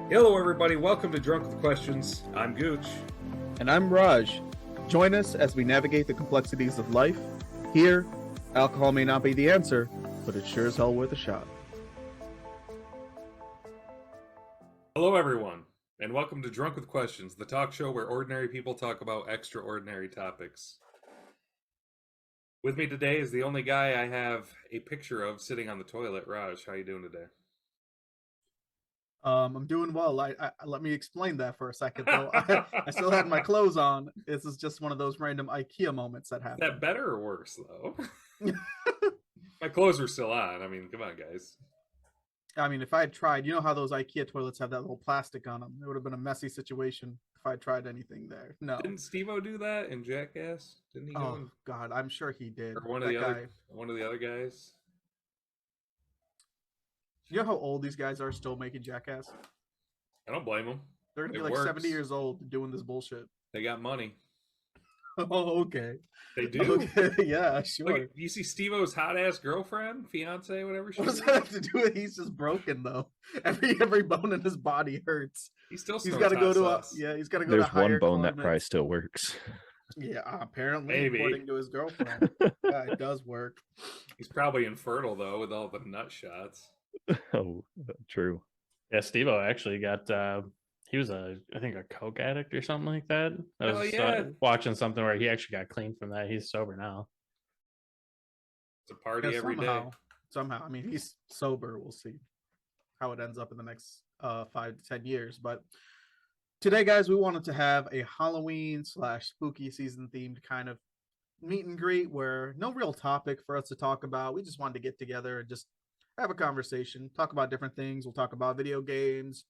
Hello, everybody. Welcome to Drunk with Questions. I'm Gooch. And I'm Raj. Join us as we navigate the complexities of life. Here, alcohol may not be the answer, but it's sure as hell worth a shot. Hello, everyone, and welcome to Drunk with Questions, the talk show where ordinary people talk about extraordinary topics. With me today is the only guy I have a picture of sitting on the toilet. Raj, how you doing today? I'm doing well. I let me explain that for a second, though. I still had my clothes on. This is just one of those random IKEA moments that Is happen. that better or worse, though? My clothes are still on. I mean, come on, guys. I mean, if I had tried, you know how those IKEA toilets have that little plastic on them? It would have been a messy situation if I tried anything there. No. Didn't Steve-O do that in Jackass? Didn't he go Oh in? God, I'm sure he did. Or one of That the guy. other guys? You know how old these guys are still making Jackass? I don't blame them. They're gonna It be like works. 70 years old doing this bullshit. They got money. Oh, okay. They do. Okay, yeah, sure. Look, you see Steve-O's hot-ass girlfriend, fiance, whatever she What does is? that have to do with? He's just broken though. Every bone in his body hurts. He still He's snorts got to go hot to sauce. he's got to go There's to higher one bone that climates. probably still works. Yeah, apparently, Maybe. according to his girlfriend, yeah, it does work. He's probably infertile though with all the nut shots. Oh, true. Yeah, Steve-O actually got he was I think a coke addict or something like that. I Hell was yeah. watching something where he actually got clean from that. He's sober now. It's a party Yeah, every day. somehow. I mean, he's sober. We'll see how it ends up in the next 5 to 10 years. But today, guys, we wanted to have a Halloween / spooky season themed kind of meet and greet where no real topic for us to talk about. We just wanted to get together and just have a conversation, talk about different things. We'll talk about video games,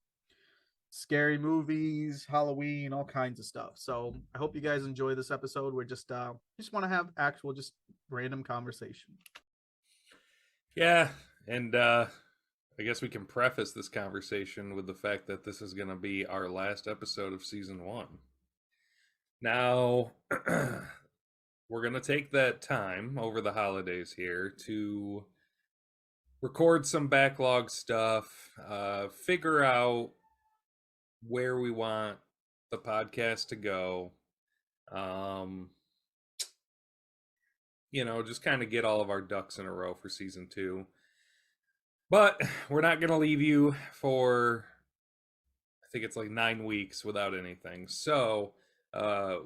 scary movies, Halloween, all kinds of stuff. So I hope you guys enjoy this episode. We're just want to have actual just random conversation. Yeah, and I guess we can preface this conversation with the fact that this is going to be our last episode of season 1. Now, we're going to take that time over the holidays here to record some backlog stuff, figure out where we want the podcast to go. Just kind of get all of our ducks in a row for season 2. But we're not going to leave you for, I think it's like 9 weeks without anything. So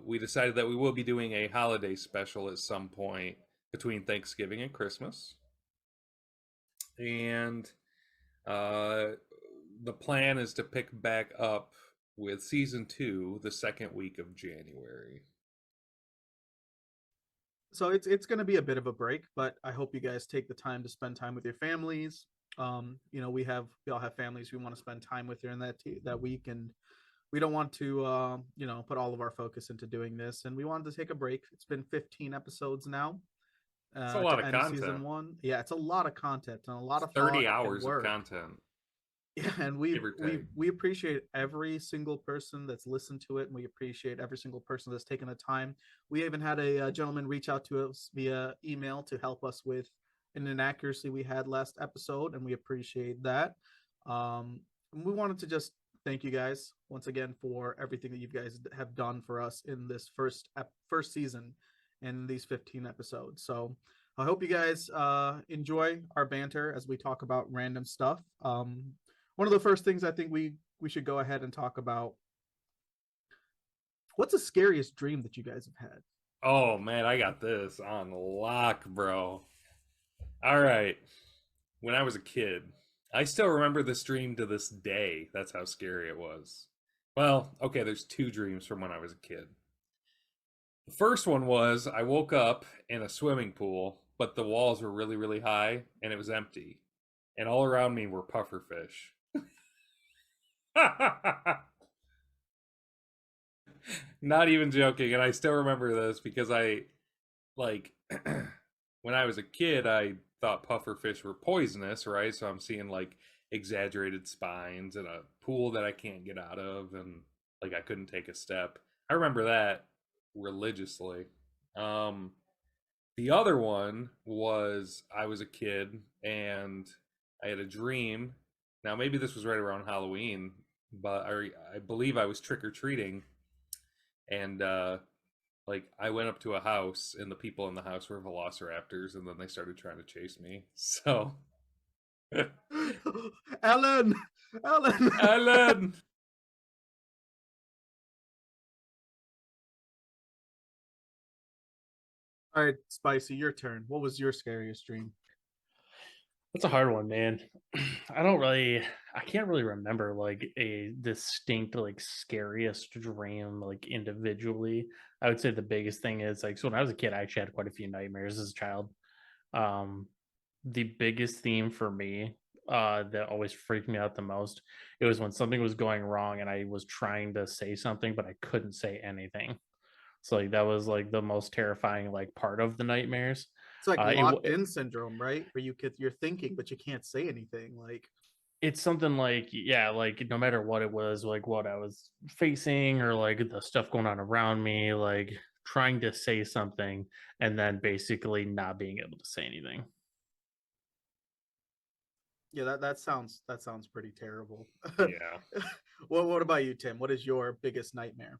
we decided that we will be doing a holiday special at some point between Thanksgiving and Christmas. And the plan is to pick back up with season 2 the second week of January. So it's going to be a bit of a break, but I hope you guys take the time to spend time with your families. We all have families we want to spend time with during that week, and we don't want to put all of our focus into doing this. And we wanted to take a break. It's been 15 episodes now. It's a lot of content. Season 1. Yeah, it's a lot of content and a lot of 30 hours of content. Yeah, and we appreciate every single person that's listened to it, and we appreciate every single person that's taken the time. We even had a gentleman reach out to us via email to help us with an inaccuracy we had last episode, and we appreciate that. We wanted to just thank you guys once again for everything that you guys have done for us in this first season and these 15 episodes. So I hope you guys enjoy our banter as we talk about random stuff. One of the first things I think we should go ahead and talk about, what's the scariest dream that you guys have had? Oh man, I got this on lock, bro. All right. When I was a kid, I still remember this dream to this day. That's how scary it was. Well, okay, there's 2 dreams from when I was a kid. The first one was I woke up in a swimming pool, but the walls were really, really high and it was empty. And all around me were pufferfish. Not even joking. And I still remember this because when I was a kid, I thought pufferfish were poisonous, right? So I'm seeing like exaggerated spines in a pool that I can't get out of, and like I couldn't take a step. I remember that religiously. The other one was I was a kid and I had a dream. Now maybe this was right around Halloween but I believe I was trick or treating, and like I went up to a house, and the people in the house were velociraptors, and then they started trying to chase me. So, Ellen, Ellen. Alan. All right, Spicy, your turn. What was your scariest dream? That's a hard one, man. I can't really remember like a distinct, like scariest dream, like individually. I would say the biggest thing is like, so when I was a kid, I actually had quite a few nightmares as a child. Um, the biggest theme for me, that always freaked me out the most, it was when something was going wrong and I was trying to say something, but I couldn't say anything. So like that was like the most terrifying like part of the nightmares. It's like Uh, it, locked in syndrome, right? Where you're thinking, but you can't say anything. Like, it's something like, yeah, like no matter what it was, like what I was facing or like the stuff going on around me, like trying to say something and then basically not being able to say anything. yeah, that sounds pretty terrible. Yeah. What about you, Tim? What is your biggest nightmare?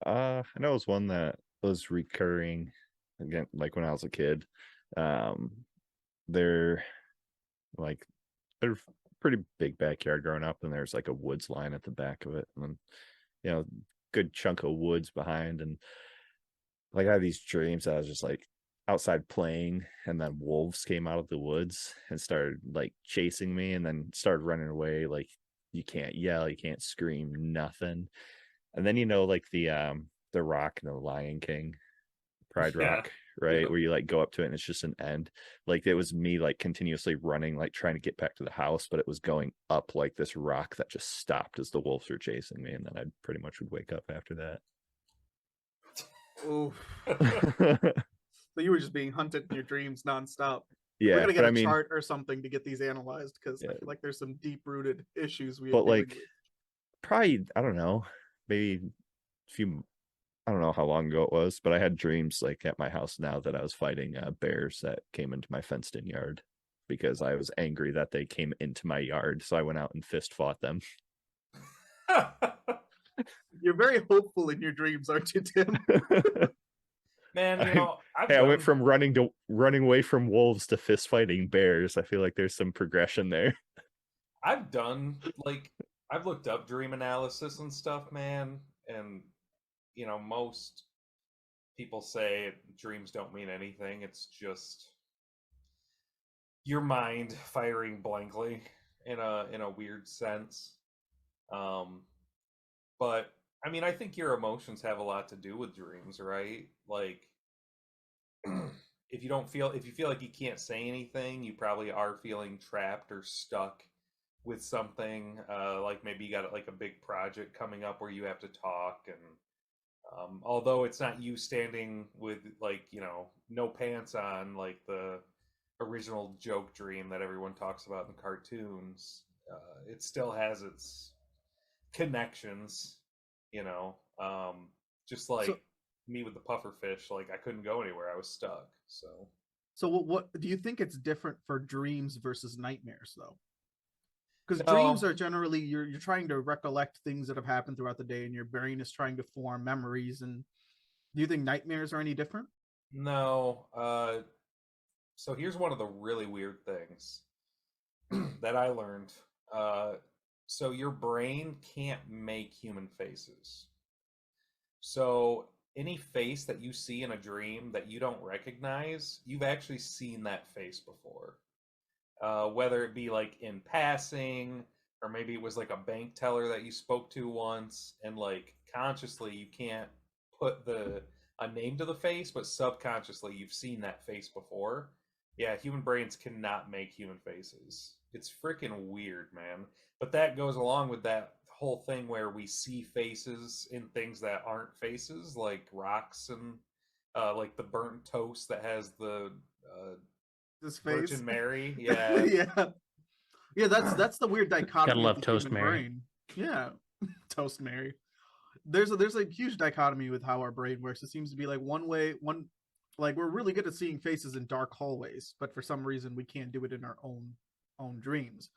I know it was one that was recurring again, like when I was a kid. Um, they're like they're pretty big backyard growing up, and there's like a woods line at the back of it, and then good chunk of woods behind, and like I had these dreams that I was just like outside playing, and then wolves came out of the woods and started like chasing me, and then started running away. Like you can't yell, you can't scream, nothing. And then like the Rock and the Lion King, Pride Yeah. Rock, right? Yep. Where you like go up to it and it's just an end. Like it was me like continuously running, like trying to get back to the house, but it was going up like this rock that just stopped as the wolves were chasing me, and then I pretty much would wake up after that. Oh, so you were just being hunted in your dreams nonstop. We're Yeah, gonna but get I a mean, chart or something to get these analyzed because I yeah, feel like there's some deep rooted issues we are but dealing like with. probably I don't know, maybe a few. I don't know how long ago it was, but I had dreams like at my house now that I was fighting bears that came into my fenced-in yard because I was angry that they came into my yard. So I went out and fist fought them. You're very hopeful in your dreams, aren't you, Tim? Man, I went from running away from wolves to fist fighting bears. I feel like there's some progression there. I've done like I've looked up dream analysis and stuff, man, and most people say dreams don't mean anything. It's just your mind firing blankly in a weird sense. Um, but I mean, I think your emotions have a lot to do with dreams, right? Like if you feel like you can't say anything, you probably are feeling trapped or stuck with something. Like maybe you got like a big project coming up where you have to talk, and although it's not you standing with like no pants on like the original joke dream that everyone talks about in the cartoons, it still has its connections, you know. Just So, like me with the puffer fish, like I couldn't go anywhere, I was stuck. So so what do you think it's different for dreams versus nightmares, though? Because dreams no, are generally you're trying to recollect things that have happened throughout the day, and your brain is trying to form memories. And do you think nightmares are any different? no. So here's one of the really weird things that I learned. Uh, so your brain can't make human faces. So any face that you see in a dream that you don't recognize, you've actually seen that face before. Whether it be like in passing, or maybe it was like a bank teller that you spoke to once, and like consciously you can't put a name to the face, but subconsciously you've seen that face before. Yeah, human brains cannot make human faces. It's freaking weird, man. But that goes along with that whole thing where we see faces in things that aren't faces, like rocks and like the burnt toast that has the This face. Virgin Mary. Yeah. Yeah. Yeah, that's the weird Gotta dichotomy of love the Toast human Mary. brain. Yeah. Toast Mary. There's a huge dichotomy with how our brain works. It seems to be like one way, one like we're really good at seeing faces in dark hallways, but for some reason we can't do it in our own dreams.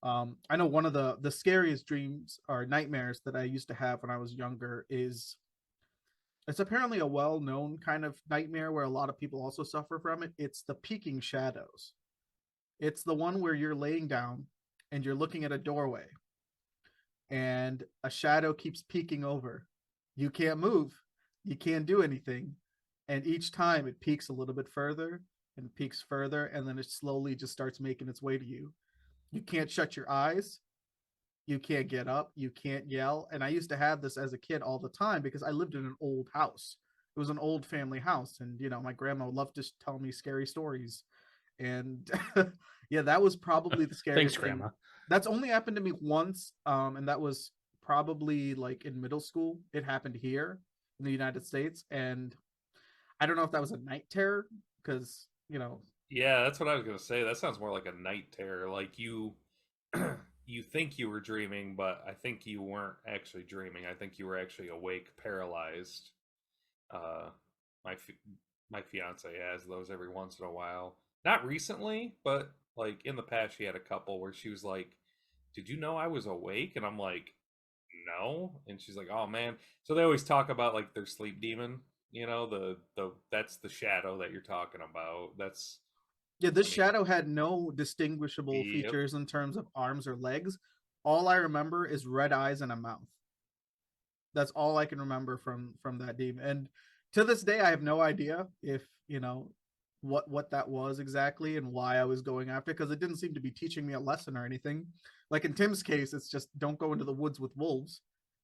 I know one of the scariest dreams or nightmares that I used to have when I was younger is, it's apparently a well-known kind of nightmare where a lot of people also suffer from it. It's the peeking shadows. It's the one where you're laying down and you're looking at a doorway and a shadow keeps peeking over. You can't move, you can't do anything, and each time it peeks a little bit further and peeks further, and then it slowly just starts making its way to you. You can't shut your eyes, you can't get up, you can't yell. And I used to have this as a kid all the time because I lived in an old house. It was an old family house, and my grandma would love to tell me scary stories. And yeah, that was probably the scariest Thanks, thing. Grandma. That's only happened to me once, and that was probably like in middle school. It happened here in the United States, and I don't know if that was a night terror because Yeah, that's what I was gonna say. That sounds more like a night terror. Like you, you think you were dreaming, but I think you weren't actually dreaming. I think you were actually awake, paralyzed. Uh, my my fiance has those every once in a while. Not recently, but like in the past, she had a couple where she was like, "Did you know I was awake?" And I'm like, "No." And she's like, "Oh man." So they always talk about like their sleep demon. The that's the shadow that you're talking about. That's yeah, this I mean, shadow had no distinguishable yep. features in terms of arms or legs. All I remember is red eyes and a mouth. That's all I can remember from that demon. And to this day, I have no idea if what that was exactly and why I was going after, because it didn't seem to be teaching me a lesson or anything. Like in Tim's case, it's just don't go into the woods with wolves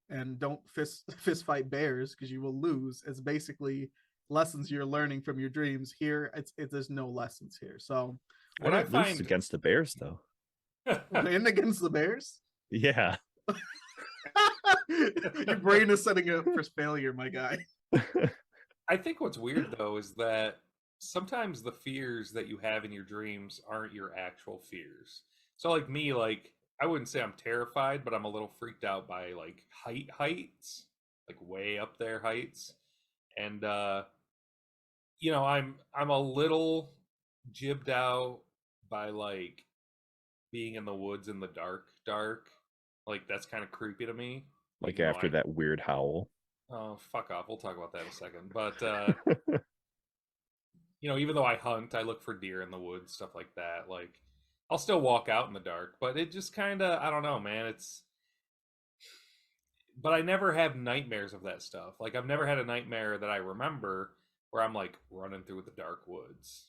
and don't fist fight bears because you will lose. It's basically lessons you're learning from your dreams. Here, it's there's no lessons here. So What I I didn't lose find against the Bears though. win against the bears. Yeah. Your brain is setting up for failure, my guy. I think what's weird though is that sometimes the fears that you have in your dreams aren't your actual fears. So like me, like I wouldn't say I'm terrified, but I'm a little freaked out by like heights, like way up there heights. And I'm a little jibbed out by like being in the woods in the dark. Like that's kind of creepy to me. Like Even though after that weird howl. oh fuck off, we'll talk about that in a second. But even though I hunt, I look for deer in the woods, stuff like that. Like, I'll still walk out in the dark, but it just kind of, I don't know, man. But I never have nightmares of that stuff. Like, I've never had a nightmare that I remember where I'm like running through the dark woods,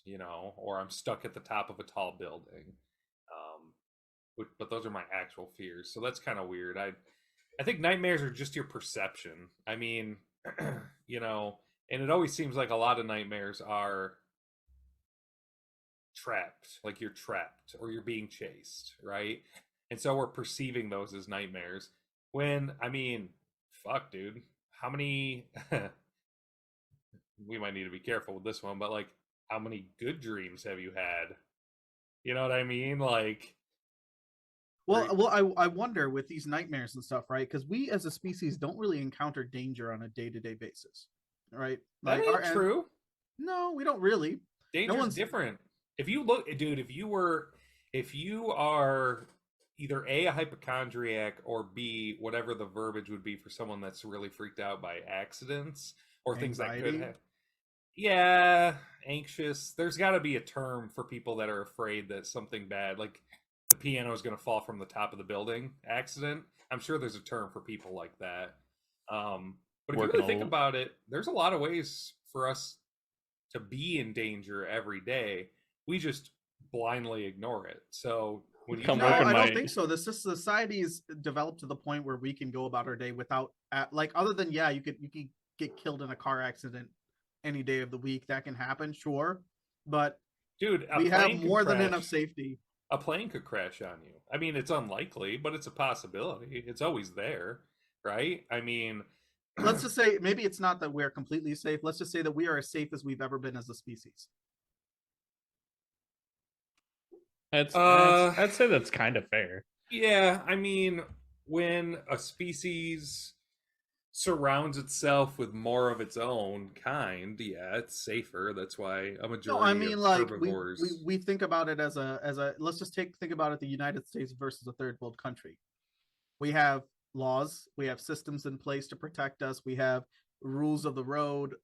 or I'm stuck at the top of a tall building. But those are my actual fears. So that's kind of weird. I think nightmares are just your perception. I mean, and it always seems like a lot of nightmares are trapped, like you're trapped or you're being chased, right? And so we're perceiving those as nightmares when, I mean, fuck, dude, how many we might need to be careful with this one, but like how many good dreams have you had? You know what I mean? Like, I wonder with these nightmares and stuff, right? Because we as a species don't really encounter danger on a day-to-day basis, right? That Like ain't true. No, we don't really. Danger's different. If you look, dude, if you are either A, a hypochondriac, or B, whatever the verbiage would be for someone that's really freaked out by accidents or things that could happen. Yeah, anxious. There's got to be a term for people that are afraid that something bad, like the piano is going to fall from the top of the building accident. I'm sure there's a term for people like that. But if you really think about it, there's a lot of ways for us to be in danger every day. We just blindly ignore it. So when you I don't think so. This society's developed to the point where we can go about our day without like other than you could get killed in a car accident any day of the week. That can happen, sure. But dude, we have more than enough safety. A plane could crash on you. I mean, it's unlikely, but it's a possibility. It's always there, right? I mean, let's just say maybe it's not that we're completely safe. Let's just say that we are as safe as we've ever been as a species. I'd say that's kind of fair. Yeah, I mean, when a species surrounds itself with more of its own kind, yeah, it's safer. That's why a No, majority I mean, of like herbivores. we think about it as a let's just think about it, the United States versus a third world country. We have laws, we have systems in place to protect us, we have rules of the road,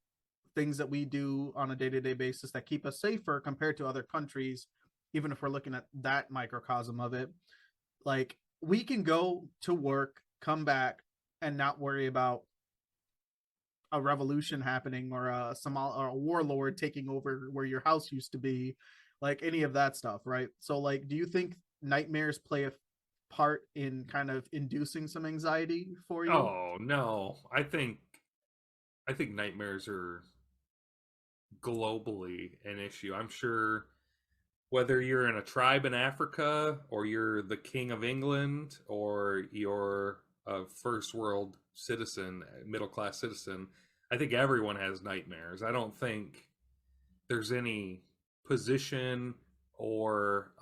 things that we do on a day-to-day basis that keep us safer compared to other countries, even if we're looking at that microcosm of it. Like, we can go to work, come back, and not worry about a revolution happening or or a warlord taking over where your house used to be, like any of that stuff, right? So, like, do you think nightmares play a part in kind of inducing some anxiety for you? Oh no, I think nightmares are globally an issue. I'm sure whether you're in a tribe in Africa or you're the king of England or you're a first world citizen, middle class citizen, I think everyone has nightmares. I don't think there's any position or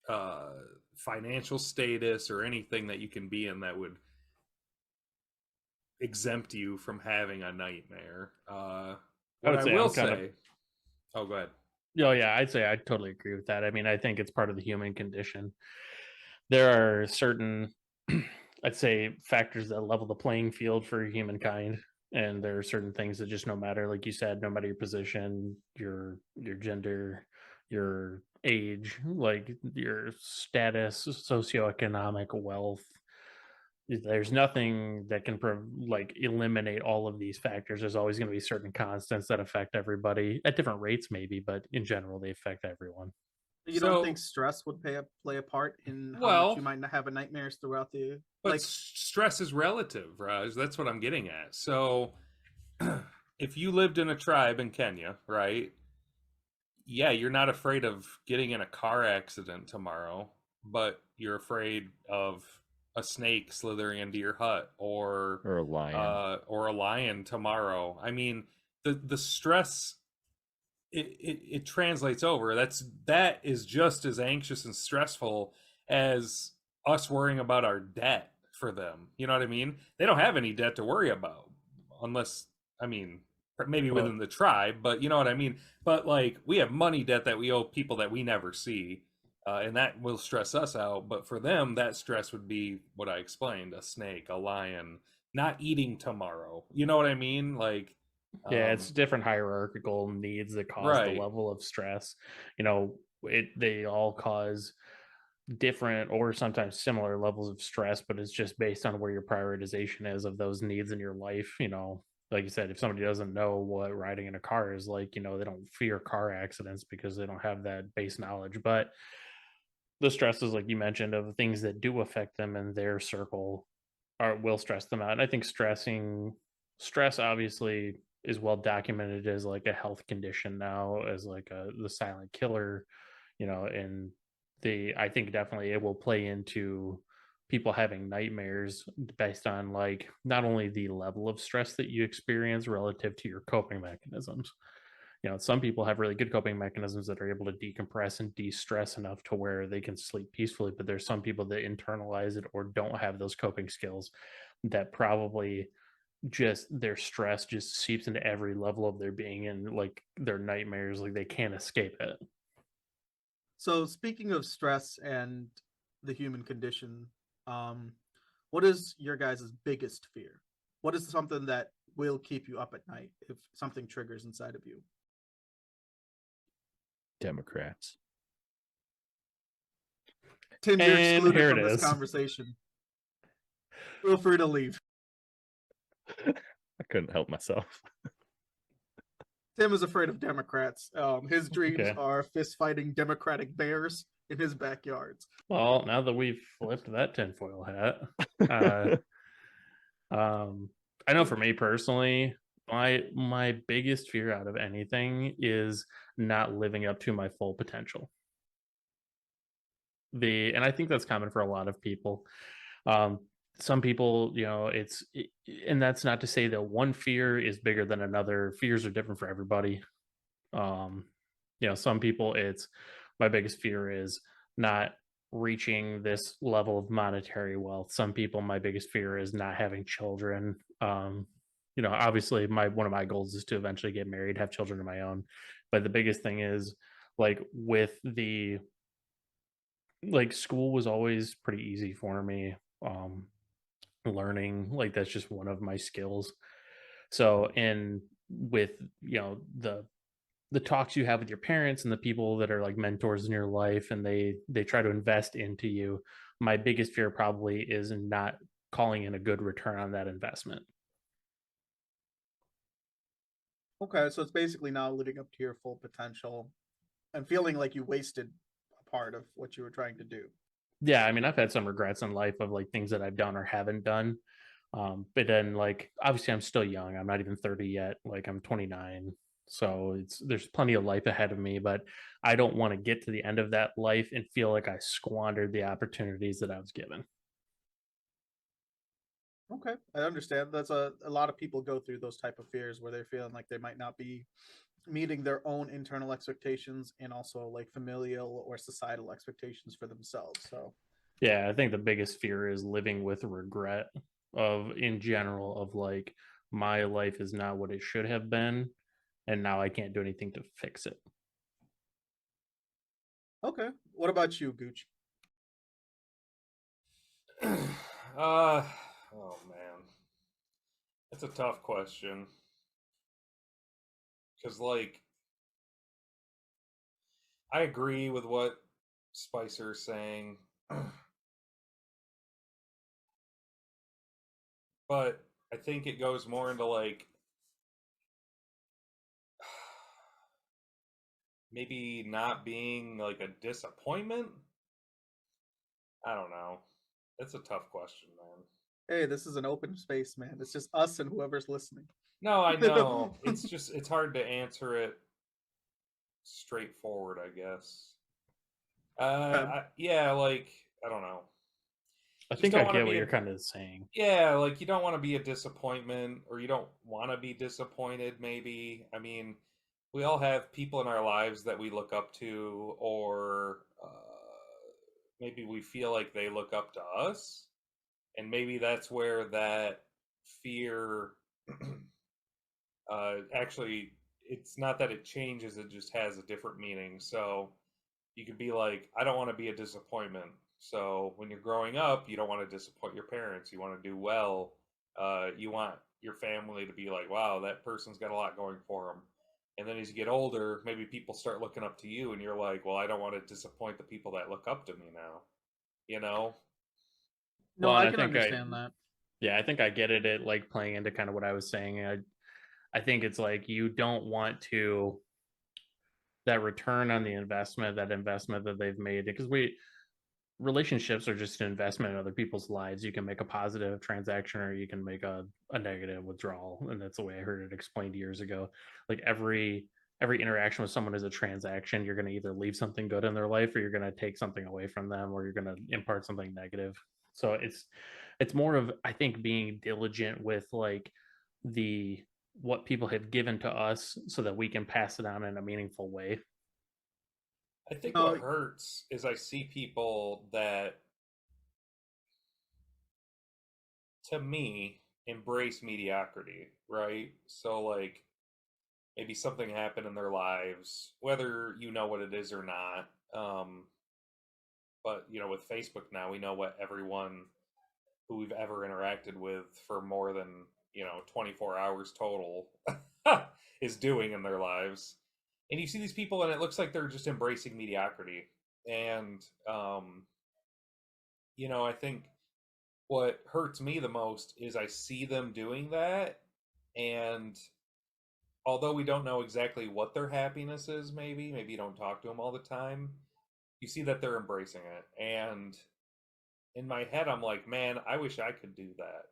uh, financial status or anything that you can be in that would exempt you from having a nightmare. I What would I say will I'm kind of. say, oh, go ahead. Oh yeah, I'd say I totally agree with that. I mean, I think it's part of the human condition. There are certain, I'd say, factors that level the playing field for humankind, and there are certain things that just no matter, like you said, no matter your position, your gender, your age, like your status, socioeconomic wealth. There's nothing that can like eliminate all of these factors. There's always going to be certain constants that affect everybody at different rates, maybe, but in general, they affect everyone. You don't think So, stress would play a part in how much you well, might not have nightmares throughout the, but like? stress is relative, Raj. That's what I'm getting at. So, if you lived in a tribe in Kenya, right? Yeah, you're not afraid of getting in a car accident tomorrow, but you're afraid of a snake slithering into your hut Or a lion. or a lion tomorrow. I mean, the stress it translates over. That is just as anxious and stressful as us worrying about our debt for them. You know what I mean? They don't have any debt to worry about unless, I mean, maybe Well, within the tribe, but you know what I mean. But like, we have money debt that we owe people that we never see, and that will stress us out. But for them, that stress would be what I explained: a snake, a lion, not eating tomorrow. You know what I mean? Like, yeah, it's different hierarchical needs that cause the right. level of stress. You know, they all cause different or sometimes similar levels of stress, but it's just based on where your prioritization is of those needs in your life. You know, like you said, if somebody doesn't know what riding in a car is like, you know, they don't fear car accidents because they don't have that base knowledge. But the stresses, like you mentioned, of things that do affect them in their circle will stress them out. And I think stress obviously is well documented as like a health condition now, as like the silent killer, you know, and I think definitely it will play into people having nightmares based on like not only the level of stress that you experience relative to your coping mechanisms. You know, some people have really good coping mechanisms that are able to decompress and de-stress enough to where they can sleep peacefully, but there's some people that internalize it or don't have those coping skills that probably just their stress just seeps into every level of their being, and like their nightmares, like they can't escape it. So, speaking of stress and the human condition, um, what is your guys' biggest fear? What is something that will keep you up at night if something triggers inside of you? Democrats. Tim, you're And excluded here it from this is. conversation. Feel free to leave. I couldn't help myself. Tim is afraid of Democrats. His dreams Okay. are fist fighting Democratic bears in his backyards. Well, now that we've flipped that tinfoil hat, uh, I know for me personally, my biggest fear out of anything is not living up to my full potential. And I think that's common for a lot of people. Um, some people, you know, and that's not to say that one fear is bigger than another. Fears are different for everybody. Um, you know, some people, it's my biggest fear is not reaching this level of monetary wealth. Some people, my biggest fear is not having children. Obviously one of my goals is to eventually get married, have children of my own. But the biggest thing is like with the like school was always pretty easy for me. Learning, like that's just one of my skills. So and with the talks you have with your parents and the people that are like mentors in your life and they try to invest into you, my biggest fear probably is not calling in a good return on that investment. Okay, so it's basically not living up to your full potential and feeling like you wasted a part of what you were trying to do. Yeah, I mean, I've had some regrets in life of like things that I've done or haven't done. But then like obviously I'm still young. I'm not even 30 yet. Like I'm 29. So there's plenty of life ahead of me, but I don't want to get to the end of that life and feel like I squandered the opportunities that I was given. Okay, I understand. That's a lot of people go through those type of fears where they're feeling like they might not be meeting their own internal expectations and also like familial or societal expectations for themselves. So Yeah, I think the biggest fear is living with regret of in general of like my life is not what it should have been and now I can't do anything to fix it. okay, what about you, Gooch? Oh man, that's a tough question. Because like, I agree with what Spicer's saying, but I think it goes more into like maybe not being like a disappointment. I don't know. That's a tough question, man. Hey, this is an open space, man. It's just us and whoever's listening. No, I know. It's hard to answer it straightforward, I guess. Yeah, like I don't know. I Just think don't I want to get be what a you're kind of saying. yeah, like you don't want to be a disappointment or you don't want to be disappointed maybe. I mean, we all have people in our lives that we look up to or maybe we feel like they look up to us and maybe that's where that fear actually it's not that it changes, it just has a different meaning. So you could be like, I don't want to be a disappointment. So when you're growing up, you don't want to disappoint your parents. You want to do well. You want your family to be like, wow, that person's got a lot going for them. And then as you get older, maybe people start looking up to you, and you're like, well, I don't want to disappoint the people that look up to me now. You know? No, Well, and I I can think understand that. yeah, I think I get it. It like playing into kind of what I was saying. I think it's like you don't want to that return on the investment, that investment that they've made, because relationships are just an investment in other people's lives. You can make a positive transaction or you can make a negative withdrawal. And that's the way I heard it explained years ago. Like every interaction with someone is a transaction. You're going to either leave something good in their life or you're going to take something away from them or you're going to impart something negative. So it's more of I think being diligent with like the what people have given to us so that we can pass it on in a meaningful way. I think No, what hurts is I see people that, to me, embrace mediocrity, right? So, like, maybe something happened in their lives, whether you know what it is or not. But with Facebook now, we know what everyone who we've ever interacted with for more than 24 hours total is doing in their lives. And you see these people, and it looks like they're just embracing mediocrity. And I think what hurts me the most is I see them doing that, and although we don't know exactly what their happiness is, maybe you don't talk to them all the time, you see that they're embracing it. And in my head, I'm like, man, I wish I could do that.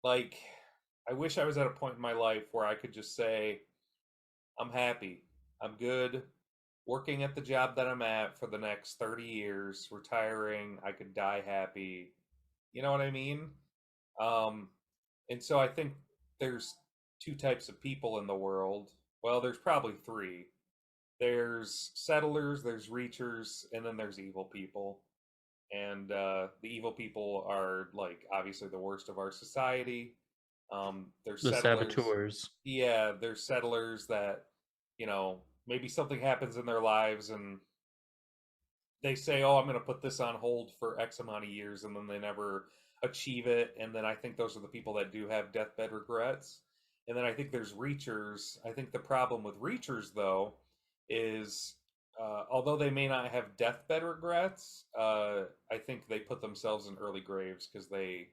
Like, I wish I was at a point in my life where I could just say, I'm happy, I'm good, working at the job that I'm at for the next 30 years, retiring, I could die happy. You know what I mean? Um, and so I think there's two types of people in the world. Well, there's probably three. there's settlers, there's reachers, and then there's evil people. And the evil people are like obviously the worst of our society. There's The settlers. saboteurs. Yeah, there's settlers that, maybe something happens in their lives and they say, "Oh, I'm going to put this on hold for X amount of years," and then they never achieve it. And then I think those are the people that do have deathbed regrets. And then I think there's reachers. I think the problem with reachers, though, is although they may not have deathbed regrets, I think they put themselves in early graves because they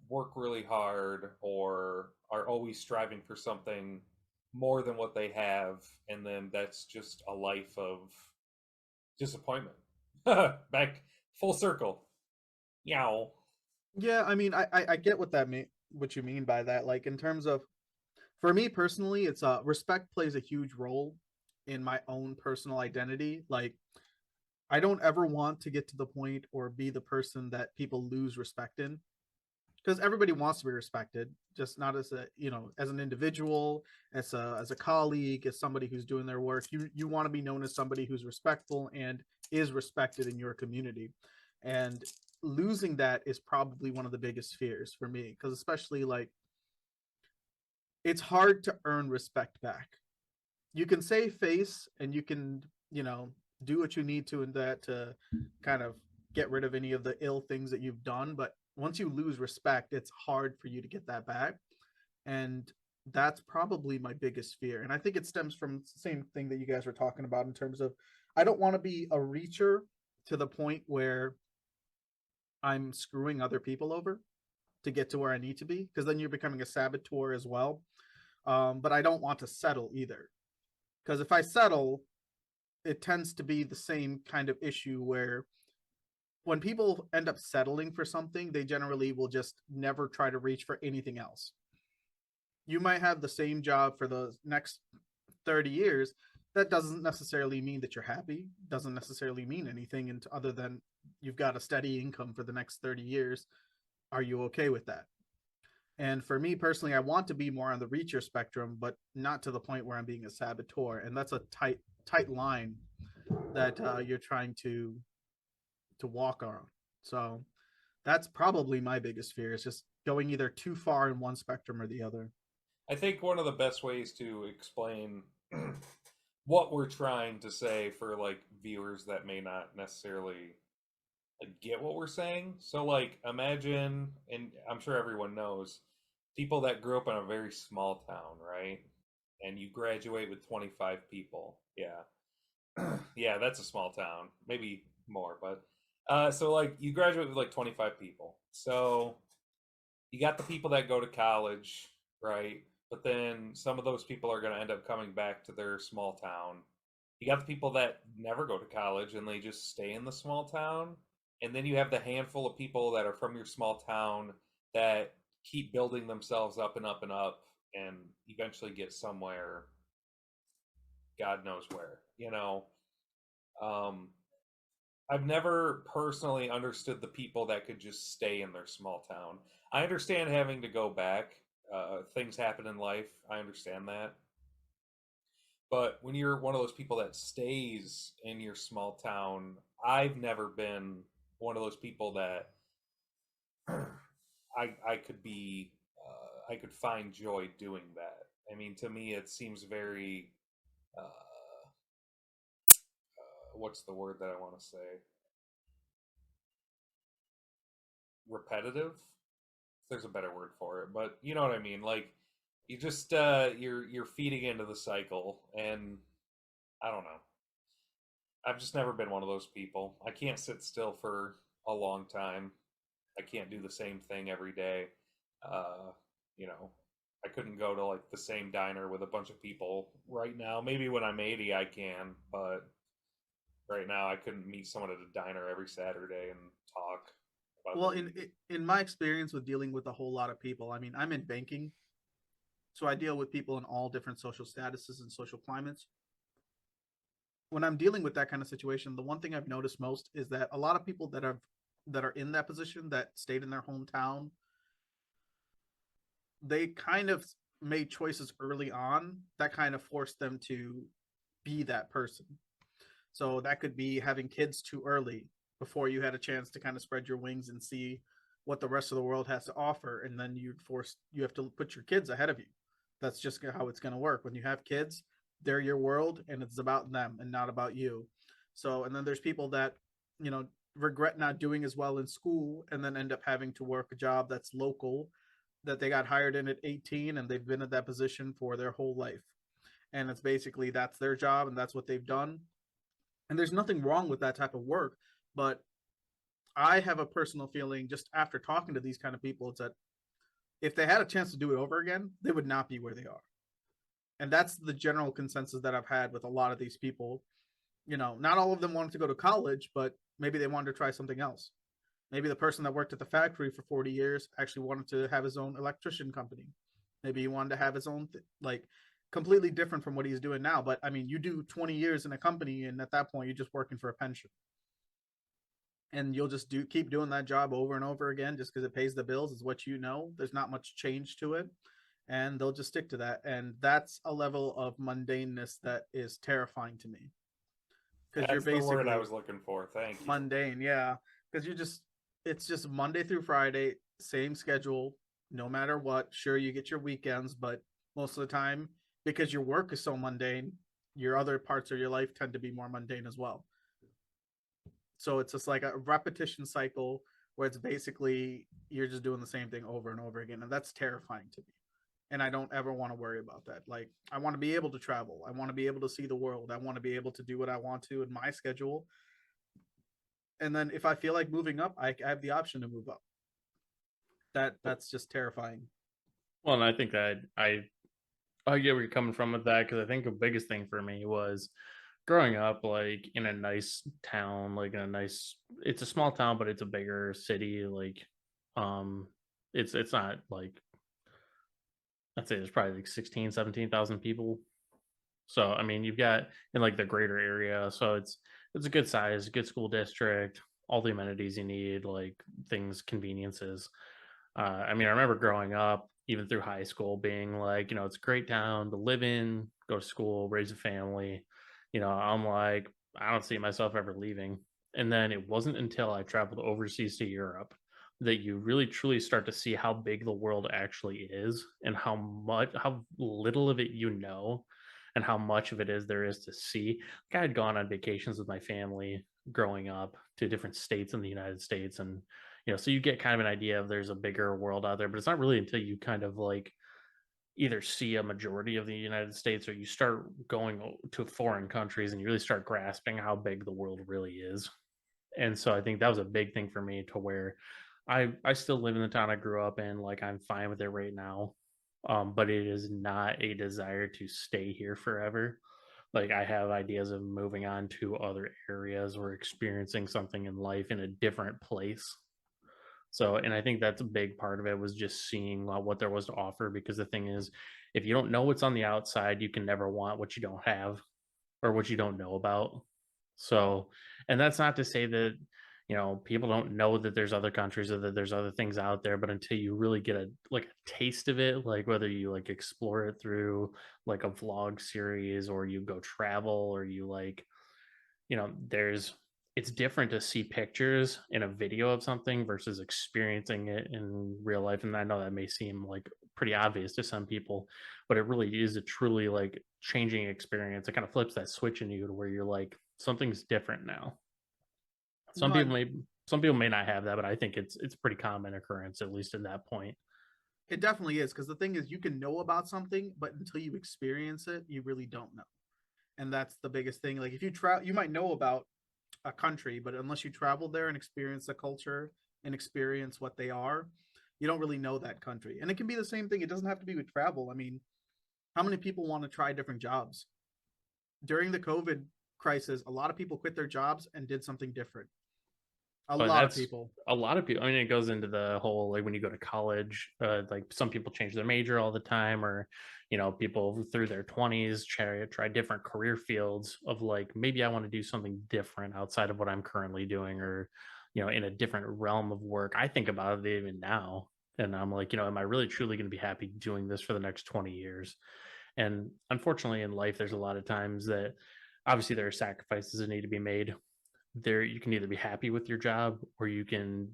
work really hard or are always striving for something more than what they have. And then that's just a life of disappointment. Back full circle. Yow. Yeah, I mean, I get what you mean by that. Like in terms of, for me personally, it's respect plays a huge role in my own personal identity. Like I don't ever want to get to the point or be the person that people lose respect in, because everybody wants to be respected, just not as a, as an individual, as a colleague, as somebody who's doing their work. You want to be known as somebody who's respectful and is respected in your community. And losing that is probably one of the biggest fears for me, because especially like it's hard to earn respect back. You can save face and you can, do what you need to in that to kind of get rid of any of the ill things that you've done, but once you lose respect, it's hard for you to get that back. And that's probably my biggest fear. And I think it stems from the same thing that you guys were talking about in terms of I don't want to be a reacher to the point where I'm screwing other people over to get to where I need to be, because then you're becoming a saboteur as well. But I don't want to settle either, because if I settle, it tends to be the same kind of issue where when people end up settling for something, they generally will just never try to reach for anything else. You might have the same job for the next 30 years. That doesn't necessarily mean that you're happy, doesn't necessarily mean anything other than you've got a steady income for the next 30 years. Are you okay with that? And for me personally, I want to be more on the reacher spectrum, but not to the point where I'm being a saboteur. And that's a tight line that you're trying to walk on. So that's probably my biggest fear, is just going either too far in one spectrum or the other. I think one of the best ways to explain what we're trying to say for like viewers that may not necessarily get what we're saying. So like imagine, and I'm sure everyone knows, people that grew up in a very small town, right? And you graduate with 25 people. Yeah. Yeah, that's a small town. Maybe more, but so like you graduate with like 25 people. So you got the people that go to college, right? But then some of those people are going to end up coming back to their small town. You got the people that never go to college and they just stay in the small town. And then you have the handful of people that are from your small town that keep building themselves up and up and up and eventually get somewhere, God knows where, I've never personally understood the people that could just stay in their small town. I understand having to go back. Things happen in life. I understand that. But when you're one of those people that stays in your small town, I've never been one of those people that I could be. I could find joy doing that. I mean, to me, it seems very. What's the word that I want to say? Repetitive. There's a better word for it, but you know what I mean. Like you just you're feeding into the cycle, and I don't know. I've just never been one of those people. I can't sit still for a long time. I can't do the same thing every day. Uh, you know, I couldn't go to like the same diner with a bunch of people right now. Maybe when I'm 80 I can, but right now I couldn't meet someone at a diner every Saturday and talk about Well, in my experience with dealing with a whole lot of people, I mean, I'm in banking, so I deal with people in all different social statuses and social climates. When I'm dealing with that kind of situation, the one thing I've noticed most is that a lot of people that are in that position, that stayed in their hometown, they kind of made choices early on that kind of forced them to be that person. So that could be having kids too early before you had a chance to kind of spread your wings and see what the rest of the world has to offer, and then you have to put your kids ahead of you. That's just how it's going to work. When you have kids, they're your world and it's about them and not about you. So, and then there's people that, regret not doing as well in school and then end up having to work a job that's local, that they got hired in at 18 and they've been at that position for their whole life. And it's basically that's their job and that's what they've done. And there's nothing wrong with that type of work, but I have a personal feeling just after talking to these kind of people, it's that if they had a chance to do it over again, they would not be where they are. And that's the general consensus that I've had with a lot of these people. Not all of them wanted to go to college, but maybe they wanted to try something else. Maybe the person that worked at the factory for 40 years actually wanted to have his own electrician company. Maybe he wanted to have his own, completely different from what he's doing now. But I mean, you do 20 years in a company, and at that point, you're just working for a pension. And you'll just keep doing that job over and over again just because it pays the bills, is what you know. There's not much change to it. And they'll just stick to that. And that's a level of mundaneness that is terrifying to me. Because you're basically the word I was looking for. Thank you. Mundane, yeah. Because it's just Monday through Friday, same schedule, no matter what. Sure, you get your weekends, but most of the time, because your work is so mundane, your other parts of your life tend to be more mundane as well. So it's just like a repetition cycle where it's basically you're just doing the same thing over and over again. And that's terrifying to me. And I don't ever want to worry about that. Like, I want to be able to travel. I want to be able to see the world. I want to be able to do what I want to in my schedule. And then if I feel like moving up, I have the option to move up. That's just terrifying. Well, and I think that I get where you're coming from with that, because I think the biggest thing for me was growing up like in a nice town, like it's a small town, but it's a bigger city. Like, it's not like, I'd say there's probably like 16, 17,000 people. So, I mean, you've got in like the greater area. So it's a good size, good school district, all the amenities you need, like things, conveniences. I mean, I remember growing up, even through high school, being like, it's a great town to live in, go to school, raise a family. I'm like, I don't see myself ever leaving. And then it wasn't until I traveled overseas to Europe that you really truly start to see how big the world actually is and how little of it and how much of it there is to see. Like, I had gone on vacations with my family growing up to different states in the United States, and so you get kind of an idea of there's a bigger world out there, but it's not really until you kind of like either see a majority of the United States or you start going to foreign countries and you really start grasping how big the world really is. And so I think that was a big thing for me, to where I still live in the town I grew up in. Like, I'm fine with it right now. But it is not a desire to stay here forever. Like, I have ideas of moving on to other areas or experiencing something in life in a different place. So, and I think that's a big part of it, was just seeing what there was to offer. Because the thing is, if you don't know what's on the outside, you can never want what you don't have or what you don't know about. So, and that's not to say that, people don't know that there's other countries or that there's other things out there, but until you really get a taste of it, like whether you like explore it through like a vlog series, or you go travel, or you it's different to see pictures in a video of something versus experiencing it in real life. And I know that may seem like pretty obvious to some people, but it really is a truly like changing experience. It kind of flips that switch in you to where you're like, something's different now. Some people may not have that, but I think it's pretty common occurrence, at least at that point. It definitely is, because the thing is, you can know about something, but until you experience it, you really don't know. And that's the biggest thing. Like, if you you might know about a country, but unless you travel there and experience the culture and experience what they are, you don't really know that country. And it can be the same thing. It doesn't have to be with travel. I mean, how many people want to try different jobs? During the COVID crisis, a lot of people quit their jobs and did something different. A lot of people. I mean, it goes into the whole, like, when you go to college, like some people change their major all the time, or people through their 20s try different career fields of like, maybe I want to do something different outside of what I'm currently doing, or in a different realm of work. I think about it even now, and I'm like, am I really truly going to be happy doing this for the next 20 years? And unfortunately in life, there's a lot of times that obviously there are sacrifices that need to be made. There, you can either be happy with your job, or you can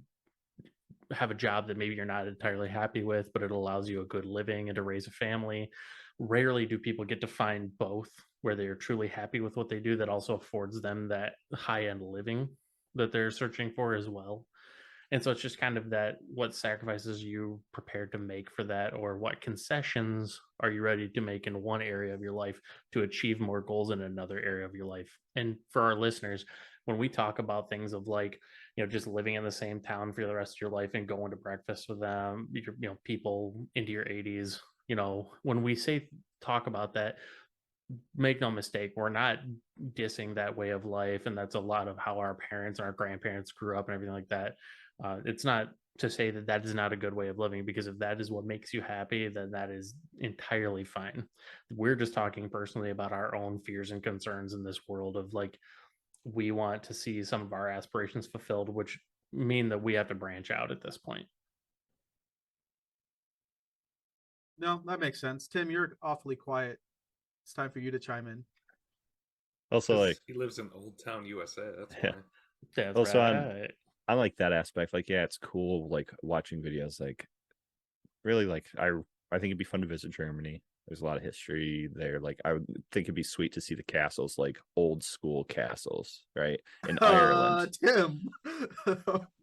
have a job that maybe you're not entirely happy with, but it allows you a good living and to raise a family. Rarely do people get to find both, where they are truly happy with what they do, that also affords them that high end living that they're searching for as well. And so it's just kind of that, what sacrifices are you prepared to make for that, or what concessions are you ready to make in one area of your life to achieve more goals in another area of your life. And for our listeners, when we talk about things of like, just living in the same town for the rest of your life and going to breakfast with them, people into your 80s, when we say talk about that, make no mistake, we're not dissing that way of life, and that's a lot of how our parents and our grandparents grew up and everything like that. It's not to say that that is not a good way of living, because if that is what makes you happy, then that is entirely fine. We're just talking personally about our own fears and concerns in this world of like, we want to see some of our aspirations fulfilled, which mean that we have to branch out at this point. No, that makes sense. Tim, you're awfully quiet. It's time for you to chime in. Also, like, he lives in Old Town, USA. That's yeah. why. That's also right. I like that aspect. Like, yeah, it's cool. Like watching videos. Like, really, like I think it'd be fun to visit Germany. There's a lot of history there. Like, I would think it'd be sweet to see the castles, like old school castles, right? In Ireland. Tim.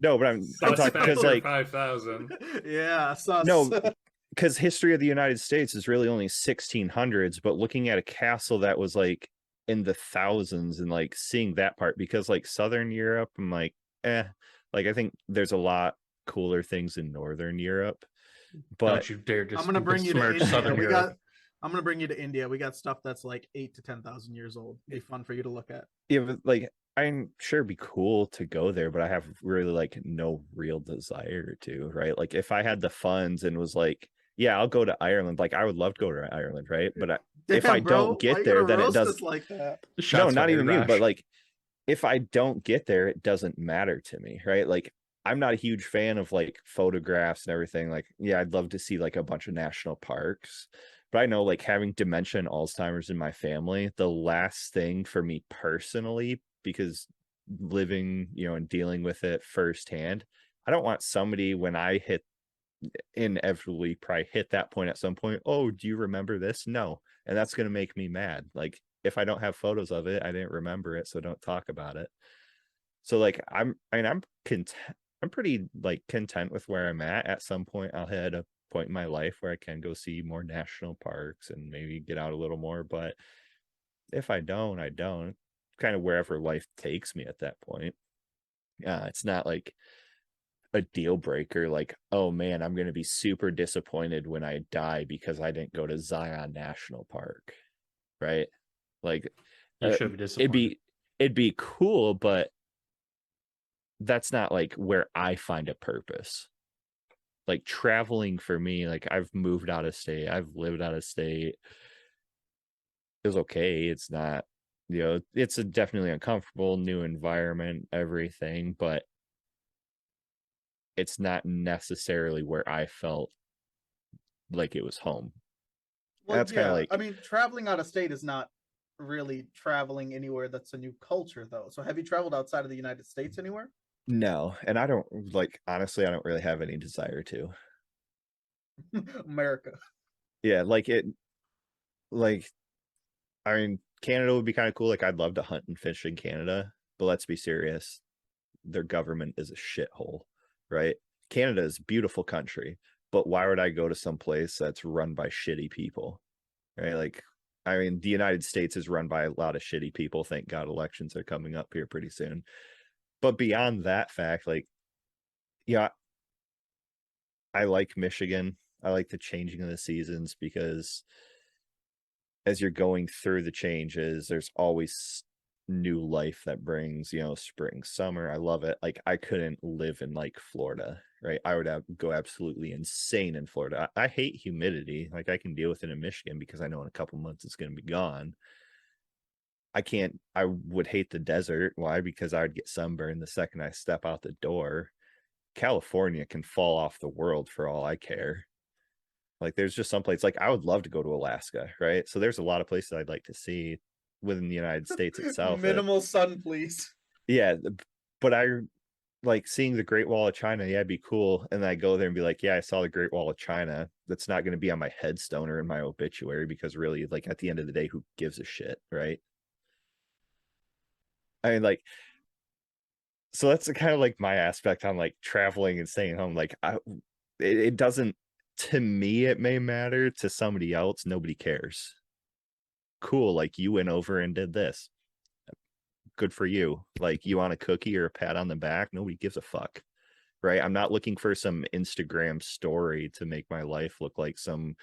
No, but I'm talking because like 5,000. Yeah, sus. No, because history of the United States is really only 1600s. But looking at a castle that was like in the thousands, and like seeing that part, because like Southern Europe, I'm like, like I think there's a lot cooler things in Northern Europe. But don't you dare just I'm gonna bring you to India. Southern Europe. I'm gonna bring you to India. We got stuff that's like 8,000 to 10,000 years old. It'd be fun for you to look at. Yeah, but like I'm sure it'd be cool to go there, but I have really like no real desire to, right? Like if I had the funds and was like, yeah, I'll go to Ireland. Like I would love to go to Ireland, right? But if I don't get there, then it does like that. No, not even me, but like if I don't get there, it doesn't matter to me, right? Like I'm not a huge fan of like photographs and everything. Like, yeah, I'd love to see like a bunch of national parks, but I know like having dementia and Alzheimer's in my family, the last thing for me personally, because living, and dealing with it firsthand, I don't want somebody, when I inevitably probably hit that point at some point, oh, do you remember this? No. And that's going to make me mad. Like if I don't have photos of it, I didn't remember it, so don't talk about it. So like I'm content. I'm pretty like content with where I'm at. At some point I'll hit a point in my life where I can go see more national parks and maybe get out a little more. But if I don't, I don't. Kind of wherever life takes me at that point. It's not like a deal breaker. Like, oh man, I'm going to be super disappointed when I die because I didn't go to Zion National Park, right? Like, you should be disappointed. It'd be cool, but that's not like where I find a purpose. Like traveling for me, like I've moved out of state, I've lived out of state. It was okay. It's not, it's a definitely uncomfortable new environment, everything, but it's not necessarily where I felt like it was home. Well, that's kind of like, I mean, traveling out of state is not really traveling anywhere that's a new culture though. So have you traveled outside of the United States anywhere? No, and I don't, like, honestly, I don't really have any desire to. America. Yeah, I mean, Canada would be kind of cool. Like, I'd love to hunt and fish in Canada, but let's be serious. Their government is a shithole, right? Canada is a beautiful country, but why would I go to some place that's run by shitty people, right? Like, I mean, the United States is run by a lot of shitty people. Thank God elections are coming up here pretty soon. But beyond that fact, like, yeah, I like Michigan. I like the changing of the seasons because as you're going through the changes, there's always new life that brings, spring, summer. I love it. Like I couldn't live in like Florida, right? I would go absolutely insane in Florida. I hate humidity. Like I can deal with it in Michigan because I know in a couple months it's going to be gone. I would hate the desert. Why? Because I would get sunburned the second I step out the door. California can fall off the world for all I care. Like there's just some place, like I would love to go to Alaska, right? So there's a lot of places I'd like to see within the United States itself. Minimal sun, please. Yeah, but I like seeing the Great Wall of China. Yeah, it'd be cool. And then I go there and be like, yeah, I saw the Great Wall of China. That's not going to be on my headstone or in my obituary, because really, like at the end of the day, who gives a shit, right? I mean, like, so that's kind of like my aspect on like traveling and staying home. Like, it doesn't, to me, it may matter. To somebody else, nobody cares. Cool, like you went over and did this. Good for you. Like, you want a cookie or a pat on the back? Nobody gives a fuck, right? I'm not looking for some Instagram story to make my life look like some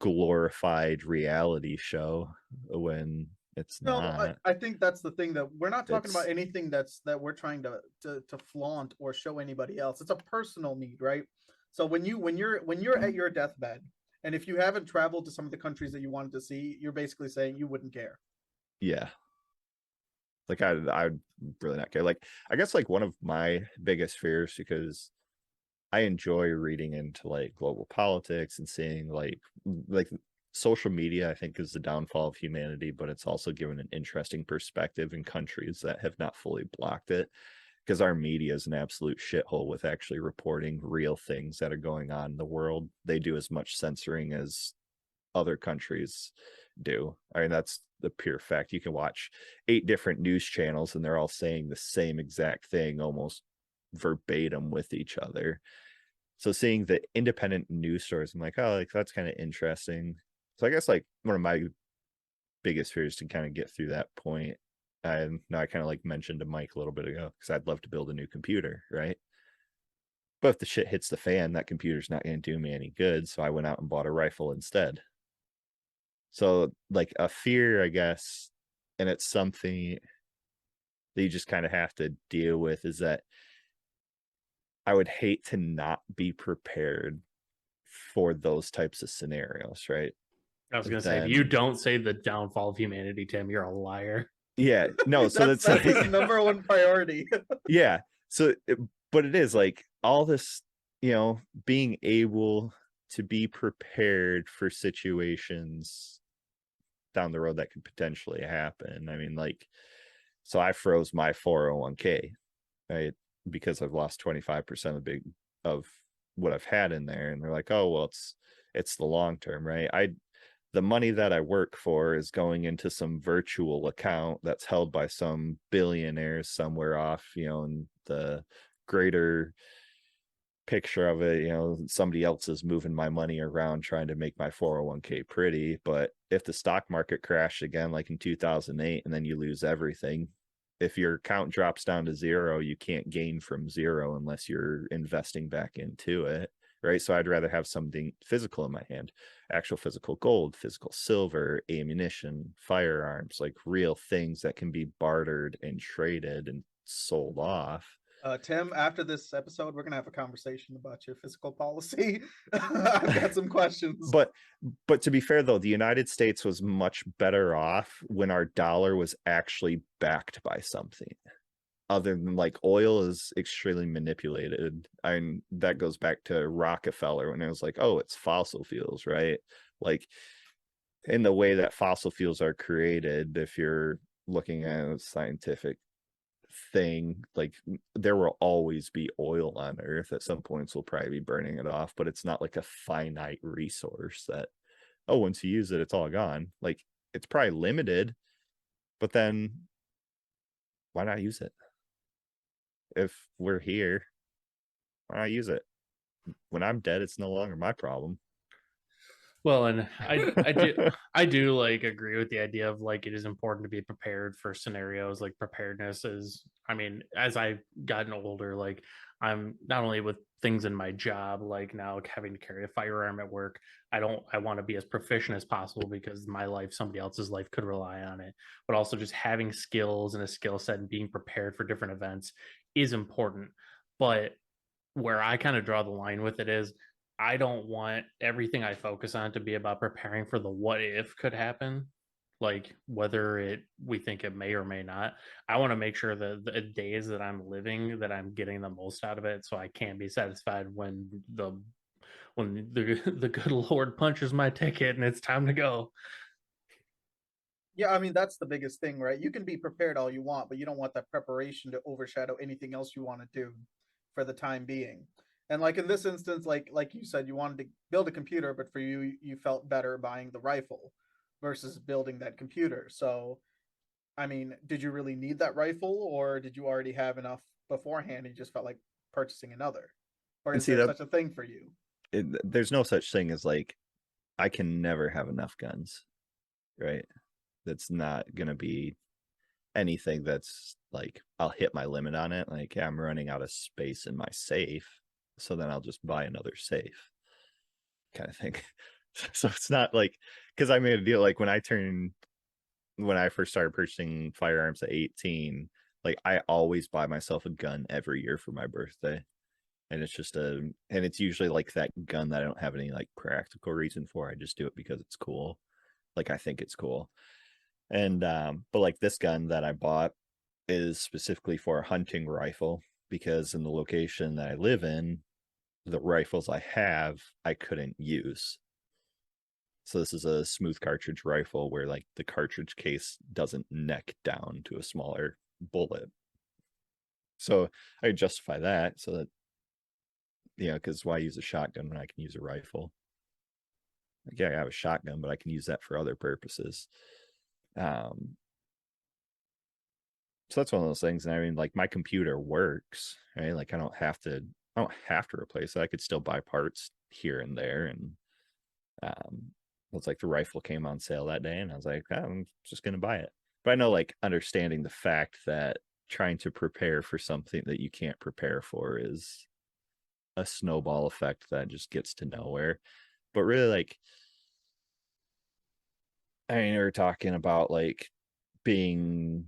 glorified reality show when it's No, not. I think that's the thing, that we're not talking about It's anything that we're trying to flaunt or show anybody else. It's a personal need, right? So when you're at your deathbed, and if you haven't traveled to some of the countries that you wanted to see, you're basically saying you wouldn't care. yeah. Like I'd really not care. Like I guess like one of my biggest fears, because I enjoy reading into like global politics and seeing like social media, I think, is the downfall of humanity, but it's also given an interesting perspective in countries that have not fully blocked it, because our media is an absolute shithole with actually reporting real things that are going on in the world. They do as much censoring as other countries do. I mean, that's the pure fact. You can watch 8 different news channels and they're all saying the same exact thing almost verbatim with each other. So seeing the independent news stories, I'm like, oh, like that's kind of interesting. So I guess like one of my biggest fears to kind of get through that point. And now I kind of like mentioned to Mike a little bit ago, because I'd love to build a new computer, right? But if the shit hits the fan, that computer's not going to do me any good. So I went out and bought a rifle instead. So like a fear, I guess, and it's something that you just kind of have to deal with, is that I would hate to not be prepared for those types of scenarios, right? I was going to say, if you don't say the downfall of humanity, Tim, you're a liar. Yeah, no, so that's like his number one priority. Yeah, so but it is like all this, being able to be prepared for situations down the road that could potentially happen. I mean, like, so I froze my 401k, right? Because I've lost 25% of what I've had in there. And they're like, oh, well, it's the long term, right? The money that I work for is going into some virtual account that's held by some billionaires somewhere off, in the greater picture of it. Somebody else is moving my money around trying to make my 401k pretty. But if the stock market crashed again, like in 2008, and then you lose everything, if your account drops down to zero, you can't gain from zero unless you're investing back into it, right? So I'd rather have something physical in my hand, actual physical gold, physical silver, ammunition, firearms, like real things that can be bartered and traded and sold off. Tim, after this episode, we're gonna have a conversation about your fiscal policy. I've got some questions. But to be fair, though, the United States was much better off when our dollar was actually backed by something other than, like, oil is extremely manipulated. And that goes back to Rockefeller when it was like, oh, it's fossil fuels, right? Like, in the way that fossil fuels are created, if you're looking at a scientific thing, like, there will always be oil on Earth. At some points we'll probably be burning it off, but it's not like a finite resource that, oh, once you use it, it's all gone. Like, it's probably limited, but then why not use it? If we're here, why not use it? When I'm dead, it's no longer my problem. Well, and I do like agree with the idea of, like, it is important to be prepared for scenarios. Like, preparedness is, I mean, as I've gotten older, like, I'm not only with things in my job, like now having to carry a firearm at work, I want to be as proficient as possible, because my life, somebody else's life could rely on it. But also just having skills and a skill set and being prepared for different events is important. But where I kind of draw the line with it is, I don't want everything I focus on to be about preparing for the what if could happen, like whether we think it may or may not. I want to make sure that the days that I'm living, that I'm getting the most out of it, so I can be satisfied when the when the good Lord punches my ticket and it's time to go. Yeah, I mean, that's the biggest thing, right? You can be prepared all you want, but you don't want that preparation to overshadow anything else you want to do for the time being. And like in this instance, like you said, you wanted to build a computer, but for you, you felt better buying the rifle versus building that computer. So, I mean, did you really need that rifle, or did you already have enough beforehand and you just felt like purchasing another? Or And is see there that such a thing for you? there's no such thing as like I can never have enough guns, right? That's not gonna be anything that's like I'll hit my limit on it. Like, yeah, I'm running out of space in my safe, so then I'll just buy another safe, kind of thing. So it's not like because I made a deal like when I first started purchasing firearms at 18, like I always buy myself a gun every year for my birthday. And it's just and it's usually like that gun that I don't have any like practical reason for. I just do it because it's cool. Like I think it's cool. And but like this gun that I bought is specifically for a hunting rifle because in the location that I live in, the rifles I have I couldn't use. So this is a smooth cartridge rifle where like the cartridge case doesn't neck down to a smaller bullet. So I justify that so that because why use a shotgun when I can use a rifle? Like, yeah, I have a shotgun, but I can use that for other purposes. So that's one of those things. And I mean, like my computer works, right? Like I don't have to replace it. I could still buy parts here and there. And it's like the rifle came on sale that day, and I was like, oh, I'm just gonna buy it. But I know like understanding the fact that trying to prepare for something that you can't prepare for is a snowball effect that just gets to nowhere. But really, like, I mean, we're talking about like being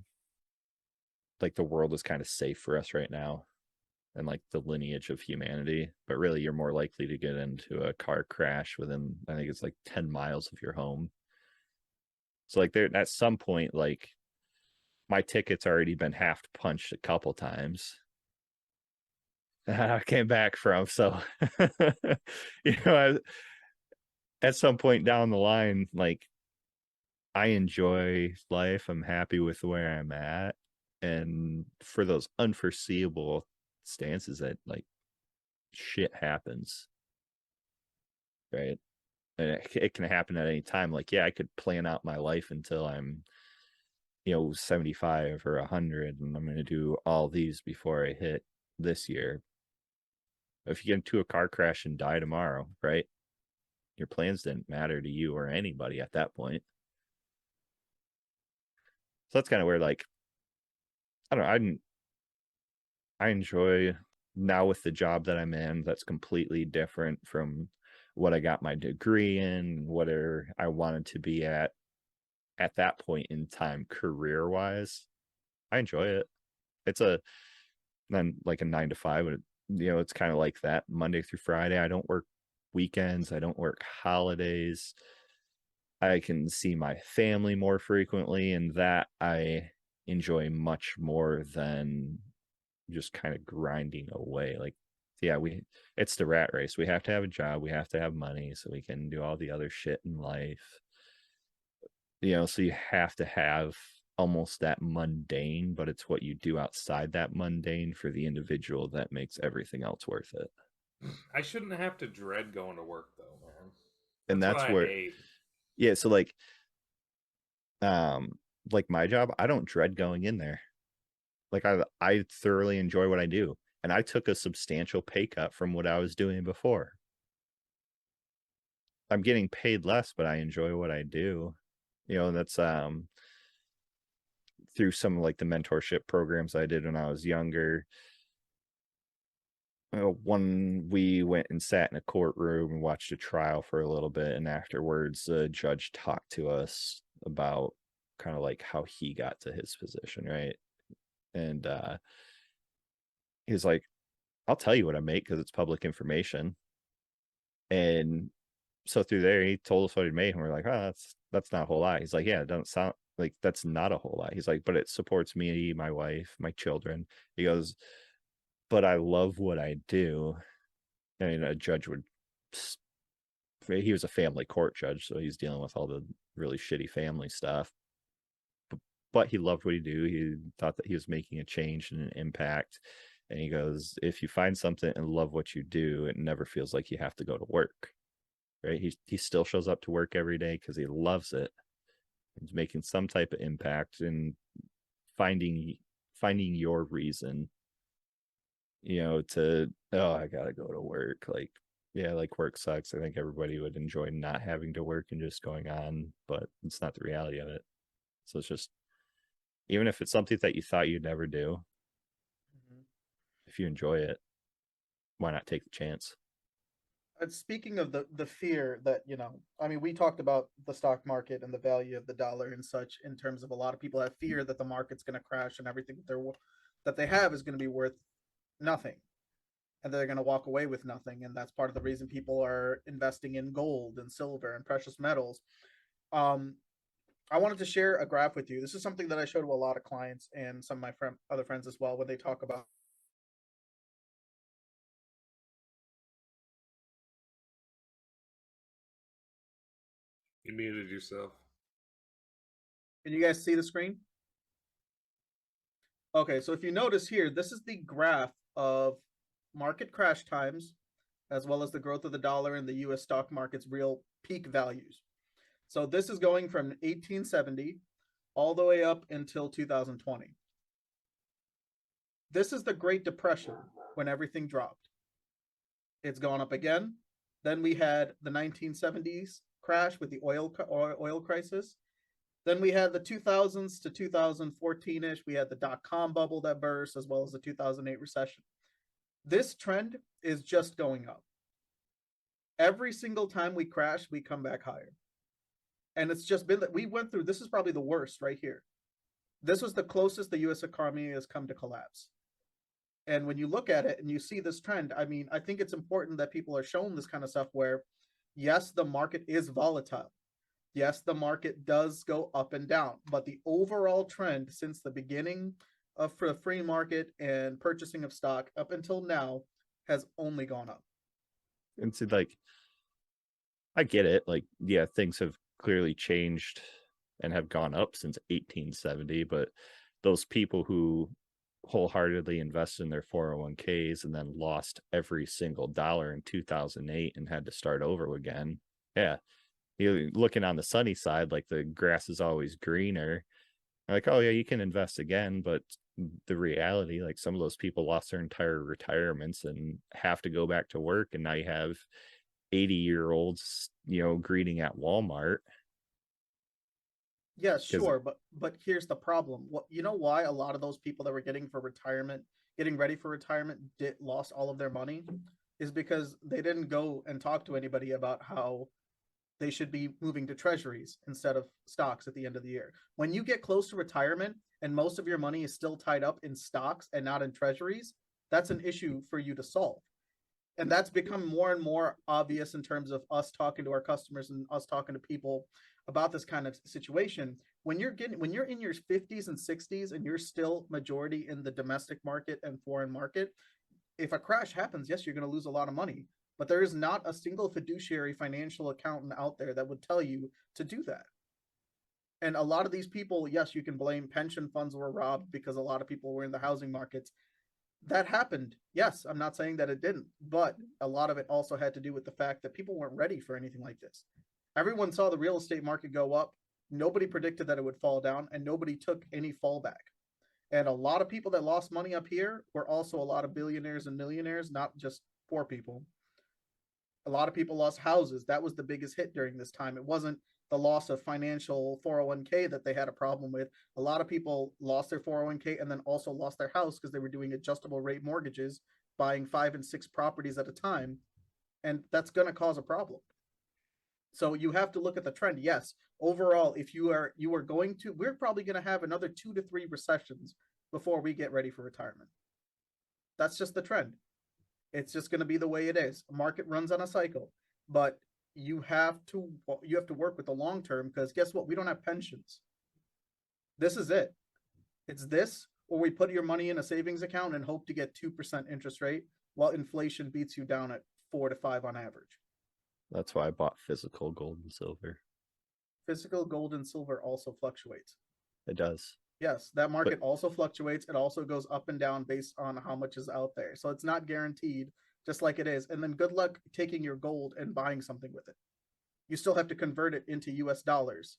like the world is kind of safe for us right now and like the lineage of humanity, but really you're more likely to get into a car crash within I think it's like 10 miles of your home. So like there at some point, like my ticket's already been half punched a couple times. I came back from so at some point down the line, like I enjoy life. I'm happy with where I'm at. And for those unforeseeable stances that like shit happens, right? And it can happen at any time. Like, yeah, I could plan out my life until I'm, 75 or 100, and I'm going to do all these before I hit this year. If you get into a car crash and die tomorrow, right? Your plans didn't matter to you or anybody at that point. So that's kind of where, like, I don't know, I enjoy now with the job that I'm in, that's completely different from what I got my degree in, whatever I wanted to be at that point in time, career wise. I enjoy it. It's then like a 9 to 5, but it's kind of like that Monday through Friday. I don't work weekends. I don't work holidays. I can see my family more frequently, and that I enjoy much more than just kind of grinding away. Like, yeah, it's the rat race. We have to have a job, we have to have money so we can do all the other shit in life. So you have to have almost that mundane, but it's what you do outside that mundane for the individual that makes everything else worth it. I shouldn't have to dread going to work though, man. And that's what where I hate. Yeah, so like my job, I don't dread going in there. Like I thoroughly enjoy what I do, and I took a substantial pay cut from what I was doing before. I'm getting paid less, but I enjoy what I do. That's through some of like the mentorship programs I did when I was younger. One, we went and sat in a courtroom and watched a trial for a little bit, and afterwards the judge talked to us about kind of like how he got to his position, right? And he's like, I'll tell you what I make because it's public information. And so through there, he told us what he made, and we're like, oh, that's not a whole lot. He's like, yeah, it doesn't sound like that's not a whole lot. He's like, but it supports me, my wife, my children. He goes, but I love what I do. And a judge would he was a family court judge, so he's dealing with all the really shitty family stuff. But he loved what he do. He thought that he was making a change and an impact. And he goes, if you find something and love what you do, it never feels like you have to go to work. Right? He still shows up to work every day because he loves it. He's making some type of impact and finding your reason, to, oh, I gotta go to work. Like, yeah, like work sucks. I think everybody would enjoy not having to work and just going on, but it's not the reality of it. So it's just, even if it's something that you thought you'd never do, if you enjoy it, why not take the chance? And speaking of the fear that, I mean, we talked about the stock market and the value of the dollar and such, in terms of a lot of people have fear that the market's going to crash and everything that they have is going to be worth nothing, and they're going to walk away with nothing. And that's part of the reason people are investing in gold and silver and precious metals. I wanted to share a graph with you. This is something that I show to a lot of clients and some of my other friends as well when they talk about. You muted yourself. Can you guys see the screen? Okay, so if you notice here, this is the graph of market crash times, as well as the growth of the dollar and the US stock market's real peak values. So this is going from 1870 all the way up until 2020. This is the Great Depression, when everything dropped. It's gone up again. Then we had the 1970s crash with the oil crisis. Then we had the 2000s to 2014-ish. We had the dot-com bubble that burst, as well as the 2008 recession. This trend is just going up. Every single time we crash, we come back higher. And it's just been that we went through, this is probably the worst right here. This was the closest the US economy has come to collapse. And when you look at it and you see this trend, I mean, I think it's important that people are shown this kind of stuff where, yes, the market is volatile. Yes, the market does go up and down, but the overall trend since the beginning of the free market and purchasing of stock up until now has only gone up. And so, like, I get it. Like, yeah, things have clearly changed and have gone up since 1870, but those people who wholeheartedly invested in their 401ks and then lost every single dollar in 2008 and had to start over again. Yeah. You're looking on the sunny side, like the grass is always greener. Like, oh yeah, you can invest again, but the reality, like some of those people lost their entire retirements and have to go back to work, and now you have 80-year-olds, greeting at Walmart. Yeah, sure, but here's the problem. Why a lot of those people that were getting ready for retirement lost all of their money is because they didn't go and talk to anybody about how they should be moving to treasuries instead of stocks at the end of the year. When you get close to retirement and most of your money is still tied up in stocks and not in treasuries, that's an issue for you to solve. And that's become more and more obvious in terms of us talking to our customers and us talking to people about this kind of situation. When you're in your 50s and 60s and you're still majority in the domestic market and foreign market, if a crash happens, yes, you're going to lose a lot of money. But there is not a single fiduciary financial accountant out there that would tell you to do that. And a lot of these people, yes, you can blame pension funds were robbed because a lot of people were in the housing markets. That happened. Yes, I'm not saying that it didn't, but a lot of it also had to do with the fact that people weren't ready for anything like this. Everyone saw the real estate market go up. Nobody predicted that it would fall down, and nobody took any fallback. And a lot of people that lost money up here were also a lot of billionaires and millionaires, not just poor people. A lot of people lost houses. That was the biggest hit during this time. It wasn't the loss of financial 401k that they had a problem with. A lot of people lost their 401k and then also lost their house because they were doing adjustable rate mortgages, buying 5 and 6 properties at a time. And that's going to cause a problem. So you have to look at the trend. Yes, overall, if we're probably going to have another 2 to 3 recessions before we get ready for retirement. That's just the trend. It's just going to be the way it is. The market runs on a cycle, but you have to work with the long term, because guess what? We don't have pensions. This is it. It's this, or we put your money in a savings account and hope to get 2% interest rate while inflation beats you down at 4 to 5 on average. That's why I bought physical gold and silver. Physical gold and silver also fluctuates. It does. Yes, that market also fluctuates. It also goes up and down based on how much is out there. So it's not guaranteed, just like it is. And then good luck taking your gold and buying something with it. You still have to convert it into US dollars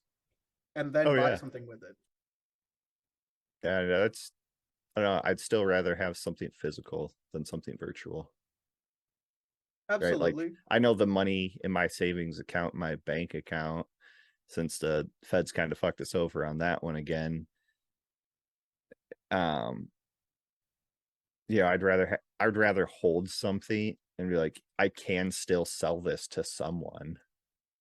and then buy something with it. Yeah, that's, I don't know, I'd still rather have something physical than something virtual. Absolutely. Right? Like, I know the money in my savings account, my bank account, since the Feds kind of fucked us over on that one again. Yeah, I'd rather hold something and be like, I can still sell this to someone,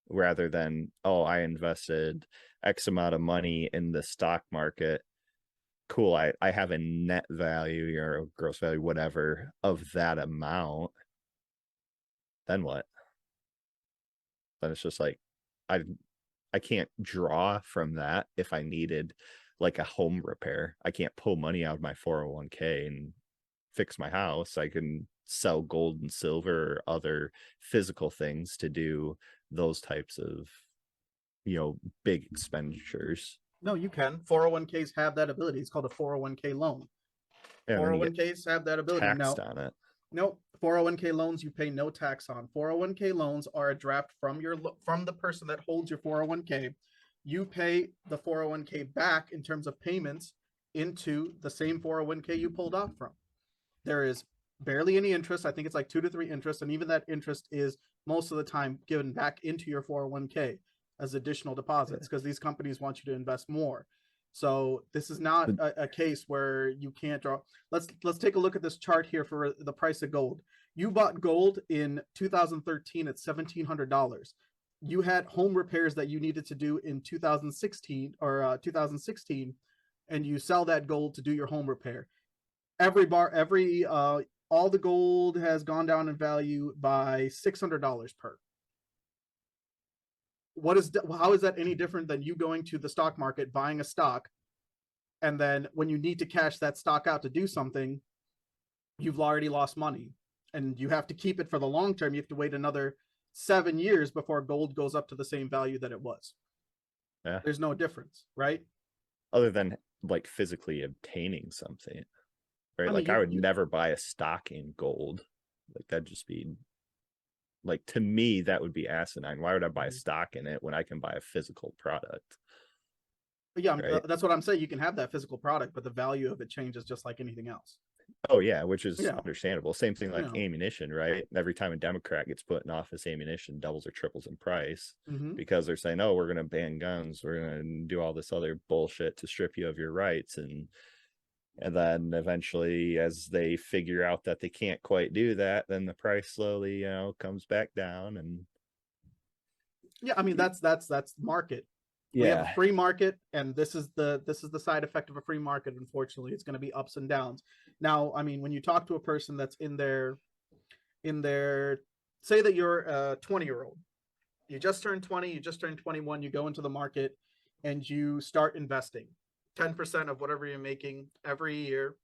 rather than, oh, I invested X amount of money in the stock market. Cool, I have a net value or a gross value, whatever, of that amount. Then what? Then it's just like, I can't draw from that if I needed like a home repair. I can't pull money out of my 401k and fix my house. I can sell gold and silver or other physical things to do those types of, big expenditures. No, you can. 401ks have that ability. It's called a 401k loan. Yeah, 401ks have that ability. Taxed on it. Nope. 401k loans you pay no tax on. 401k loans are a draft from the person that holds your 401k. You pay the 401k back in terms of payments into the same 401k you pulled off from. There is barely any interest. I think it's like 2 to 3 interest, and even that interest is most of the time given back into your 401k as additional deposits because these companies want you to invest more. So this is not a case where you can't draw. Let's take a look at this chart here for the price of gold. You bought gold in 2013 at $1,700. You had home repairs that you needed to do in 2016 or 2016, and you sell that gold to do your home repair. All the gold has gone down in value by $600 per. How is that any different than you going to the stock market, buying a stock, and then when you need to cash that stock out to do something, you've already lost money and you have to keep it for the long term. You have to wait another 7 years before gold goes up to the same value that it was. Yeah. There's no difference, right? Other than like physically obtaining something, right? I would never buy a stock in gold. Like, that'd just be, like, to me, that would be asinine. Why would I buy a stock in it when I can buy a physical product? Yeah, right? That's what I'm saying. You can have that physical product, but the value of it changes just like anything else. Oh yeah, which is understandable. Same thing like ammunition, right? Every time a Democrat gets put in office, ammunition doubles or triples in price because they're saying, oh, we're going to ban guns, we're going to do all this other bullshit to strip you of your rights, and then eventually, as they figure out that they can't quite do that, then the price slowly, comes back down. And yeah, I mean, that's market. Yeah. We have a free market, and this is the side effect of a free market. Unfortunately, it's going to be ups and downs. Now, I mean, when you talk to a person that's in their say that you're a 20-year-old, you just turned 20, you just turned 21, you go into the market and you start investing 10% of whatever you're making every year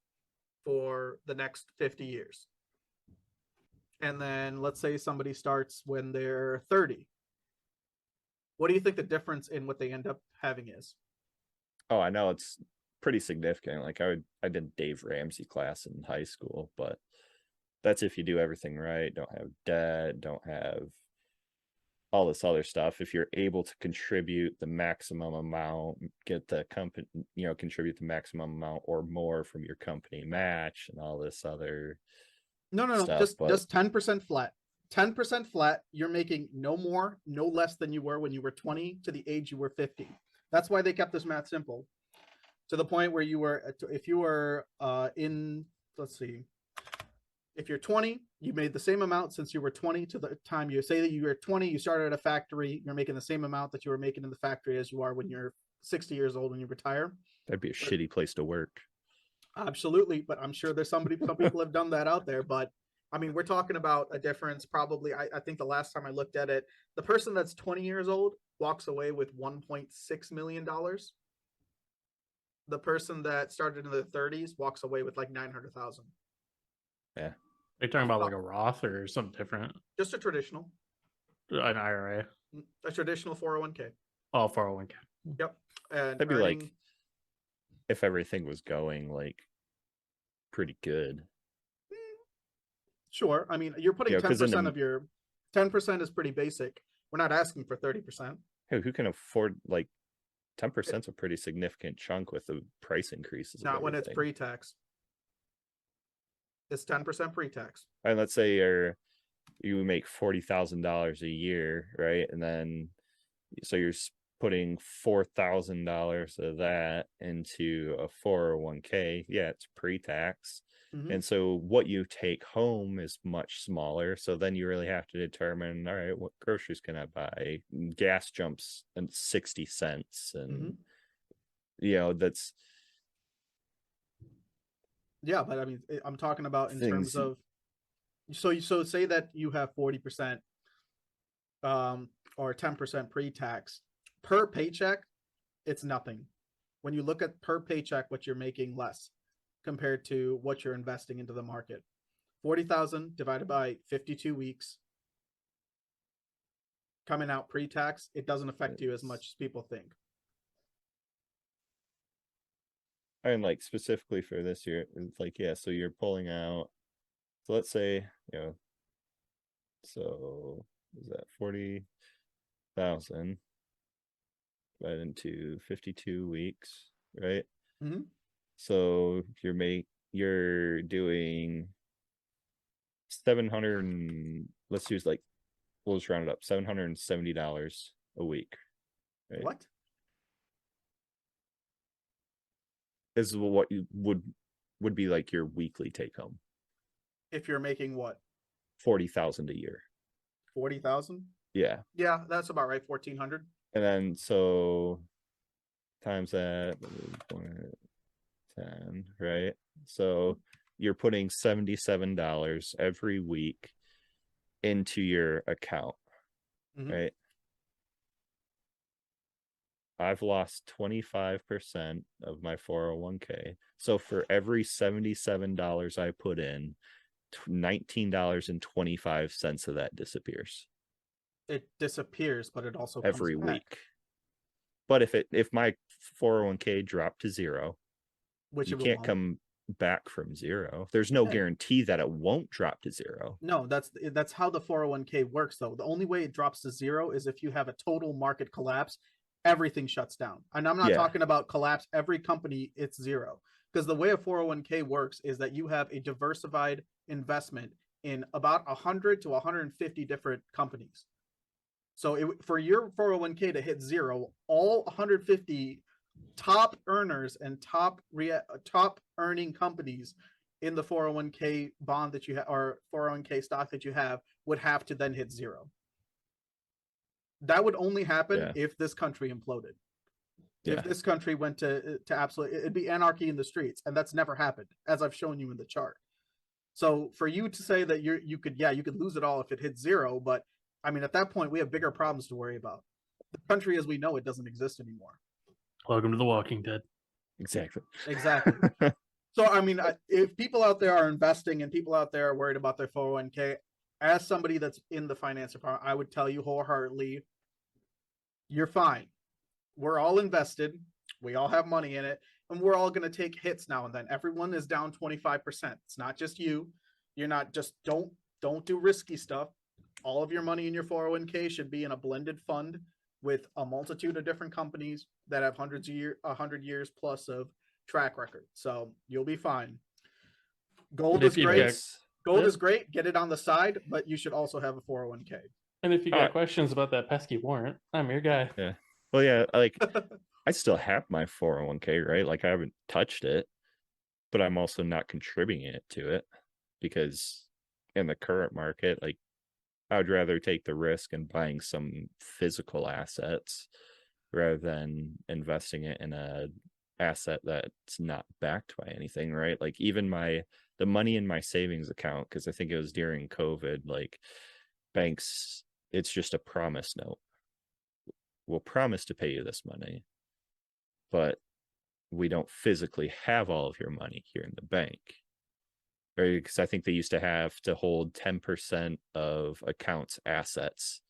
for the next 50 years. And then let's say somebody starts when they're 30. What do you think the difference in what they end up having is? Oh, I know it's pretty significant. Like, I did Dave Ramsey class in high school, but that's if you do everything right, don't have debt, don't have all this other stuff. If you're able to contribute the maximum amount, get the company, contribute the maximum amount or more from your company match and all this other stuff. Just 10% flat. 10% flat, you're making no more, no less than you were when you were 20 to the age you were 50. That's why they kept this math simple. To the point where if you were let's see, if you're 20, you made the same amount since you were 20 to the time you say that you were 20, you started at a factory, you're making the same amount that you were making in the factory as you are when you're 60 years old when you retire. That'd be a shitty place to work. Absolutely, but I'm sure there's some people have done that out there, but I mean, we're talking about a difference probably. I think the last time I looked at it, the person that's 20 years old walks away with $1.6 million. The person that started in the 30s walks away with like 900,000. Yeah. They're talking about like a Roth or something different. Just a traditional. An IRA. A traditional 401k. Oh, 401k. Yep. And That'd be like if everything was going like pretty good. Sure. I mean, you're putting 10% the, of your 10% is pretty basic. We're not asking for 30%. hey, who can afford like 10% is a pretty significant chunk with the price increases. Not when it's pre-tax. It's 10% pre-tax. And let's say you make $40,000 a year, right? And then so you're putting $4,000 of that into a 401k. Yeah, it's pre-tax. And so what you take home is much smaller. So then you really have to determine, all right, what groceries can I buy? Gas jumps and 60 cents. And, that's. Yeah, but I mean, I'm talking about in terms of, so say that you have 40% or 10% pre-tax per paycheck, it's nothing. When you look at per paycheck, what you're making less compared to what you're investing into the market. 40,000 divided by 52 weeks coming out pre-tax, it doesn't affect you as much as people think. And like specifically for this year, it's like, yeah, so you're pulling out, so let's say, so is that 40,000 divided into 52 weeks, right? So you're doing 700 let's use like, we'll just round it up, $770 a week, right? What is what you would be like your weekly take home if you're making what, 40,000 a year? 40,000? Yeah, that's about right. 1,400. and then so times that 10, right? So you're putting $77 every week into your account, right? I've lost 25% of my 401k. So for every $77 I put in, $19.25 of that disappears. It disappears, but it also every comes back. week. But if my 401k dropped to zero, which you can't come back from zero. There's no guarantee that it won't drop to zero. No, that's how the 401k works, though. The only way it drops to zero is if you have a total market collapse. Everything shuts down. And I'm not talking about collapse. Every company, it's zero. Because the way a 401k works is that you have a diversified investment in about 100 to 150 different companies. So for your 401k to hit zero, all 150 top earners and top earning companies in the 401k bond that you have or 401k stock that you have would have to then hit zero. That would only happen if this country imploded. If this country went to absolute, it'd be anarchy in the streets, and that's never happened, as I've shown you in the chart. So for you to say that you could lose it all if it hits zero, but I mean, at that point, we have bigger problems to worry about. The country as we know it doesn't exist anymore. Welcome to The Walking Dead. Exactly. So, I mean, if people out there are investing and people out there are worried about their 401k, as somebody that's in the finance department, I would tell you wholeheartedly, you're fine. We're all invested. We all have money in it. And we're all going to take hits now and then. Everyone is down 25%. It's not just you. You're not just, don't do risky stuff. All of your money in your 401k should be in a blended fund with a multitude of different companies that have 100 years plus of track record. So you'll be fine. Gold is great. Gold is great. Get it on the side, but you should also have a 401k. And if you got questions about that pesky warrant, I'm your guy. Yeah. Well, yeah, like I still have my 401k, right? Like I haven't touched it, but I'm also not contributing it to it because in the current market, like I would rather take the risk in buying some physical assets rather than investing it in a asset that's not backed by anything, right? Like even the money in my savings account, because I think it was during COVID, like banks, it's just a promise note. We'll promise to pay you this money, but we don't physically have all of your money here in the bank. Right? Because I think they used to have to hold 10% of accounts assets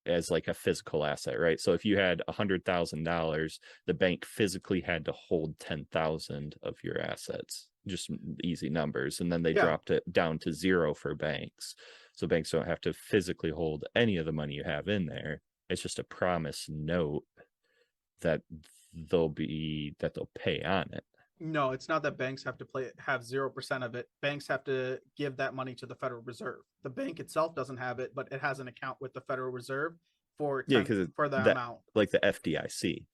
as like a physical asset, right? So if you had $100,000, the bank physically had to hold 10,000 of your assets, just easy numbers. And then they dropped it down to 0 for banks. So banks don't have to physically hold any of the money you have in there. It's just a promise note that they'll pay on it. No, it's not that banks have to have 0% of it. Banks have to give that money to the Federal Reserve. The bank itself doesn't have it, but it has an account with the Federal Reserve for the amount. Like the FDIC,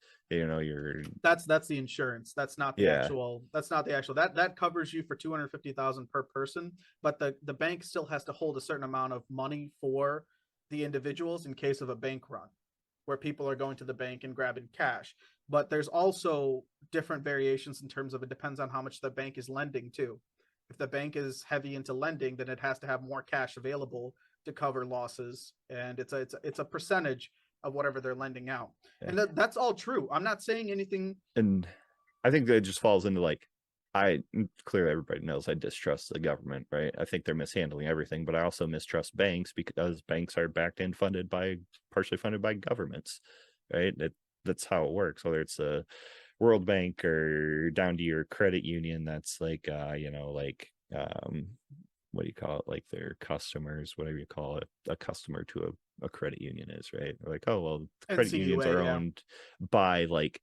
that's the insurance. That's not the actual. That covers you for 250,000 per person, but the bank still has to hold a certain amount of money for the individuals in case of a bank run, where people are going to the bank and grabbing cash. But there's also different variations in terms of, it depends on how much the bank is lending to. If the bank is heavy into lending, then it has to have more cash available to cover losses, and it's a percentage of whatever they're lending out. And that's all true. I'm not saying anything. And I think that it just falls into like, clearly everybody knows I distrust the government, right? I think they're mishandling everything, but I also mistrust banks because banks are backed and partially funded by governments, right? That's how it works, whether it's a World Bank or down to your credit union that's like what do you call it, like their customers, whatever you call it, a customer to a credit union is, right? They're like, oh well, credit unions are owned by like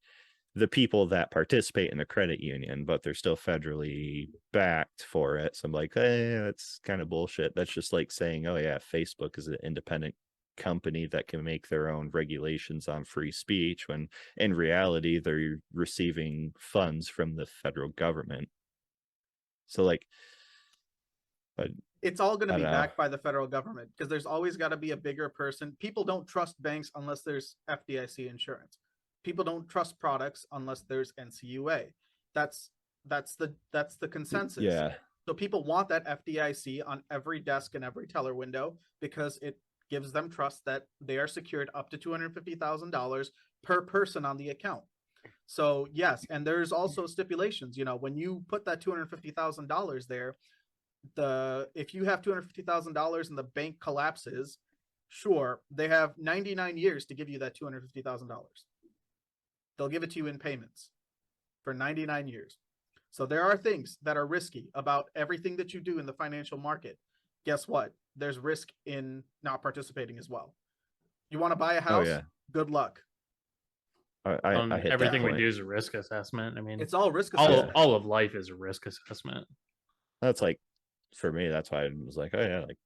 the people that participate in the credit union, but they're still federally backed for it. So I'm like, hey, that's kind of bullshit. That's just like saying, oh yeah, Facebook is an independent company that can make their own regulations on free speech, when in reality they're receiving funds from the federal government. So like, it's all going to be backed by the federal government, because there's always got to be a bigger person. People don't trust banks unless there's FDIC insurance. People don't trust products unless there's NCUA. That's the consensus. Yeah. So people want that FDIC on every desk and every teller window, because it gives them trust that they are secured up to $250,000 per person on the account. So yes, and there's also stipulations. When you put that $250,000 there, if you have $250,000 and the bank collapses, sure, they have 99 years to give you that $250,000. They'll give it to you in payments for 99 years. So there are things that are risky about everything that you do in the financial market. Guess what? There's risk in not participating as well. You want to buy a house? Good luck. I hit everything we do is a risk assessment. I mean, it's all risk assessment. All of life is a risk assessment. That's like, for me, that's why I was like, oh yeah, like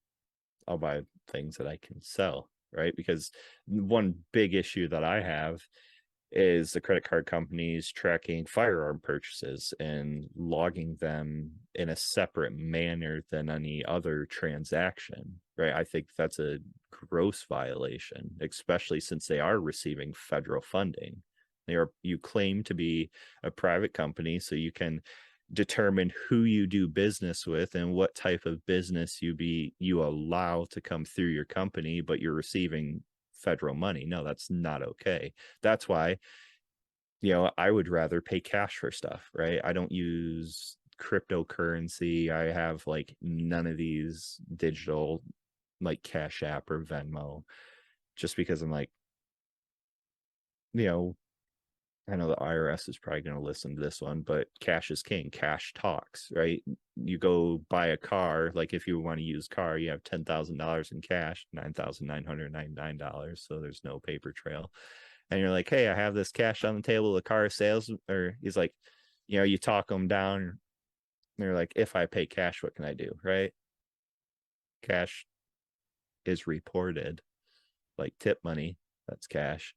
I'll buy things that I can sell, right? Because one big issue that I have is the credit card companies tracking firearm purchases and logging them in a separate manner than any other transaction, right? I think that's a gross violation, especially since they are receiving federal funding. You claim to be a private company, so you can determine who you do business with and what type of business you allow to come through your company, but you're receiving federal money. No, that's not okay. That's why, I would rather pay cash for stuff, right? I don't use cryptocurrency. I have like none of these digital like Cash App or Venmo, just because I'm like, I know the IRS is probably going to listen to this one, but cash is king. Cash talks, right? You go buy a car, like if you want to use car, you have $10,000 in cash, $9,999. So there's no paper trail. And you're like, hey, I have this cash on the table. The car sales, or he's like, you talk them down. And they're like, if I pay cash, what can I do, right? Cash is reported, like tip money. That's cash.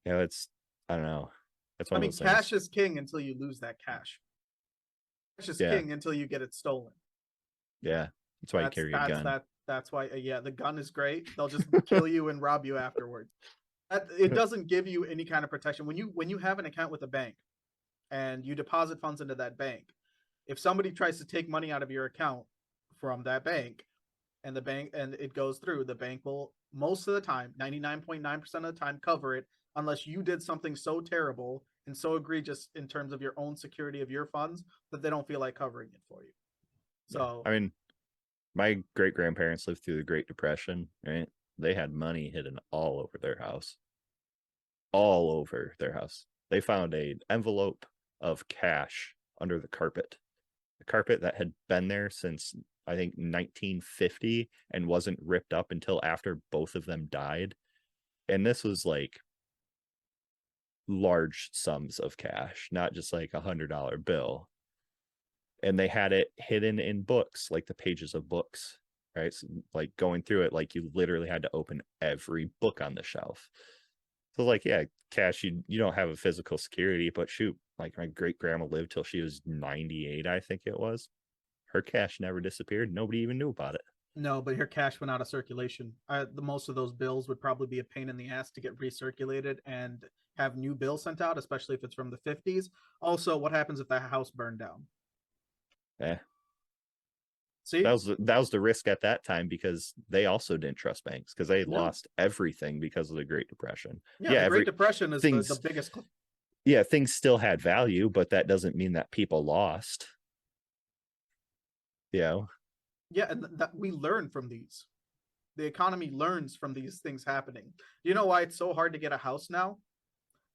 It's, I don't know. That's one of those cash things. is king until you lose that cash. Cash is king until you get it stolen. Yeah, that's why you carry a gun. That's why, the gun is great. They'll just kill you and rob you afterwards. It doesn't give you any kind of protection. When you have an account with a bank and you deposit funds into that bank, if somebody tries to take money out of your account from that bank, and it goes through, the bank will most of the time, 99.9% of the time, cover it, unless you did something so terrible and so egregious in terms of your own security of your funds that they don't feel like covering it for you. So, I mean, my great grandparents lived through the Great Depression, right? they had money hidden all over their house. All over their house. They found an envelope of cash under the carpet. The carpet that had been there since, I think, 1950 and wasn't ripped up until after both of them died. And this was like large sums of cash, not just like $100 bill. And they had it hidden in books, like the pages of books, right? So, like going through it, like you literally had to open every book on the shelf. So like, yeah, cash, you don't have a physical security, but shoot, like my great grandma lived till she was 98, I think it was. Her cash never disappeared. Nobody even knew about it. No, but her cash went out of circulation. The most of those bills would probably be a pain in the ass to get recirculated and have new bills sent out, especially if it's from the 50s. Also, what happens if the house burned down? Yeah. See, that was the risk at that time, because they also didn't trust banks, because they lost everything because of the Great Depression. Yeah, the Great Depression is the biggest. Yeah, things still had value, but that doesn't mean that people lost. Yeah, and that we learn from these. The economy learns from these things happening. Do you know why it's so hard to get a house now?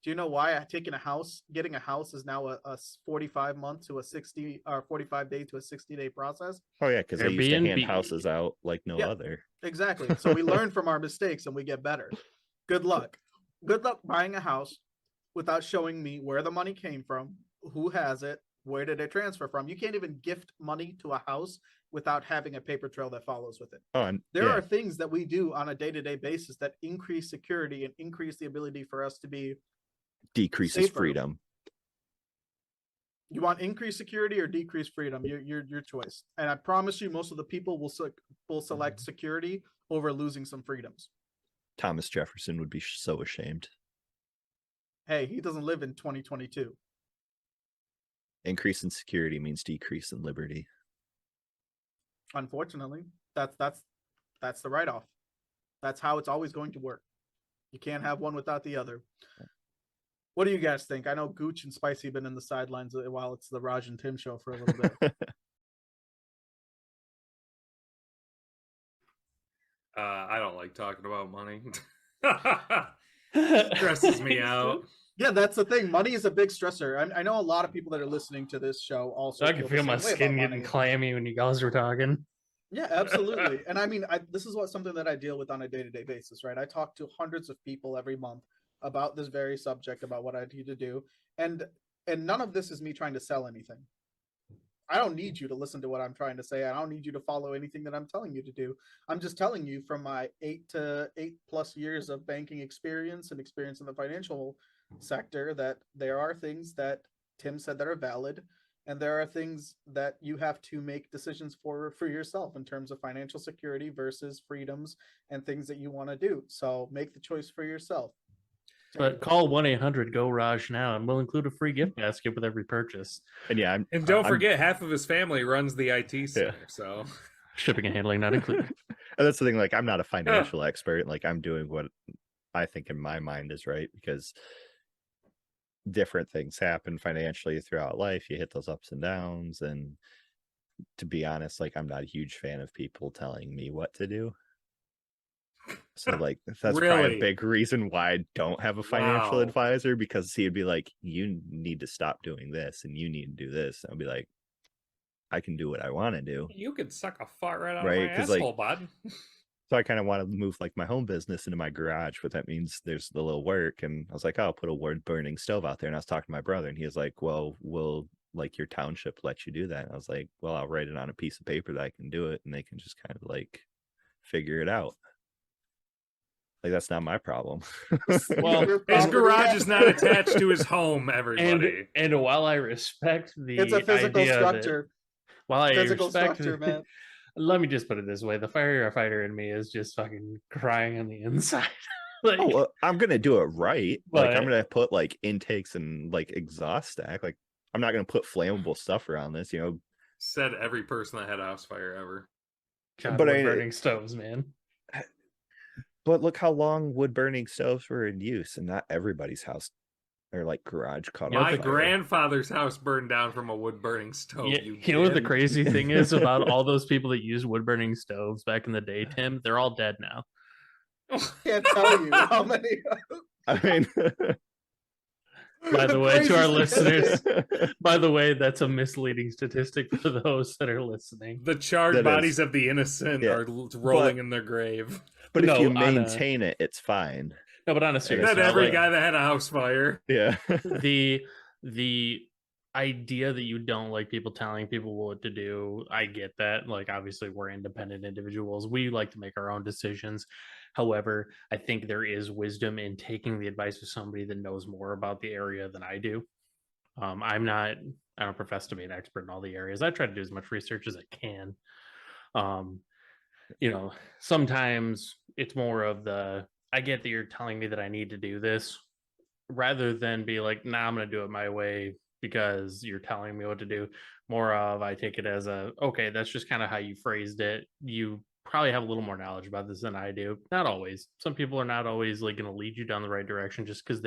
Do you know why getting a house is now a 45 month to a 60 or 45 day to a 60-day process? Oh yeah, because they used to hand houses out like no other. Exactly. So we learn from our mistakes and we get better. Good luck. Good luck buying a house without showing me where the money came from, who has it, where did it transfer from. You can't even gift money to a house without having a paper trail that follows with it. There are things that we do on a day-to-day basis that increase security and increase the ability for us to be decreases safer. Freedom. You want increased security or decreased freedom? Your choice. And I promise you, most of the people will select security over losing some freedoms. Thomas Jefferson would be so ashamed. Hey, he doesn't live in 2022. Increase in security means decrease in liberty. Unfortunately, that's the write-off. That's how it's always going to work. You can't have one without the other. What do you guys think? I know Gooch and Spicy have been in the sidelines while it's the Raj and Tim show for a little bit. I don't like talking about money. Stresses me out. Yeah, that's the thing. Money is a big stressor. I know a lot of people that are listening to this show also. I can feel my skin getting clammy when you guys were talking. Yeah, absolutely. And I mean, this is something that I deal with on a day-to-day basis, right? I talk to hundreds of people every month about this very subject, about what I need to do. And none of this is me trying to sell anything. I don't need you to listen to what I'm trying to say. I don't need you to follow anything that I'm telling you to do. I'm just telling you from my 8+ years of banking experience and experience in the financial sector that there are things that Tim said that are valid, and there are things that you have to make decisions for yourself in terms of financial security versus freedoms and things that you want to do. So make the choice for yourself. But call 1-800-GO-RAJ now, and we'll include a free gift basket with every purchase. And yeah, and don't forget, half of his family runs the IT center, so shipping and handling not included. And that's the thing. Like, I'm not a financial expert. Like, I'm doing what I think in my mind is right, because different things happen financially throughout life. You hit those ups and downs, and to be honest, like, I'm not a huge fan of people telling me what to do. So like that's probably a big reason why I don't have a financial advisor, because he'd be like, you need to stop doing this and you need to do this. And I'll be like, I can do what I want to do. You could suck a fart right out of my asshole, bud. So I kind of want to move like my home business into my garage, but that means there's the little work. And I was like, oh, I'll put a wood burning stove out there. And I was talking to my brother, and he was like, well, will like your township let you do that? And I was like, well, I'll write it on a piece of paper that I can do it, and they can just kind of like figure it out. Like, that's not my problem. Well, his garage is not attached to his home, everybody. And while I respect it's a physical structure. Man. Let me just put it this way: the firefighter in me is just fucking crying on the inside. Like, oh, well, I'm gonna do it right. Like, I'm gonna put like intakes and like exhaust stack. Like, I'm not gonna put flammable stuff around this. You know, said every person that had a house fire ever. God, but burning stoves, man. But look how long wood burning stoves were in use, and not everybody's house or like garage caught on fire. My grandfather's house burned down from a wood burning stove. Yeah, you know what the crazy thing is about all those people that used wood burning stoves back in the day, Tim? They're all dead now. Can't tell you how many. I mean, By the way, to Crazy our listeners, statistic. by the way, that's a misleading statistic for those that are listening. The charred That bodies is. of the innocent Yeah. are rolling in their grave. but if No, you on a- maintain it, it's fine. No, but on a serious Not note, every like, guy that had a house fire. Yeah. the idea that you don't like people telling people what to do, I get that. Like, obviously we're independent individuals, we like to make our own decisions. However, I think there is wisdom in taking the advice of somebody that knows more about the area than I do. I don't profess to be an expert in all the areas. I try to do as much research as I can. um Sometimes it's more of the, I get that you're telling me that I need to do this, rather than be like, nah, I'm going to do it my way because you're telling me what to do. More of, I take it as a, okay, that's just kind of how you phrased it. You probably have a little more knowledge about this than I do. Not always. Some people are not always like going to lead you down the right direction just because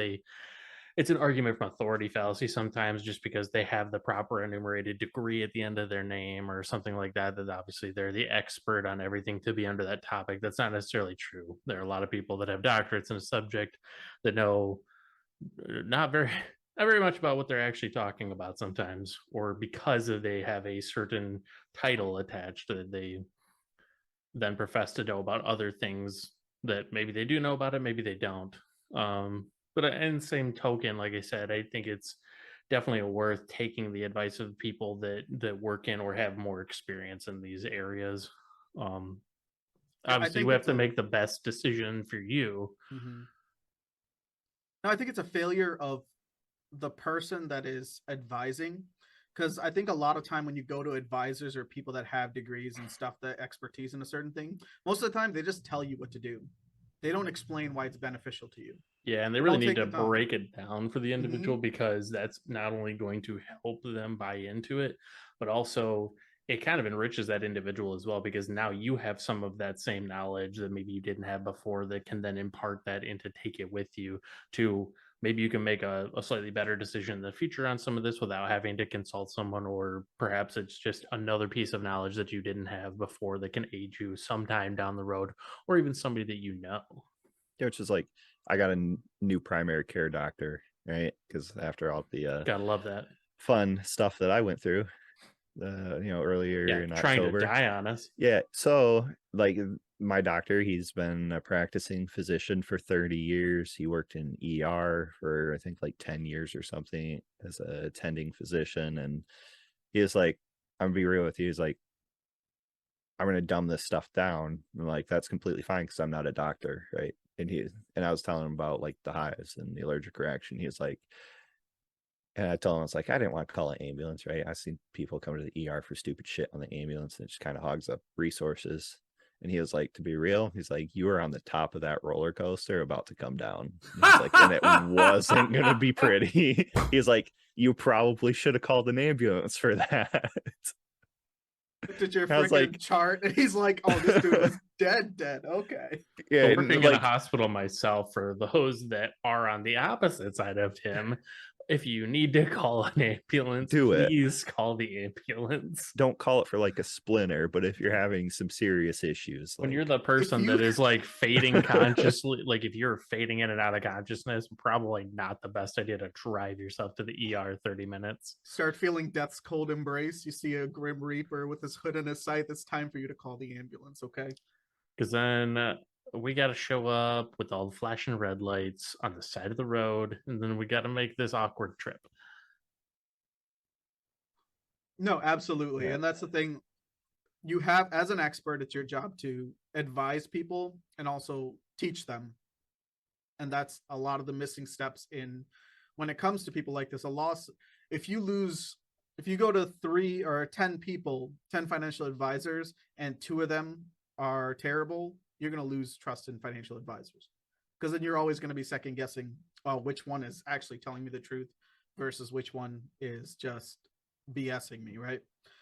it's an argument from authority fallacy sometimes, just because they have the proper enumerated degree at the end of their name or something like that, that obviously they're the expert on everything to be under that topic. That's not necessarily true. There are a lot of people that have doctorates in a subject that know not very much about what they're actually talking about sometimes, or because they have a certain title attached that they then profess to know about other things that maybe they do know about it, maybe they don't. But in the same token, like I said, I think it's definitely worth taking the advice of people that work in or have more experience in these areas. Obviously, you have to make the best decision for you. Mm-hmm. No, I think it's a failure of the person that is advising, because I think a lot of time when you go to advisors or people that have degrees and stuff, that expertise in a certain thing, most of the time they just tell you what to do. They don't explain why it's beneficial to you. Yeah, and they really need to break it down for the individual, because that's not only going to help them buy into it, but also it kind of enriches that individual as well, because now you have some of that same knowledge that maybe you didn't have before that can then impart that into take it with you to maybe you can make a slightly better decision in the future on some of this without having to consult someone, or perhaps it's just another piece of knowledge that you didn't have before that can aid you sometime down the road, or even somebody that you know. Yeah, which is like, I got a new primary care doctor, right? Because after all the gotta love that fun stuff that I went through, earlier in trying October. To die on us. Yeah, so like my doctor, he's been a practicing physician for 30 years. He worked in ER for I think like 10 years or something as a attending physician, and he was like, I'm gonna be real with you. He's like, I'm gonna dumb this stuff down. I'm like, that's completely fine because I'm not a doctor, right? And I was telling him about like the hives and the allergic reaction. He was like, and I told him, I was like, I didn't want to call an ambulance, right? I've seen people come to the ER for stupid shit on the ambulance, and it just kind of hogs up resources. And he was like, to be real, he's like, you were on the top of that roller coaster about to come down. And he's like, and it wasn't going to be pretty. He's like, you probably should have called an ambulance for that. Looked at your freaking chart, and he's like, oh, this dude is dead. Okay. Yeah, working in a hospital myself, for those that are on the opposite side of him, if you need to call an ambulance, please call the ambulance. Don't call it for like a splinter, but if you're having some serious issues, when you're the person that is like fading consciously, like if you're fading in and out of consciousness, probably not the best idea to drive yourself to the ER 30 minutes. Start feeling death's cold embrace. You see a grim reaper with his hood in his sight. It's time for you to call the ambulance, okay? Because then we got to show up with all the flashing red lights on the side of the road, and then we got to make this awkward trip. No, absolutely. Yeah. And that's the thing. You have, as an expert, it's your job to advise people and also teach them. And that's a lot of the missing steps in when it comes to people like this. A loss, if you go to 3 or 10 people, 10 financial advisors, and 2 of them are terrible, you're going to lose trust in financial advisors, because then you're always going to be second guessing which one is actually telling me the truth versus which one is just BSing me, right?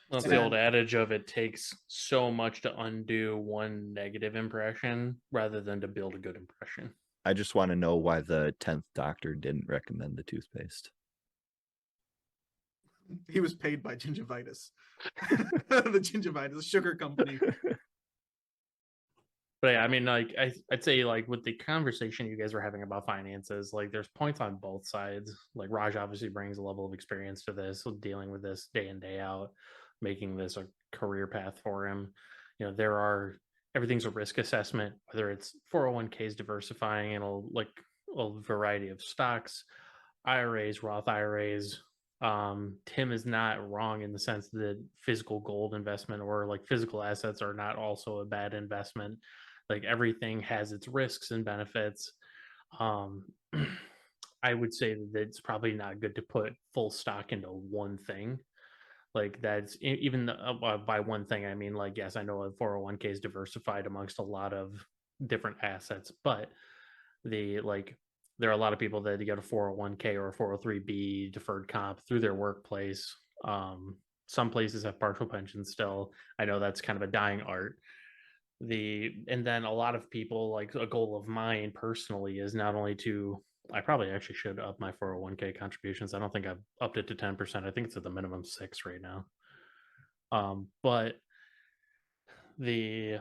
Well, it's the old adage of it takes so much to undo one negative impression rather than to build a good impression. I just want to know why the 10th doctor didn't recommend the toothpaste. He was paid by Gingivitis. The Gingivitis, the sugar company. But yeah, I mean, like I'd say like with the conversation you guys were having about finances, like there's points on both sides. Like Raj obviously brings a level of experience to this, so dealing with this day in, day out, making this a career path for him. You know, there are everything's a risk assessment, whether it's 401ks diversifying and a variety of stocks, IRAs, Roth IRAs. Tim is not wrong in the sense that physical gold investment or like physical assets are not also a bad investment. Like everything has its risks and benefits. um I would say that it's probably not good to put full stock into one thing. Like that's even by one thing I mean, like, yes, I know a 401k is diversified amongst a lot of different assets, but the like there are a lot of people that get a 401k or a 403b deferred comp through their workplace. Some places have partial pensions still. I know that's kind of a dying art. And then a lot of people, like a goal of mine personally is not only to, I probably actually should up my 401k contributions. I don't think I've upped it to 10%. I think it's at the minimum 6 right now. But the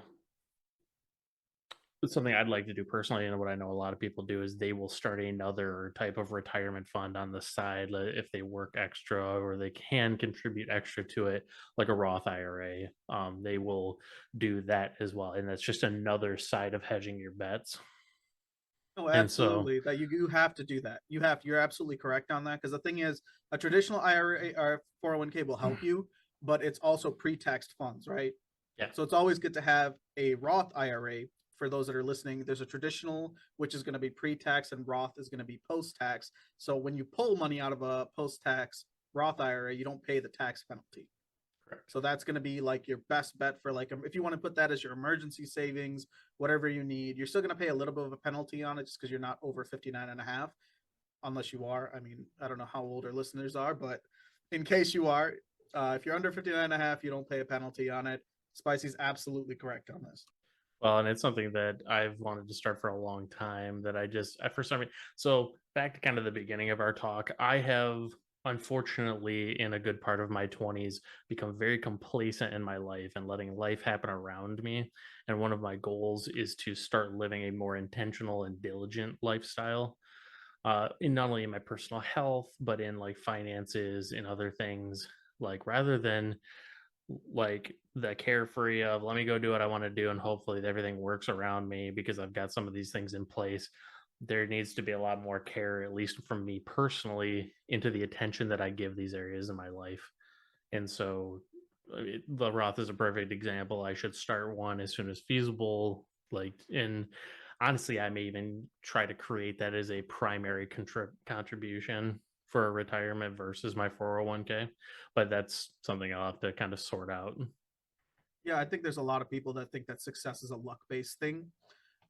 something I'd like to do personally, and what I know a lot of people do, is they will start another type of retirement fund on the side if they work extra or they can contribute extra to it, like a Roth IRA. They will do that as well, and that's just another side of hedging your bets. Oh, absolutely. That you have to do that. You're absolutely correct on that, because the thing is, a traditional IRA or 401k will help you, but it's also pre-taxed funds, right? Yeah. So it's always good to have a Roth IRA. For those that are listening, there's a traditional, which is going to be pre-tax, and Roth is going to be post-tax. So when you pull money out of a post-tax Roth IRA, you don't pay the tax penalty. Correct. So that's going to be like your best bet for, like, if you want to put that as your emergency savings, whatever you need. You're still going to pay a little bit of a penalty on it just because you're not over 59 and a half, unless you are. I mean, I don't know how old our listeners are, but in case you are, if you're under 59 and a half, you don't pay a penalty on it. Spicy's absolutely correct on this. Well, and it's something that I've wanted to start for a long time that I for some reason. So back to kind of the beginning of our talk, I have unfortunately in a good part of my 20s become very complacent in my life and letting life happen around me. And one of my goals is to start living a more intentional and diligent lifestyle. In not only in my personal health, but in like finances and other things. Like rather than like the carefree of let me go do what I want to do and hopefully everything works around me because I've got some of these things in place. There needs to be a lot more care, at least from me personally, into the attention that I give these areas in my life. And so the Roth is a perfect example. I should start one as soon as feasible. Like, and honestly, I may even try to create that as a primary contribution for a retirement versus my 401k, but that's something I'll have to kind of sort out. Yeah, I think there's a lot of people that think that success is a luck-based thing.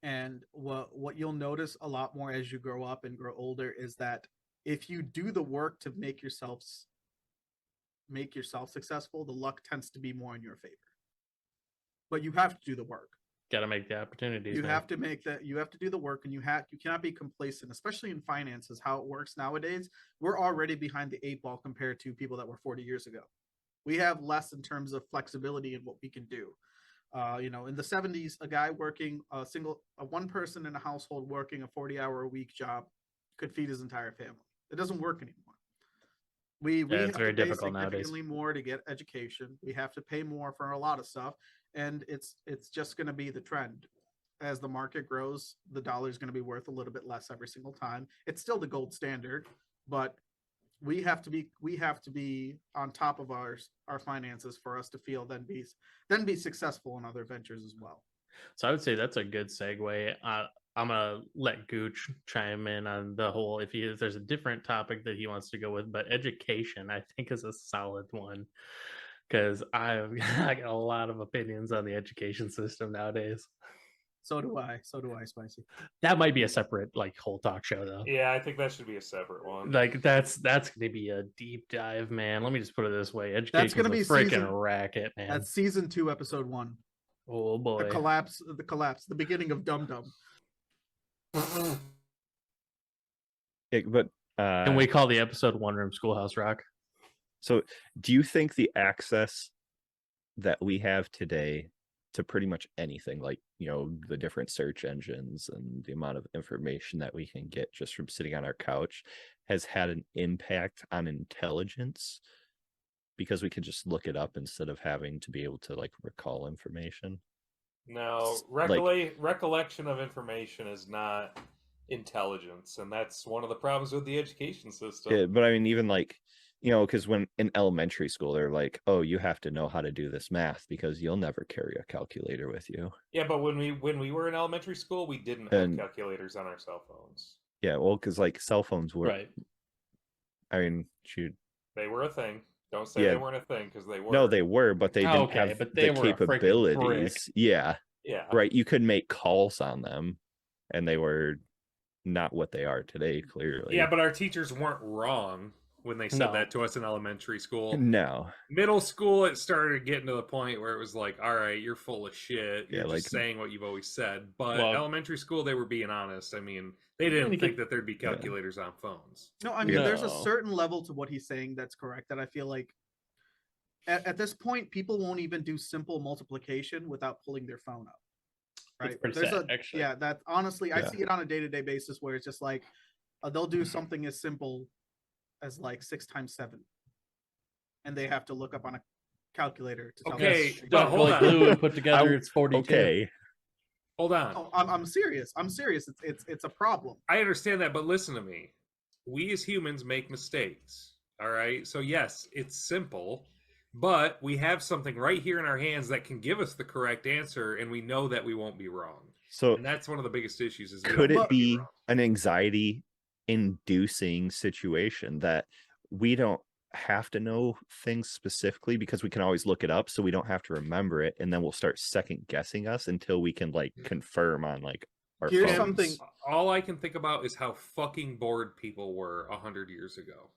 And what you'll notice a lot more as you grow up and grow older is that if you do the work to make yourself successful, the luck tends to be more in your favor. But you have to do the work. Got to make the opportunities. You have to do the work, and you cannot be complacent, especially in finances. How it works nowadays, we're already behind the 8 ball compared to people that were 40 years ago. We have less in terms of flexibility in what we can do. In the 70s, a guy working one person in a household working a 40-hour-a-week job could feed his entire family. It doesn't work anymore. We have to pay significantly more to get education. We have to pay more for a lot of stuff, and it's just going to be the trend. As the market grows, the dollar is going to be worth a little bit less every single time. It's still the gold standard, but we have to be on top of our finances for us to feel then be successful in other ventures as well. So I would say that's a good segue. I'm gonna let Gooch chime in on the whole if there's a different topic that he wants to go with, but education I think is a solid one because I got a lot of opinions on the education system nowadays. So do I, Spicy. That might be a separate whole talk show though. Yeah, I think that should be a separate one. Like that's gonna be a deep dive, man. Let me just put it this way: education's gonna be a freaking racket, man. That's season 2, episode 1. Oh boy, the collapse, the beginning of Dum Dum. Can we call the episode One Room Schoolhouse Rock? So, do you think the access that we have today to pretty much anything, like, the different search engines and the amount of information that we can get just from sitting on our couch has had an impact on intelligence, because we can just look it up instead of having to be able to like recall information. No, recollection of information is not intelligence, and that's one of the problems with the education system. Yeah, but I mean, even like, because when in elementary school, they're like, oh, you have to know how to do this math because you'll never carry a calculator with you. Yeah, but when we were in elementary school, we didn't have calculators on our cell phones. Yeah, well, because like cell phones were, right. I mean, shoot, they were a thing. Don't say they weren't a thing, because they were. No, they were, but they didn't have the capabilities. Yeah, right. You could make calls on them, and they were not what they are today, clearly. Yeah, but our teachers weren't wrong when they said that to us in elementary school. No. Middle school, it started getting to the point where it was like, all right, you're full of shit. You're just saying what you've always said. But elementary school, they were being honest. I mean, they didn't think that there'd be calculators on phones. No, I mean, there's a certain level to what he's saying that's correct, that I feel like at this point, people won't even do simple multiplication without pulling their phone up. Right? There's actually. Yeah, that honestly, I see it on a day-to-day basis where it's just like they'll do something as simple as like 6 times 7, and they have to look up on a calculator to tell but hold on. Glue and put together, it's 42. Okay, hold on. Oh, I'm serious. I'm serious. It's a problem. I understand that, but listen to me. We as humans make mistakes. All right. So yes, it's simple, but we have something right here in our hands that can give us the correct answer, and we know that we won't be wrong. And that's one of the biggest issues. Is could it be an anxiety-inducing situation that we don't have to know things specifically because we can always look it up, so we don't have to remember it, and then we'll start second guessing us until we can like confirm on like our Here's phones. something. All I can think about is how fucking bored people were 100 years ago.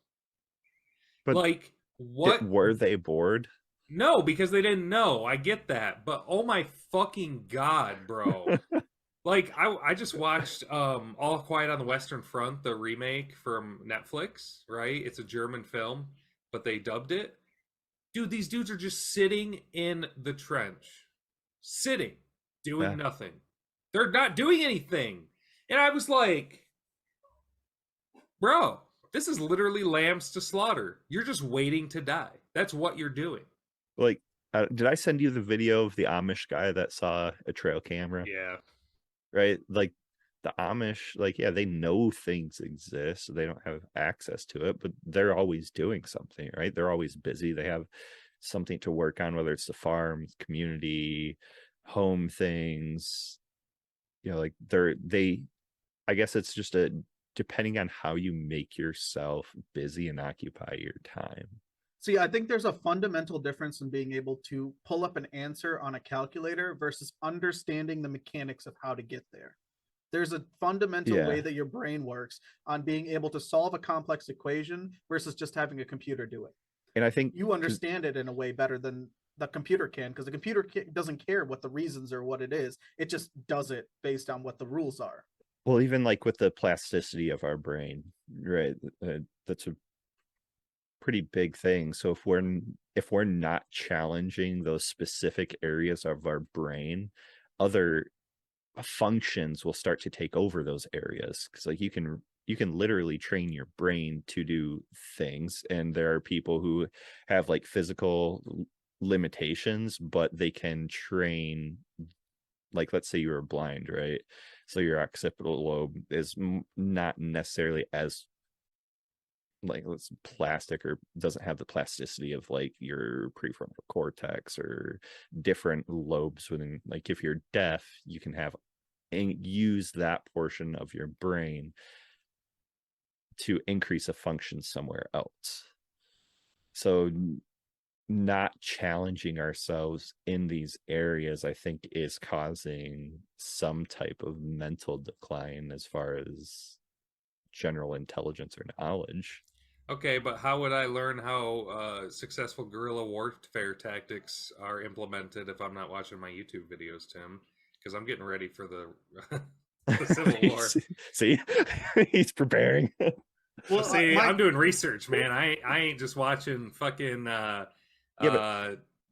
But like, what were they bored? No, because they didn't know. I get that, but oh my fucking god, bro! Like, I just watched All Quiet on the Western Front, the remake from Netflix. Right, it's a German film, but they dubbed it. Dude, these dudes are just sitting in the trench, doing nothing. They're not doing anything, and I was like, bro, this is literally lambs to slaughter. You're just waiting to die. That's what you're doing. Like, did I send you the video of the Amish guy that saw a trail camera? Yeah. Right? Like, the Amish, like, yeah, they know things exist. So they don't have access to it, but they're always doing something, right? They're always busy. They have something to work on, whether it's the farm, community, home things. Like I guess it's just depending on how you make yourself busy and occupy your time. See, I think there's a fundamental difference in being able to pull up an answer on a calculator versus understanding the mechanics of how to get there. There's a fundamental way that your brain works on being able to solve a complex equation versus just having a computer do it. And I think you understand it in a way better than the computer can, because the computer doesn't care what the reasons or what it is. It just does it based on what the rules are. Well, even like with the plasticity of our brain, right? That's a pretty big thing. So if we're not challenging those specific areas of our brain, other functions will start to take over those areas. Because like you can literally train your brain to do things, and there are people who have like physical limitations, but they can train. Like, let's say you were blind, right? So your occipital lobe is not necessarily as like it's plastic, or doesn't have the plasticity of like your prefrontal cortex or different lobes within. Like if you're deaf, you can have and use that portion of your brain to increase a function somewhere else. So not challenging ourselves in these areas, I think, is causing some type of mental decline as far as general intelligence or knowledge. Okay, but how would I learn how successful guerrilla warfare tactics are implemented if I'm not watching my YouTube videos, Tim? Because I'm getting ready for the Civil War. See, he's preparing. Well, see, I'm doing research, man. I ain't just watching fucking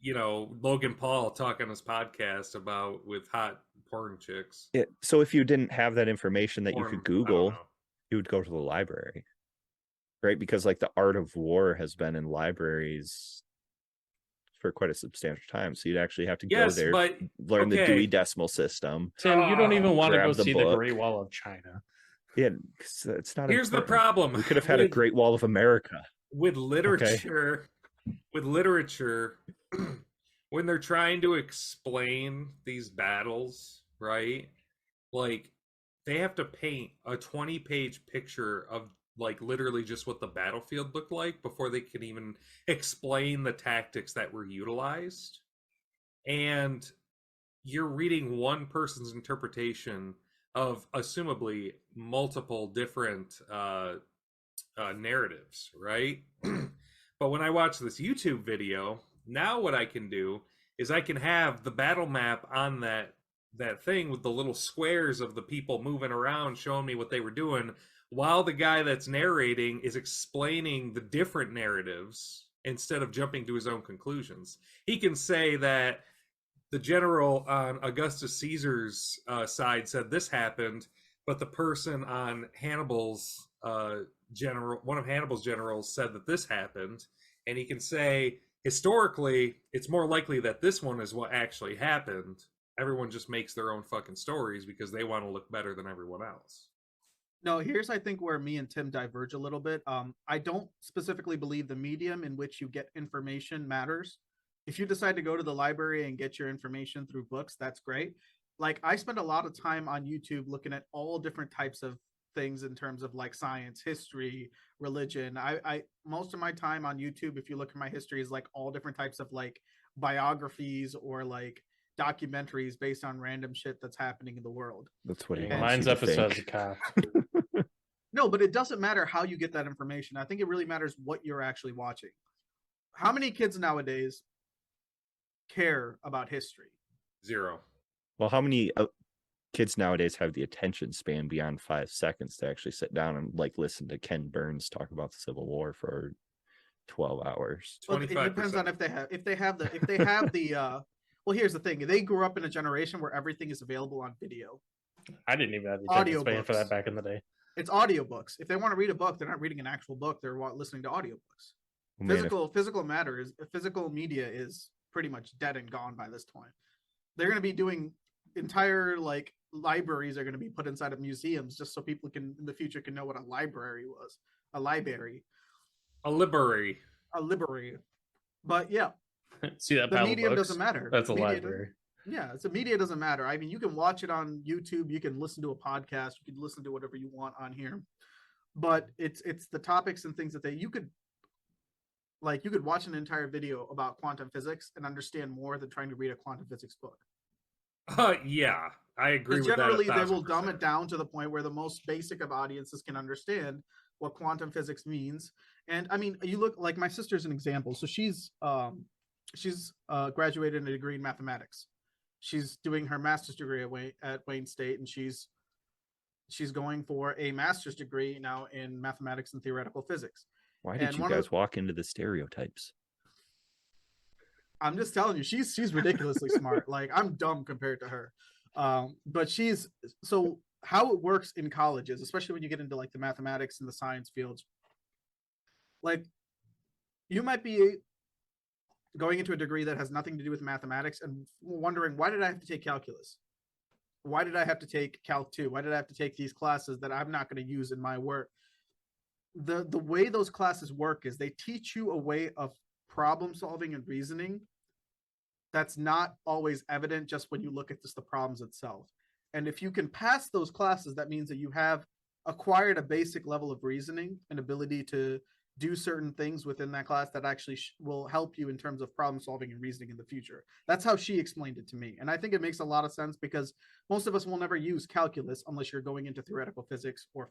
you know, Logan Paul talk on his podcast about with hot porn chicks. So if you didn't have that information that you could Google, know. you would go to the library, right? Because like the art of war has been in libraries for quite a substantial time. So you'd actually have to go there, but, learn the Dewey Decimal System. Tim, you don't even want to go grab the see book. the Great Wall of China. Yeah, it's not. Here's the important. problem. We could have had a Great Wall of America. With literature, when they're trying to explain these battles, right? Like, they have to paint a 20-page picture of like literally just what the battlefield looked like before they can even explain the tactics that were utilized. And you're reading one person's interpretation of assumably multiple different narratives, right? But when I watch this YouTube video, now what I can do is I can have the battle map on that thing with the little squares of the people moving around showing me what they were doing, while the guy that's narrating is explaining the different narratives instead of jumping to his own conclusions. He can say that the general on Augustus Caesar's side said this happened, but the person on Hannibal's one of Hannibal's generals said that this happened, and he can say historically it's more likely that this one is what actually happened. Everyone just makes their own fucking stories because they want to look better than everyone else. No, here's I think where me and Tim diverge a little bit. I don't specifically believe the medium in which you get information matters. If you decide to go to the library and get your information through books, that's great. Like, I spend a lot of time on YouTube looking at all different types of things in terms of like science, history, religion. I most of my time on YouTube, if you look at my history, is like all different types of like biographies or like documentaries based on random shit that's happening in the world. That's what he Yeah, wants. mine's you to episodes think. of cops. No, but it doesn't matter how you get that information. I think it really matters what you're actually watching. How many kids nowadays care about history? Zero. Well, how many kids nowadays have the attention span beyond 5 seconds to actually sit down and like listen to Ken Burns talk about the Civil War for 12 hours? Well, it depends on if they have the well, here's the thing. They grew up in a generation where everything is available on video. I didn't even have the attention span for that back in the day. It's audiobooks. If they want to read a book, they're not reading an actual book. They're listening to audiobooks. Physical media is pretty much dead and gone by this point. They're going to be doing entire like libraries are going to be put inside of museums just so people can in the future can know what a library was. A library. But yeah. See that the medium doesn't matter. That's a library. Yeah, the media doesn't matter. I mean, you can watch it on YouTube, you can listen to a podcast, you can listen to whatever you want on here. But it's the topics and things that you could watch an entire video about quantum physics and understand more than trying to read a quantum physics book. Yeah, I agree with that. Generally, they will dumb it down to the point where the most basic of audiences can understand what quantum physics means. And I mean, you look like my sister's an example. So she's graduated in a degree in mathematics. She's doing her master's degree at Wayne State, and she's going for a master's degree now in mathematics and theoretical physics. Why did you guys walk into the stereotypes? I'm just telling you, she's ridiculously smart. Like, I'm dumb compared to her. But so how it works in colleges, especially when you get into like the mathematics and the science fields, like you might be going into a degree that has nothing to do with mathematics and wondering, why did I have to take calculus? Why did I have to take Calc 2? Why did I have to take these classes that I'm not going to use in my work? The way those classes work is they teach you a way of problem solving and reasoning that's not always evident just when you look at just the problems itself. And if you can pass those classes, that means that you have acquired a basic level of reasoning and ability to do certain things within that class that actually will help you in terms of problem solving and reasoning in the future. That's how she explained it to me. And I think it makes a lot of sense because most of us will never use calculus unless you're going into theoretical physics or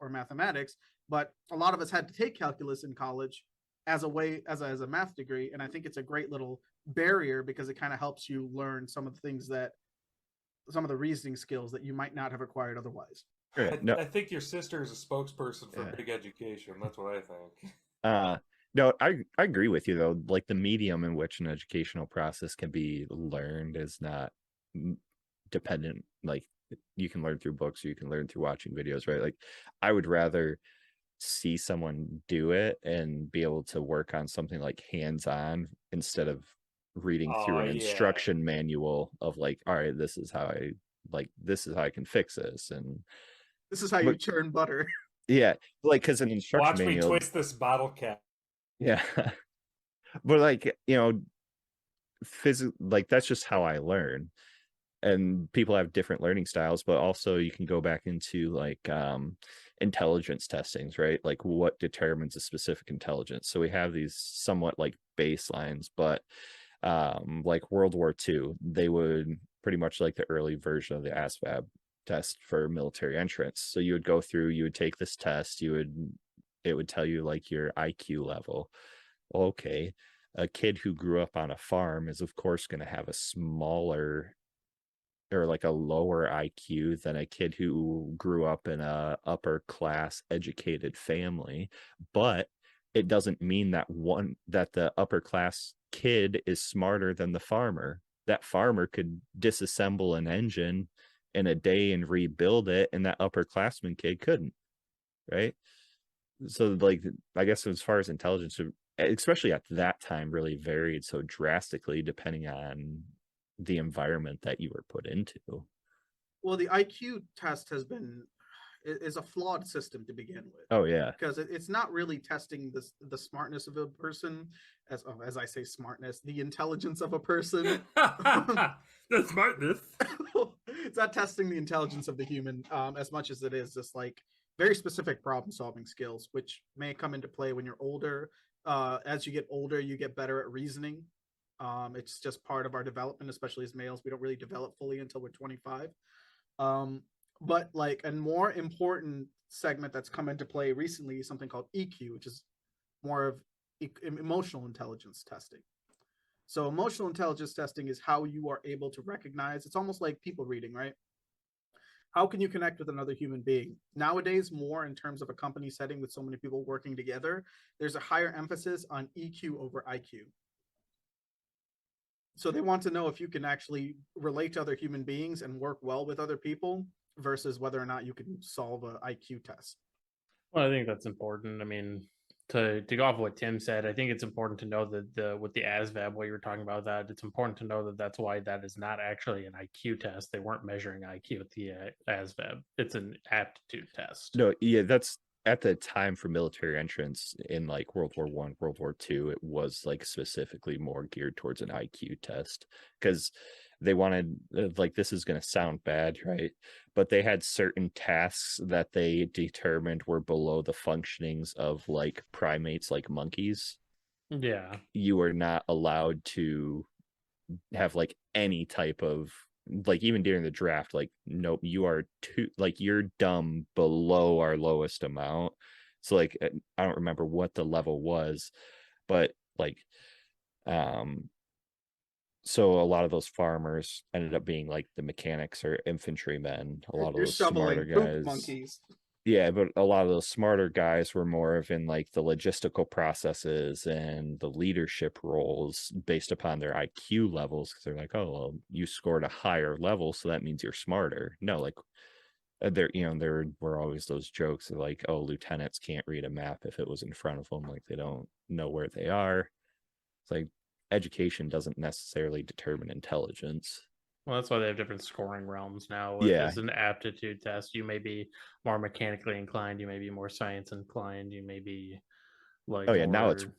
mathematics. But a lot of us had to take calculus in college as a math degree. And I think it's a great little barrier because it kind of helps you learn some of the reasoning skills that you might not have acquired otherwise. I think your sister is a spokesperson for big education. That's what I think. No, I agree with you though. Like the medium in which an educational process can be learned is not dependent. Like you can learn through books, or you can learn through watching videos, right? Like I would rather see someone do it and be able to work on something like hands-on instead of reading through Oh an yeah. instruction manual of like, all right, this is how I can fix this. And This is how you but churn butter. yeah, like because an instruction Watch me manual, twist this bottle cap. yeah. But like, like that's just how I learn. And people have different learning styles, but also you can go back into like intelligence testings, right? Like what determines a specific intelligence. So we have these somewhat like baselines, but like World War II, they would pretty much like the early version of the ASVAB test for military entrance. So you would go through, you would take this test, it would tell you like your IQ level. Okay, a kid who grew up on a farm is of course going to have a smaller or like a lower IQ than a kid who grew up in a upper class educated family. But it doesn't mean that the upper class kid is smarter than the farmer. That farmer could disassemble an engine in a day and rebuild it, and that upperclassman kid couldn't, right? So like I guess as far as intelligence, especially at that time, really varied so drastically depending on the environment that you were put into. Well, the IQ test is a flawed system to begin with. Oh yeah. Because it's not really testing the smartness of a person, as I say smartness, the intelligence of a person. The smartness. It's not testing the intelligence of the human as much as it is just like very specific problem solving skills, which may come into play when you're older. As you get older, you get better at reasoning. It's just part of our development, especially as males. We don't really develop fully until we're 25. But like a more important segment that's come into play recently is something called EQ, which is more of emotional intelligence testing. So emotional intelligence testing is how you are able to recognize. It's almost like people reading, right? How can you connect with another human being? Nowadays, more in terms of a company setting with so many people working together, there's a higher emphasis on EQ over IQ. So they want to know if you can actually relate to other human beings and work well with other people versus whether or not you can solve an IQ test. Well, I think that's important. I mean, to go off of what Tim said, I think it's important to know that with the ASVAB, what you were talking about, that it's important to know that that's why that is not actually an IQ test. They weren't measuring IQ with the ASVAB. It's an aptitude test. No, yeah, that's at the time for military entrance in like World War I, World War II, it was like specifically more geared towards an IQ test because they wanted like this is going to sound bad, right? But they had certain tasks that they determined were below the functionings of like primates like monkeys. Yeah. You were not allowed to have like any type of like even during the draft like nope, you are too like you're dumb below our lowest amount. So like I don't remember what the level was, but like so a lot of those farmers ended up being like the mechanics or infantrymen, a lot of You're those smarter shoveling poop guys. monkeys. Yeah, but a lot of those smarter guys were more of in like the logistical processes and the leadership roles based upon their IQ levels because they're like, oh, well, you scored a higher level, so that means you're smarter. No, like there were always those jokes of like, oh, lieutenants can't read a map if it was in front of them, like they don't know where they are. It's like education doesn't necessarily determine intelligence. Well, that's why they have different scoring realms now. If Yeah. it's an aptitude test, you may be more mechanically inclined, you may be more science inclined, you may be like Oh yeah, now it's more.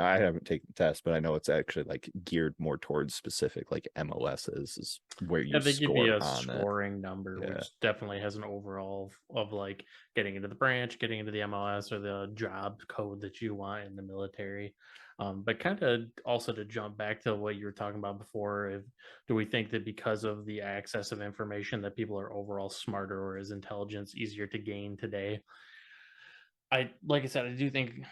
I haven't taken the test, but I know it's actually like geared more towards specific like MOSs is where you Yeah, they give you score a on it. scoring number, Yeah. which definitely has an overall of like getting into the branch, getting into the MLS or the job code that you want in the military. But kind of also to jump back to what you were talking about before, do we think that because of the access of information that people are overall smarter or is intelligence easier to gain today? Like I said, I do think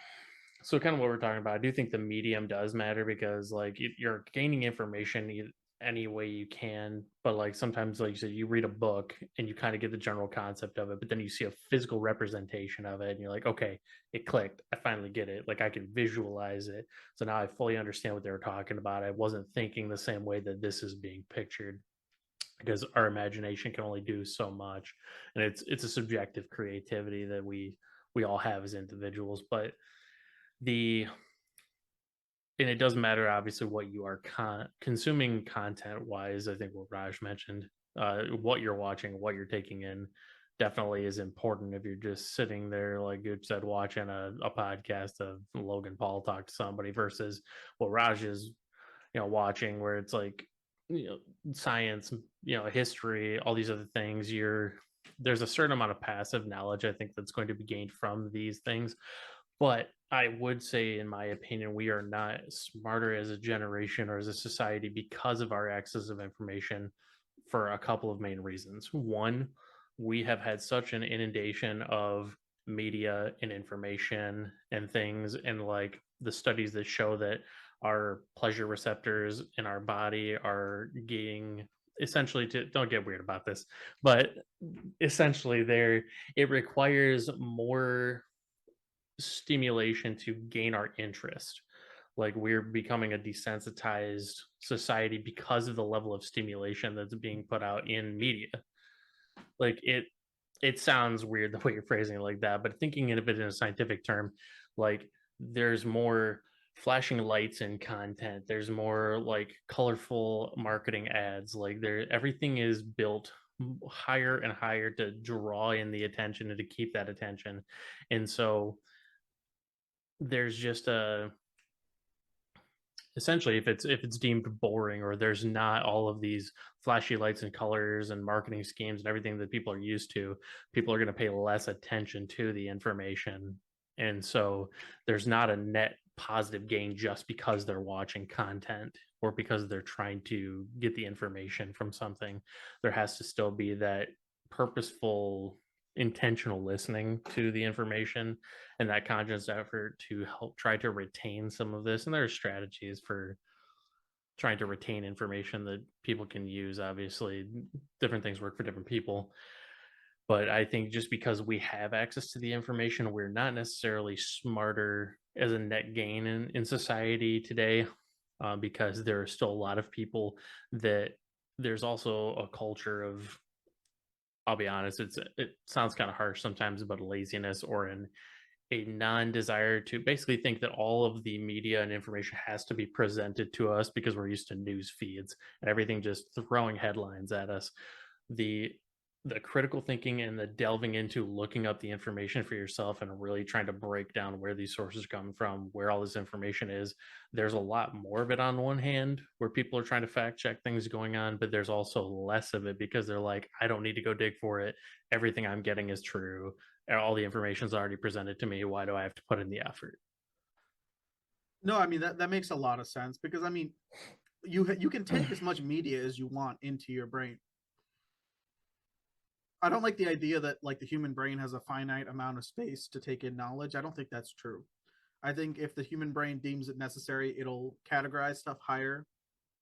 so. Kind of what we're talking about, I do think the medium does matter because like you're gaining information any way you can, but like sometimes, like you said, you read a book and you kind of get the general concept of it, but then you see a physical representation of it and you're like, okay, it clicked, I finally get it, like I can visualize it, so now I fully understand what they were talking about. I wasn't thinking the same way that this is being pictured, because our imagination can only do so much, and it's a subjective creativity that we all have as individuals. But the and it doesn't matter obviously what you are consuming content wise. I think what Raj mentioned, what you're watching, what you're taking in, definitely is important. If you're just sitting there, like you said, watching a podcast of Logan Paul talk to somebody, versus what Raj is, watching, where it's like, science, history, all these other things. There's a certain amount of passive knowledge, I think, that's going to be gained from these things. But I would say, in my opinion, we are not smarter as a generation or as a society because of our access of information, for a couple of main reasons. One, we have had such an inundation of media and information and things, and like the studies that show that our pleasure receptors in our body are getting, essentially, to, don't get weird about this, but essentially it requires more stimulation to gain our interest. Like, we're becoming a desensitized society because of the level of stimulation that's being put out in media. Like, it sounds weird the way you're phrasing it like that, but thinking of it in a scientific term, like, there's more flashing lights in content, there's more like colorful marketing ads, like everything is built higher and higher to draw in the attention and to keep that attention. And so there's just essentially, if it's deemed boring, or there's not all of these flashy lights and colors and marketing schemes and everything that people are used to, people are going to pay less attention to the information. And so there's not a net positive gain just because they're watching content or because they're trying to get the information from something. There has to still be that purposeful, intentional listening to the information and that conscious effort to help try to retain some of this. And there are strategies for trying to retain information that people can use. Obviously, different things work for different people. But I think just because we have access to the information, we're not necessarily smarter as a net gain in society today, because there are still a lot of people that there's also a culture of, I'll be honest, it sounds kind of harsh sometimes, but laziness, or a non-desire to basically think that all of the media and information has to be presented to us because we're used to news feeds and everything just throwing headlines at us. The critical thinking and the delving into looking up the information for yourself and really trying to break down where these sources come from, where all this information is. There's a lot more of it on one hand, where people are trying to fact check things going on, but there's also less of it because they're like, I don't need to go dig for it. Everything I'm getting is true. All the information is already presented to me. Why do I have to put in the effort? No, I mean, that makes a lot of sense, because I mean, you can take as much media as you want into your brain. I don't like the idea that like the human brain has a finite amount of space to take in knowledge. I don't think that's true. I think if the human brain deems it necessary, it'll categorize stuff higher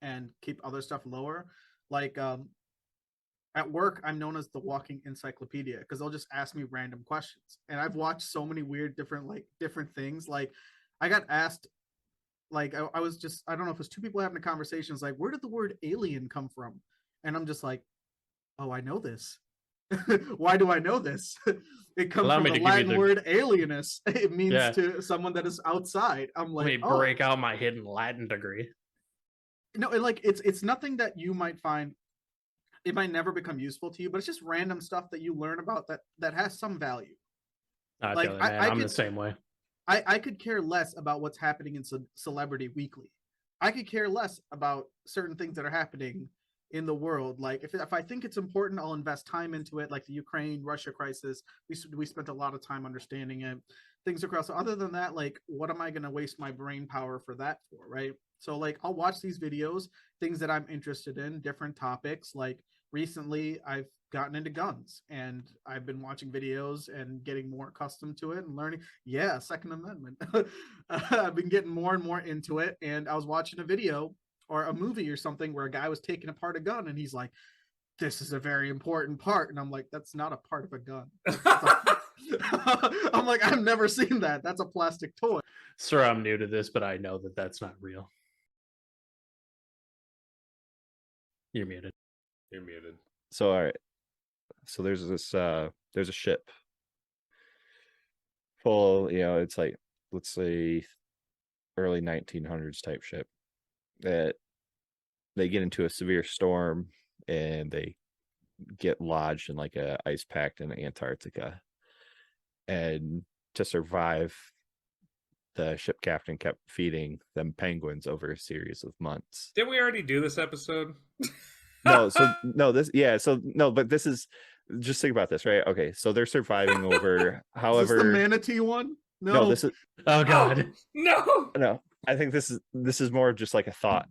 and keep other stuff lower. Like at work, I'm known as the walking encyclopedia because they'll just ask me random questions. And I've watched so many weird different things. Like I got asked, like I was just, I don't know if it was two people having a conversation. It's like, where did the word alien come from? And I'm just like, oh, I know this. Why do I know this? It comes from the Latin word alienus. It means to someone that is outside. I'm like, let me break out my hidden Latin degree. No, and like it's nothing that you might find, it might never become useful to you, but it's just random stuff that you learn about that has some value. Like I'm the same way. I could care less about what's happening in Celebrity Weekly. I could care less about certain things that are happening in the world. Like if I think it's important, I'll invest time into it. Like the Ukraine-Russia crisis, we spent a lot of time understanding it, things across. So other than that, like what am I going to waste my brain power for that for, right? So like I'll watch these videos, things that I'm interested in, different topics. Like recently I've gotten into guns and I've been watching videos and getting more accustomed to it and learning. Second Amendment. I've been getting more and more into it. And I was watching a video or a movie or something where a guy was taking apart a gun and he's like, this is a very important part, and I'm like, that's not a part of a gun. I'm like, I've never seen that. That's a plastic toy. Sir, I'm new to this, but I know that that's not real. You're muted. You're muted. So all right. So there's a ship full, it's like, let's say early 1900s type ship that they get into a severe storm and they get lodged in like a ice pack in Antarctica. And to survive, the ship captain kept feeding them penguins over a series of months. Didn't we already do this episode? But this is, just think about this, right? Okay, so they're surviving over however. Is this the manatee one? No, this is. Oh God, no. I think this is more just like a thought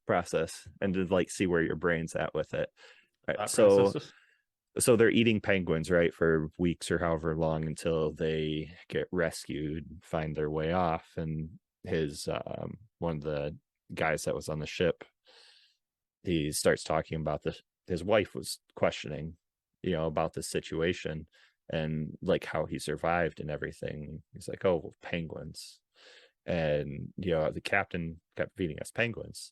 process and to like see where your brain's at with it. Right. So they're eating penguins, right, for weeks or however long until they get rescued, find their way off, and his one of the guys that was on the ship, he starts talking about this. His wife was questioning, about the situation and like how he survived and everything. He's like, oh, well, penguins. And, the captain kept feeding us penguins.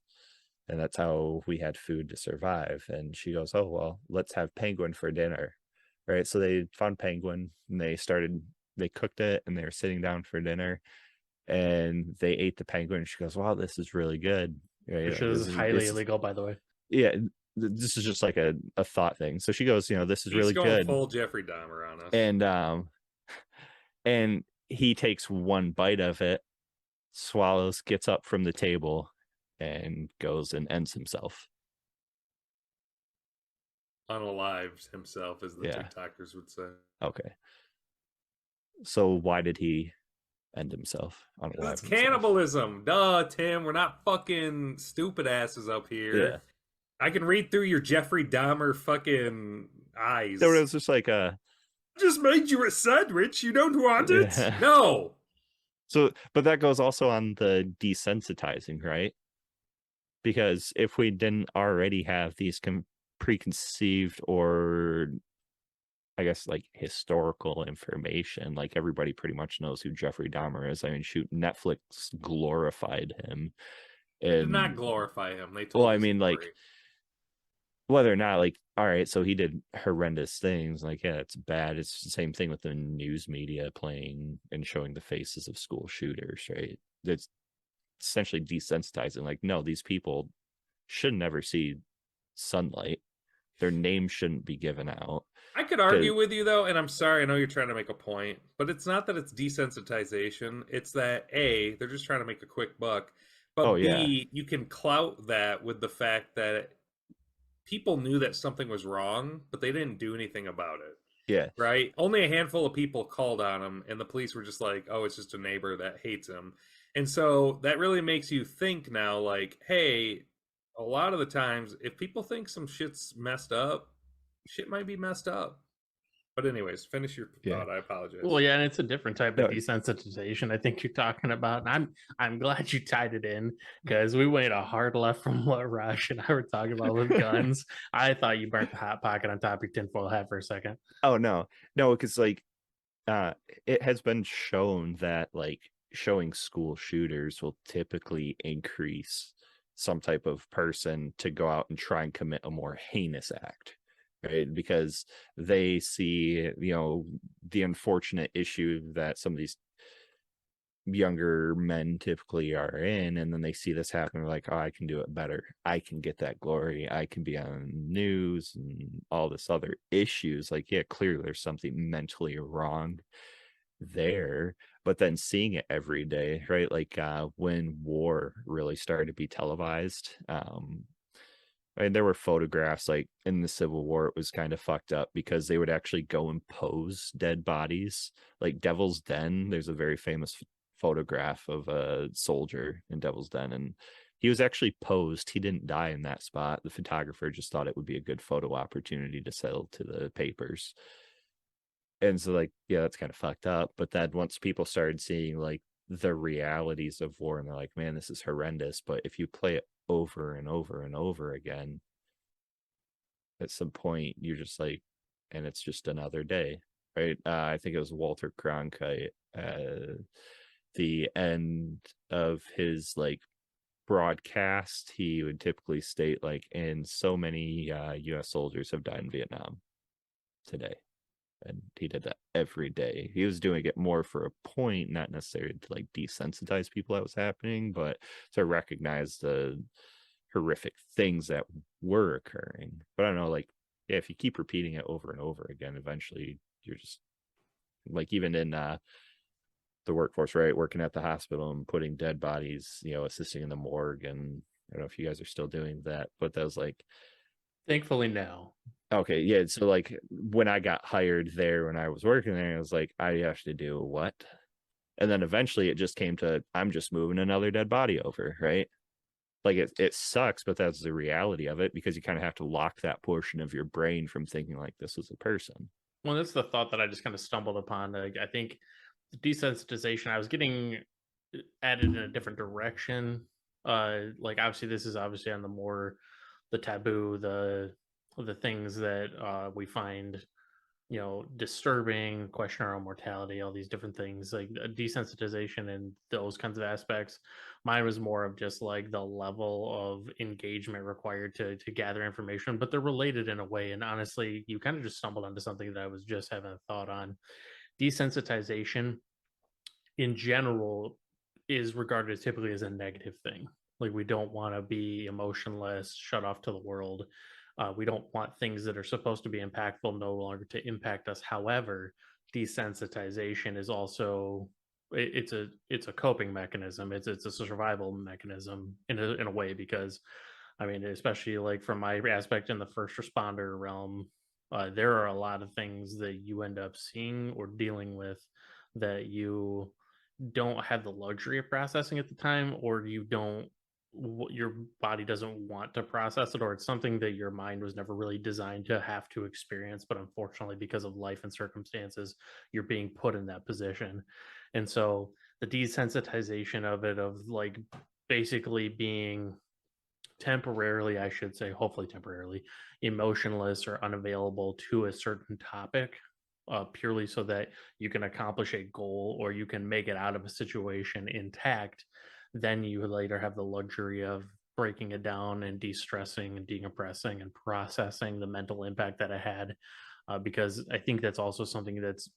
And that's how we had food to survive. And she goes, oh, well, let's have penguin for dinner. Right. So they found penguin and they cooked it and they were sitting down for dinner and they ate the penguin. She goes, wow, this is really good. Right? Which is highly illegal, by the way. Yeah. This is just like a thought thing. So she goes, this is really good. Full Jeffrey Dahmer on us. And he takes one bite of it, swallows, gets up from the table, and goes and ends himself. Unalived himself, as the TikTokers would say. Okay. So why did he end himself? It's cannibalism. Duh, Tim. We're not fucking stupid asses up here. Yeah. I can read through your Jeffrey Dahmer fucking eyes. It was just like just made you a sandwich. You don't want it? Yeah. No. So, but that goes also on the desensitizing, right? Because if we didn't already have these preconceived or, I guess, like historical information, like everybody pretty much knows who Jeffrey Dahmer is. I mean, shoot, Netflix glorified him. They did not glorify him. They told like, whether or not, like, all right, so he did horrendous things. Like, yeah, it's bad. It's the same thing with the news media playing and showing the faces of school shooters, right? It's essentially desensitizing. Like, no, these people should never see sunlight. Their name shouldn't be given out. I could argue with you, though, and I'm sorry, I know you're trying to make a point, but it's not that it's desensitization. It's that, A, they're just trying to make a quick buck, but B, you can clout that with the fact that people knew that something was wrong, but they didn't do anything about it. Yeah. Right? Only a handful of people called on him, and the police were just like, oh, it's just a neighbor that hates him. And so that really makes you think now, like, hey, a lot of the times, if people think some shit's messed up, shit might be messed up. But anyways, finish your thought. I apologize. Well, yeah, and it's a different type of desensitization I think you're talking about. And I'm glad you tied it in because we went a hard left from what Rush and I were talking about with guns. I thought you burnt the hot pocket on top of your tinfoil hat for a second. Oh, no, because like it has been shown that like showing school shooters will typically increase some type of person to go out and try and commit a more heinous act. Right, because they see, the unfortunate issue that some of these younger men typically are in, and then they see this happen. They're like, oh, I can do it better. I can get that glory. I can be on news and all this other issues. Like, yeah, clearly there's something mentally wrong there. But then seeing it every day, right? Like when war really started to be televised, and there were photographs like in the Civil War, it was kind of fucked up because they would actually go and pose dead bodies. Like Devil's Den, there's a very famous photograph of a soldier in Devil's Den, and he was actually posed. He didn't die in that spot. The photographer just thought it would be a good photo opportunity to sell to the papers. And so, like, yeah, that's kind of fucked up. But then once people started seeing like the realities of war, and they're like, man, this is horrendous. But if you play it over and over and over again, at some point you're just like, and it's just another day, right? I think it was Walter Cronkite, the end of his like broadcast, he would typically state like, and so many US soldiers have died in Vietnam today. And he did that every day. He was doing it more for a point, not necessarily to like desensitize people that was happening, but to recognize the horrific things that were occurring. But I don't know, like, yeah, if you keep repeating it over and over again, eventually you're just like, even in the workforce, right, working at the hospital and putting dead bodies, you know, assisting in the morgue. And I don't know if you guys are still doing that, but that was like, thankfully no. Okay, yeah. So like when I got hired there, when I was working there, I was like, I have to do what? And then eventually it just came to, I'm just moving another dead body over, right? Like it sucks, but that's the reality of it, because you kind of have to lock that portion of your brain from thinking like this was a person. Well, that's the thought that I just kind of stumbled upon. Like, I think the desensitization, I was getting added in a different direction. Like obviously this is obviously on the more the taboo, the things that we find, you know, disturbing, question our own mortality, all these different things, like desensitization and those kinds of aspects. Mine was more of just like the level of engagement required to gather information, but they're related in a way. And honestly, you kind of just stumbled onto something that I was just having a thought on. Desensitization in general is regarded typically as a negative thing. Like we don't want to be emotionless, shut off to the world. We don't want things that are supposed to be impactful no longer to impact us. However, desensitization is also it's a coping mechanism. It's a survival mechanism in a way, because I mean, especially like from my aspect in the first responder realm, there are a lot of things that you end up seeing or dealing with that you don't have the luxury of processing at the time, or you don't, your body doesn't want to process it, or it's something that your mind was never really designed to have to experience, but unfortunately because of life and circumstances you're being put in that position. And so the desensitization of it, of like basically being temporarily, I should say, hopefully temporarily, emotionless or unavailable to a certain topic, purely so that you can accomplish a goal or you can make it out of a situation intact, then you later have the luxury of breaking it down and de-stressing and decompressing and processing the mental impact that it had. Because I think that's also something that's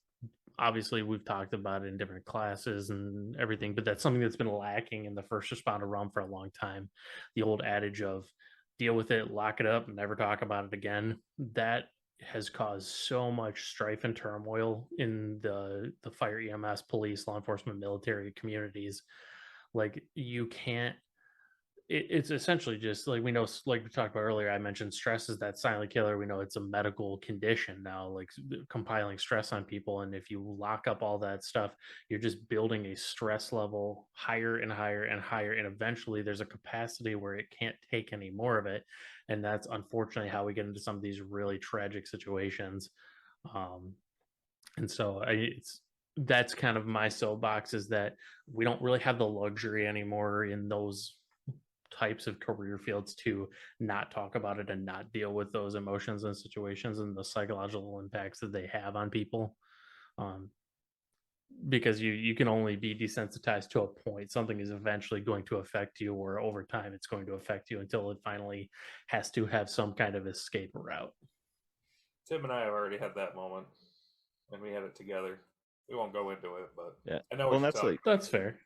obviously we've talked about it in different classes and everything, but that's something that's been lacking in the first responder realm for a long time. The old adage of deal with it, lock it up, and never talk about it again, that has caused so much strife and turmoil in the fire, EMS, police, law enforcement, military communities. Like you can't, it's essentially just like we know, like we talked about earlier, I mentioned stress is that silent killer. We know it's a medical condition now, like compiling stress on people. And if you lock up all that stuff, you're just building a stress level higher and higher and higher. And eventually there's a capacity where it can't take any more of it. And that's unfortunately how we get into some of these really tragic situations. And so that's kind of my soapbox, is that we don't really have the luxury anymore in those types of career fields to not talk about it and not deal with those emotions and situations and the psychological impacts that they have on people. Because you can only be desensitized to a point. Something is eventually going to affect you, or over time it's going to affect you until it finally has to have some kind of escape route. Tim and I have already had that moment, and we had it together. We won't go into it, but yeah, I know. Well, that's like, that's fair.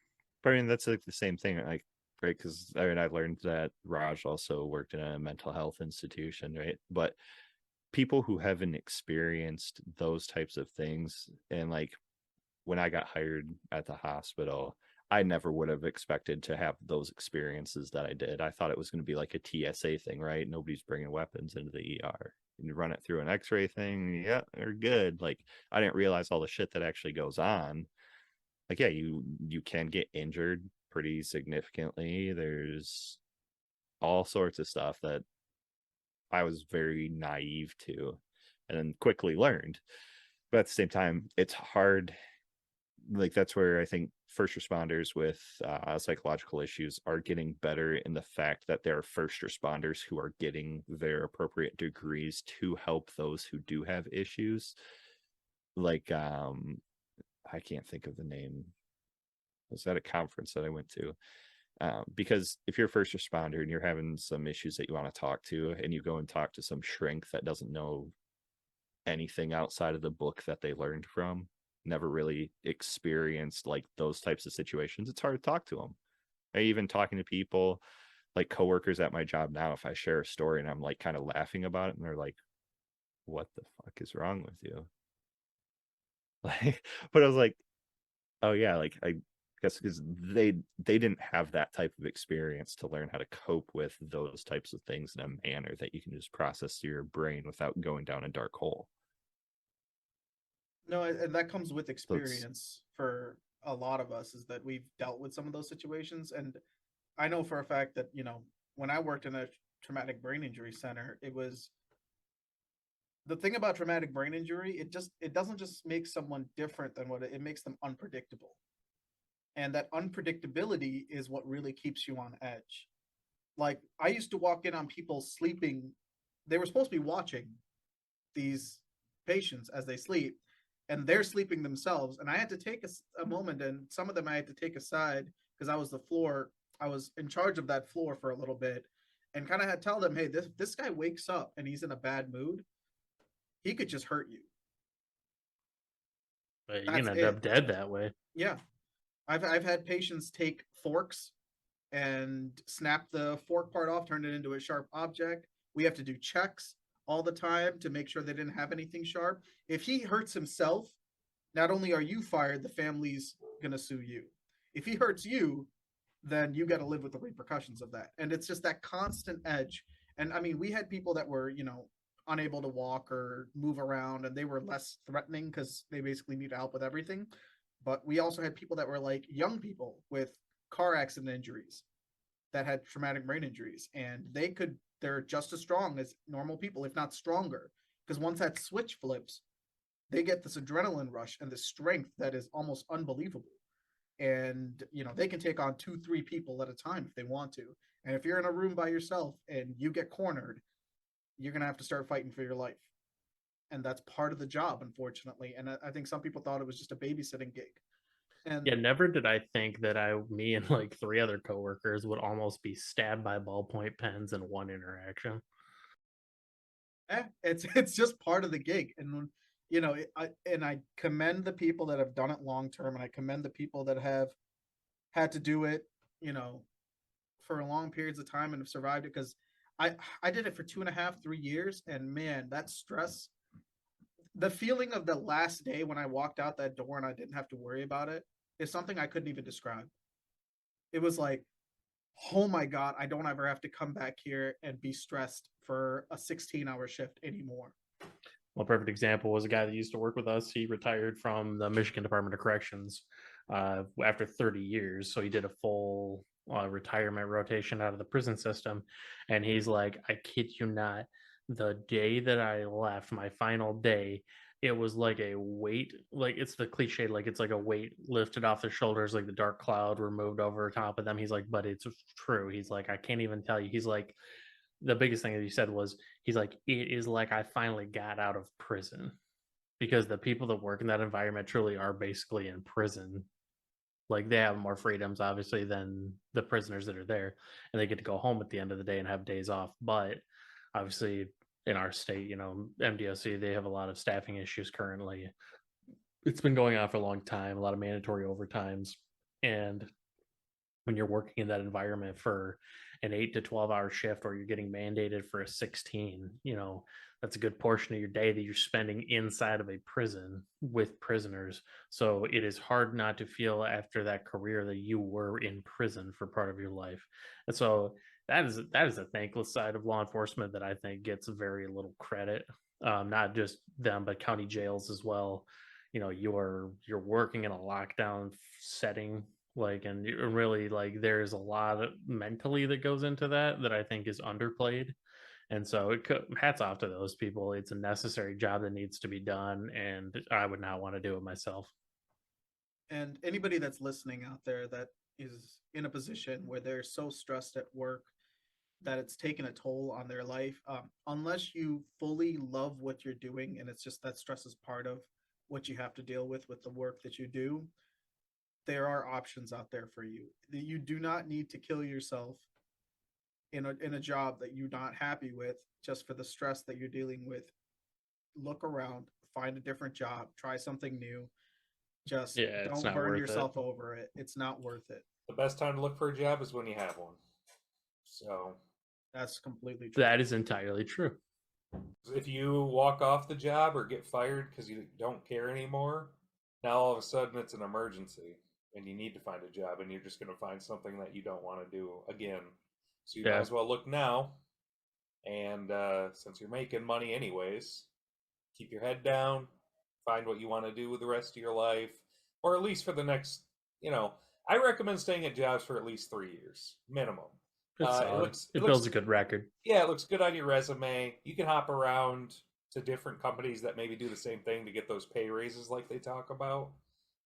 But I mean, that's like the same thing, like, right? Because I mean, I've learned that Raj also worked in a mental health institution, right? But people who haven't experienced those types of things, and like when I got hired at the hospital, I never would have expected to have those experiences that I did. I thought it was going to be like a TSA thing, right? Nobody's bringing weapons into the ER. You run it through an X-ray thing, yeah, they're good. Like I didn't realize all the shit that actually goes on. Like, yeah, you can get injured pretty significantly. There's all sorts of stuff that I was very naive to and then quickly learned. But at the same time, it's hard like that's where I think first responders with psychological issues are getting better in the fact that there are first responders who are getting their appropriate degrees to help those who do have issues. Like I can't think of the name. I was at a conference that I went to. Because if you're a first responder and you're having some issues that you want to talk to, and you go and talk to some shrink that doesn't know anything outside of the book that they learned from, never really experienced like those types of situations, it's hard to talk to them. I even talking to people like coworkers at my job now, if I share a story and I'm like kind of laughing about it, and they're like, what the fuck is wrong with you? Like, but I was like, oh yeah, like I guess because they didn't have that type of experience to learn how to cope with those types of things in a manner that you can just process through your brain without going down a dark hole. No, and that comes with experience for a lot of us, is that we've dealt with some of those situations. And I know for a fact that, when I worked in a traumatic brain injury center, it was the thing about traumatic brain injury, it doesn't just make someone different than what it makes them unpredictable. And that unpredictability is what really keeps you on edge. Like, I used to walk in on people sleeping. They were supposed to be watching these patients as they sleep, and they're sleeping themselves. And I had to take a moment, and some of them I had to take aside because I was in charge of that floor for a little bit, and kind of had to tell them, hey, this guy wakes up and he's in a bad mood, he could just hurt you. But you can end up dead that way. Yeah. I've had patients take forks and snap the fork part off, turn it into a sharp object. We have to do checks all the time to make sure they didn't have anything sharp. If he hurts himself, not only are you fired, the family's going to sue you. If he hurts you, then you got to live with the repercussions of that. And it's just that constant edge. And I mean, we had people that were, unable to walk or move around, and they were less threatening because they basically need help with everything. But we also had people that were like young people with car accident injuries that had traumatic brain injuries, and they're just as strong as normal people, if not stronger. Because once that switch flips, they get this adrenaline rush and the strength that is almost unbelievable. And, they can take on 2-3 people at a time if they want to. And if you're in a room by yourself and you get cornered, you're going to have to start fighting for your life. And that's part of the job, unfortunately. And I think some people thought it was just a babysitting gig. And yeah, never did I think that me and like 3 other coworkers would almost be stabbed by ballpoint pens in one interaction. It's just part of the gig. And I commend the people that have done it long term, and I commend the people that have had to do it, for long periods of time and have survived it. Because I did it for 2.5-3 years, and man, that stress, the feeling of the last day when I walked out that door and I didn't have to worry about it, is something I couldn't even describe. It was like, oh my God, I don't ever have to come back here and be stressed for a 16-hour shift anymore. Well, a perfect example was a guy that used to work with us. He retired from the Michigan Department of Corrections after 30 years. So he did a full retirement rotation out of the prison system. And he's like, I kid you not, the day that I left, my final day, it was like a weight, like it's the cliche, like it's like a weight lifted off their shoulders, like the dark cloud removed over top of them. He's like, but it's true. He's like, I can't even tell you. He's like, the biggest thing that he said was, he's like, it is like I finally got out of prison, because the people that work in that environment truly are basically in prison. Like, they have more freedoms obviously than the prisoners that are there, and they get to go home at the end of the day and have days off. But obviously in our state, MDOC, they have a lot of staffing issues currently. It's been going on for a long time, a lot of mandatory overtimes. And when you're working in that environment for an 8 to 12 hour shift, or you're getting mandated for a 16, that's a good portion of your day that you're spending inside of a prison with prisoners. So it is hard not to feel after that career that you were in prison for part of your life. And so that is a thankless side of law enforcement that I think gets very little credit. Not just them, but county jails as well. You're working in a lockdown setting, and really, there's a lot of mentally that goes into that I think is underplayed. And so hats off to those people. It's a necessary job that needs to be done, and I would not want to do it myself. And anybody that's listening out there that is in a position where they're so stressed at work that it's taken a toll on their life, unless you fully love what you're doing and it's just that stress is part of what you have to deal with the work that you do, there are options out there for you. You do not need to kill yourself in a job that you're not happy with just for the stress that you're dealing with. Look around, find a different job, try something new. Just Yeah, it's don't not burn worth yourself it. over it. It's not worth it. The best time to look for a job is when you have one. So that's completely true. That is entirely true. If you walk off the job or get fired because you don't care anymore, now all of a sudden it's an emergency and you need to find a job, and you're just going to find something that you don't want to do again. So you might as well look now. And since you're making money anyways, keep your head down, find what you want to do with the rest of your life, or at least for the next, I recommend staying at jobs for at least 3 years minimum. It builds a good record. Yeah, it looks good on your resume. You can hop around to different companies that maybe do the same thing to get those pay raises like they talk about.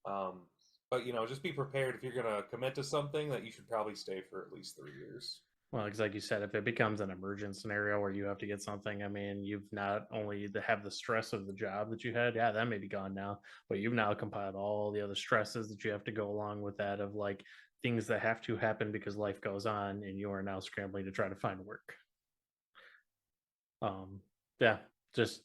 But just be prepared if you're going to commit to something that you should probably stay for at least 3 years. Well, because like you said, if it becomes an emergent scenario where you have to get something, I mean, you've not only have the stress of the job that you had, that may be gone now, but you've now compiled all the other stresses that you have to go along with that of like things that have to happen because life goes on, and you are now scrambling to try to find work. Just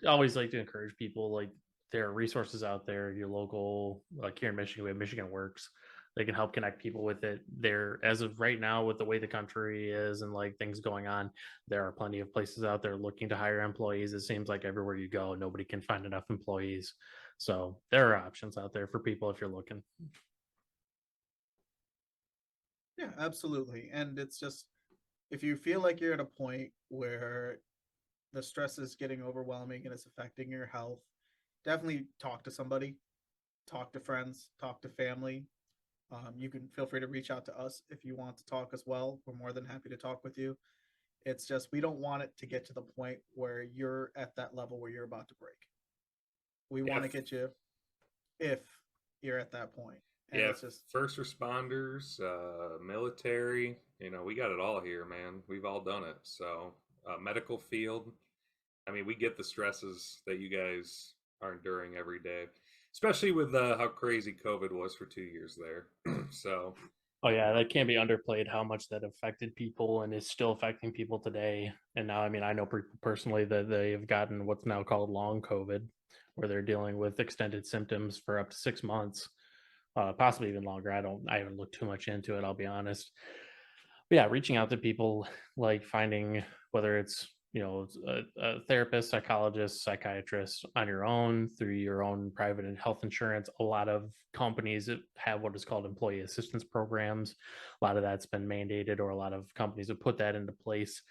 always like to encourage people, like there are resources out there, your local, like here in Michigan, we have Michigan Works. They can help connect people with it. There, as of right now, with the way the country is and like things going on, there are plenty of places out there looking to hire employees. It seems like everywhere you go, nobody can find enough employees. So there are options out there for people if you're looking. Yeah, absolutely. And it's just, if you feel like you're at a point where the stress is getting overwhelming and it's affecting your health, definitely talk to somebody, talk to friends, talk to family. You can feel free to reach out to us if you want to talk as well. We're more than happy to talk with you. It's just, we don't want it to get to the point where you're at that level where you're about to break. We want to get you if you're at that point. And it's just first responders, military, we got it all here, man. We've all done it. So medical field, I mean, we get the stresses that you guys are enduring every day, especially with how crazy COVID was for 2 years there. So that can't be underplayed how much that affected people and is still affecting people today. And now, I mean, I know personally that they have gotten what's now called long COVID, where they're dealing with extended symptoms for up to 6 months, possibly even longer. I haven't looked too much into it, I'll be honest. But yeah, reaching out to people, like finding whether it's a therapist, psychologist, psychiatrist on your own through your own private and health insurance. A lot of companies have what is called employee assistance programs. A lot of that's been mandated, or a lot of companies have put that into place.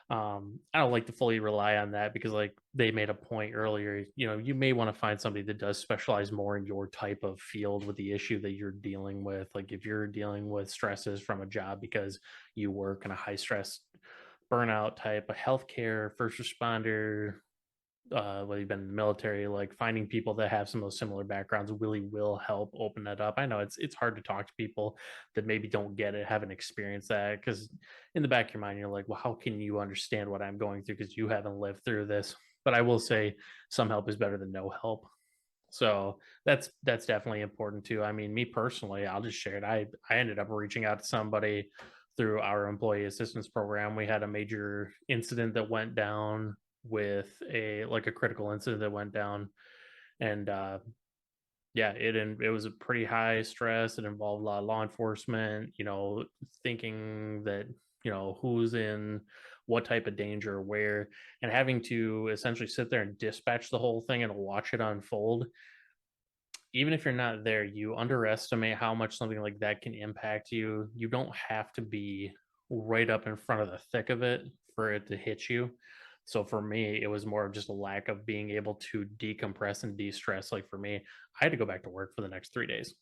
I don't like to fully rely on that because, like they made a point earlier, you may want to find somebody that does specialize more in your type of field with the issue that you're dealing with. Like if you're dealing with stresses from a job because you work in a high stress burnout type of healthcare, first responder, whether you've been in the military, like finding people that have some of those similar backgrounds really will help open that up. I know it's hard to talk to people that maybe don't get it, haven't experienced that, because in the back of your mind, you're like, well, how can you understand what I'm going through because you haven't lived through this? But I will say some help is better than no help. So that's definitely important too. I mean, me personally, I'll just share it. I ended up reaching out to somebody through our employee assistance program. We had a major incident that went down with a critical incident that went down, and it was a pretty high stress. It involved a lot of law enforcement, thinking that who's in what type of danger where, and having to essentially sit there and dispatch the whole thing and watch it unfold. Even if you're not there, you underestimate how much something like that can impact you. You don't have to be right up in front of the thick of it for it to hit you. So for me, it was more of just a lack of being able to decompress and de-stress. Like for me, I had to go back to work for the next 3 days.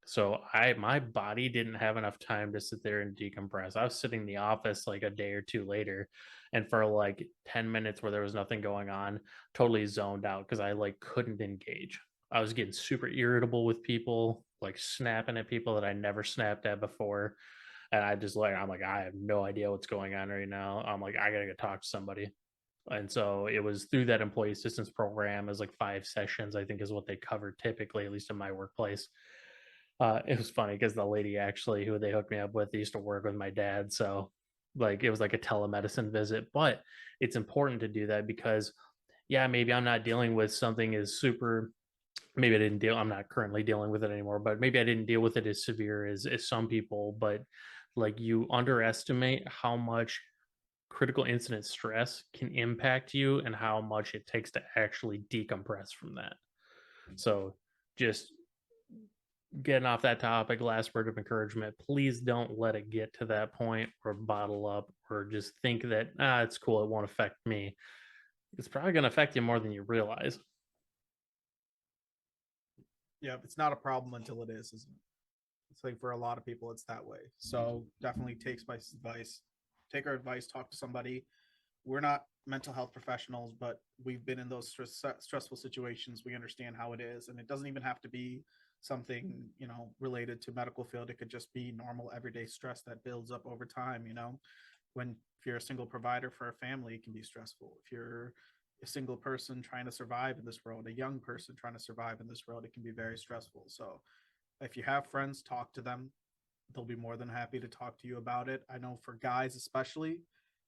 So my body didn't have enough time to sit there and decompress. I was sitting in the office like a day or two later, and for like 10 minutes where there was nothing going on, totally zoned out because I couldn't engage. I was getting super irritable with people. like snapping at people that I never snapped at before. And I'm like, I have no idea what's going on right now. I'm like, I gotta go talk to somebody. And so it was through that employee assistance program. It was like 5 sessions, I think is what they covered typically, at least in my workplace. It was funny because the lady actually who they hooked me up with used to work with my dad. So like it was like a telemedicine visit. But it's important to do that because yeah, maybe I'm not dealing with something as super, maybe I'm not currently dealing with it anymore, but maybe I didn't deal with it as severe as some people. But like you underestimate how much critical incident stress can impact you and how much it takes to actually decompress from that. So just getting off that topic, last word of encouragement, please don't let it get to that point or bottle up or just think that it's cool, it won't affect me. It's probably going to affect you more than you realize. Yeah, it's not a problem until it is, isn't it? It's like for a lot of people it's that way. So definitely take Spice's advice, take our advice, talk to somebody. We're not mental health professionals, but we've been in those stressful situations. We understand how it is, and it doesn't even have to be something, you know, related to medical field. It could just be normal everyday stress that builds up over time. You know, if you're a single provider for a family, it can be stressful. If you're a single person trying to survive in this world, a young person trying to survive in this world, it can be very stressful. So if you have friends, talk to them. They'll be more than happy to talk to you about it. I know for guys especially,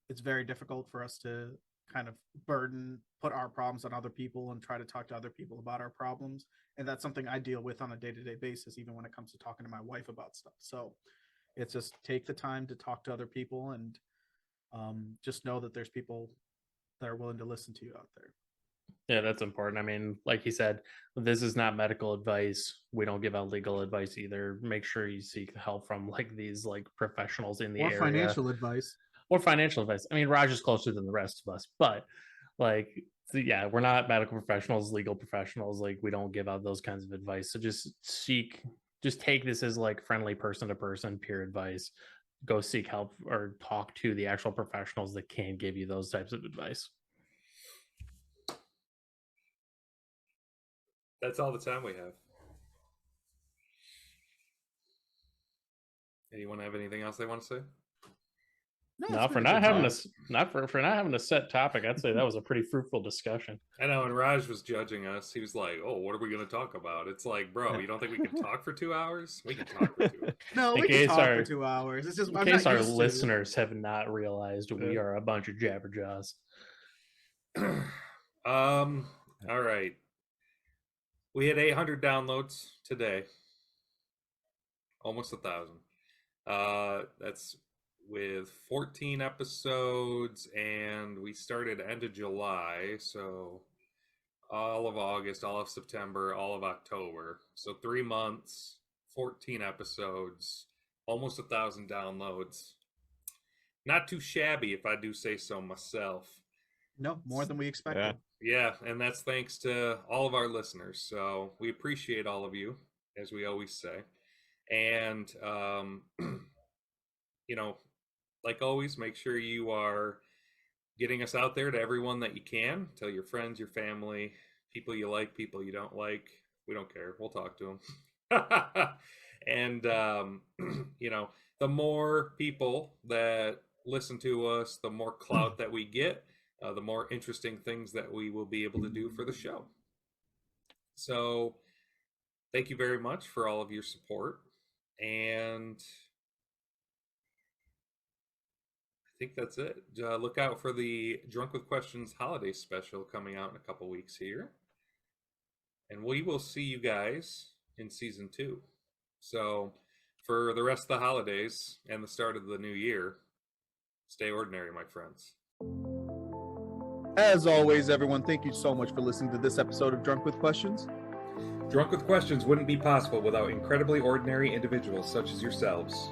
it's very difficult for us to kind of put our problems on other people and try to talk to other people about our problems. And that's something I deal with on a day-to-day basis, even when it comes to talking to my wife about stuff. So it's just take the time to talk to other people and just know that there's people that are willing to listen to you out there. Yeah, that's important. I mean, like you said, this is not medical advice. We don't give out legal advice either. Make sure you seek help from like these like professionals in the area. Or financial advice. Or financial advice. I mean, Raj is closer than the rest of us, but like, so yeah, we're not medical professionals, legal professionals. Like, we don't give out those kinds of advice. So just take this as like friendly person to person peer advice. Go seek help or talk to the actual professionals that can give you those types of advice. That's all the time we have. Anyone have anything else they want to say? No, for not having a set topic, I'd say that was a pretty fruitful discussion. I know, and Raj was judging us. He was like, "Oh, what are we going to talk about?" It's like, bro, you don't think we can talk for 2 hours? We can talk for 2 hours. No, we can talk for 2 hours. It's just in case our listeners have not realized, we are a bunch of jabberjaws. All right. We had 800 downloads today. Almost 1,000. That's with 14 episodes, and we started end of July, so all of August, all of September, all of October. So 3 months, 14 episodes, almost 1,000 downloads. Not too shabby, if I do say so myself. No, more than we expected. Yeah, and that's thanks to all of our listeners. So we appreciate all of you, as we always say. And, you know, like always, make sure you are getting us out there to everyone that you can. Tell your friends, your family, people you like, people you don't like. We don't care. We'll talk to them. And, you know, the more people that listen to us, the more clout that we get, the more interesting things that we will be able to do for the show. So thank you very much for all of your support. And I think that's it. Look out for the Drunk with Questions holiday special coming out in a couple weeks here. And we will see you guys in season 2. So for the rest of the holidays and the start of the new year, stay ordinary, my friends. As always, everyone, thank you so much for listening to this episode of Drunk with Questions. Drunk with Questions wouldn't be possible without incredibly ordinary individuals such as yourselves.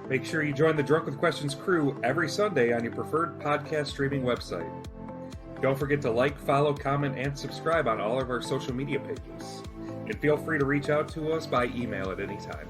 Make sure you join the Drunk with Questions crew every Sunday on your preferred podcast streaming website. Don't forget to like, follow, comment, and subscribe on all of our social media pages. And feel free to reach out to us by email at any time.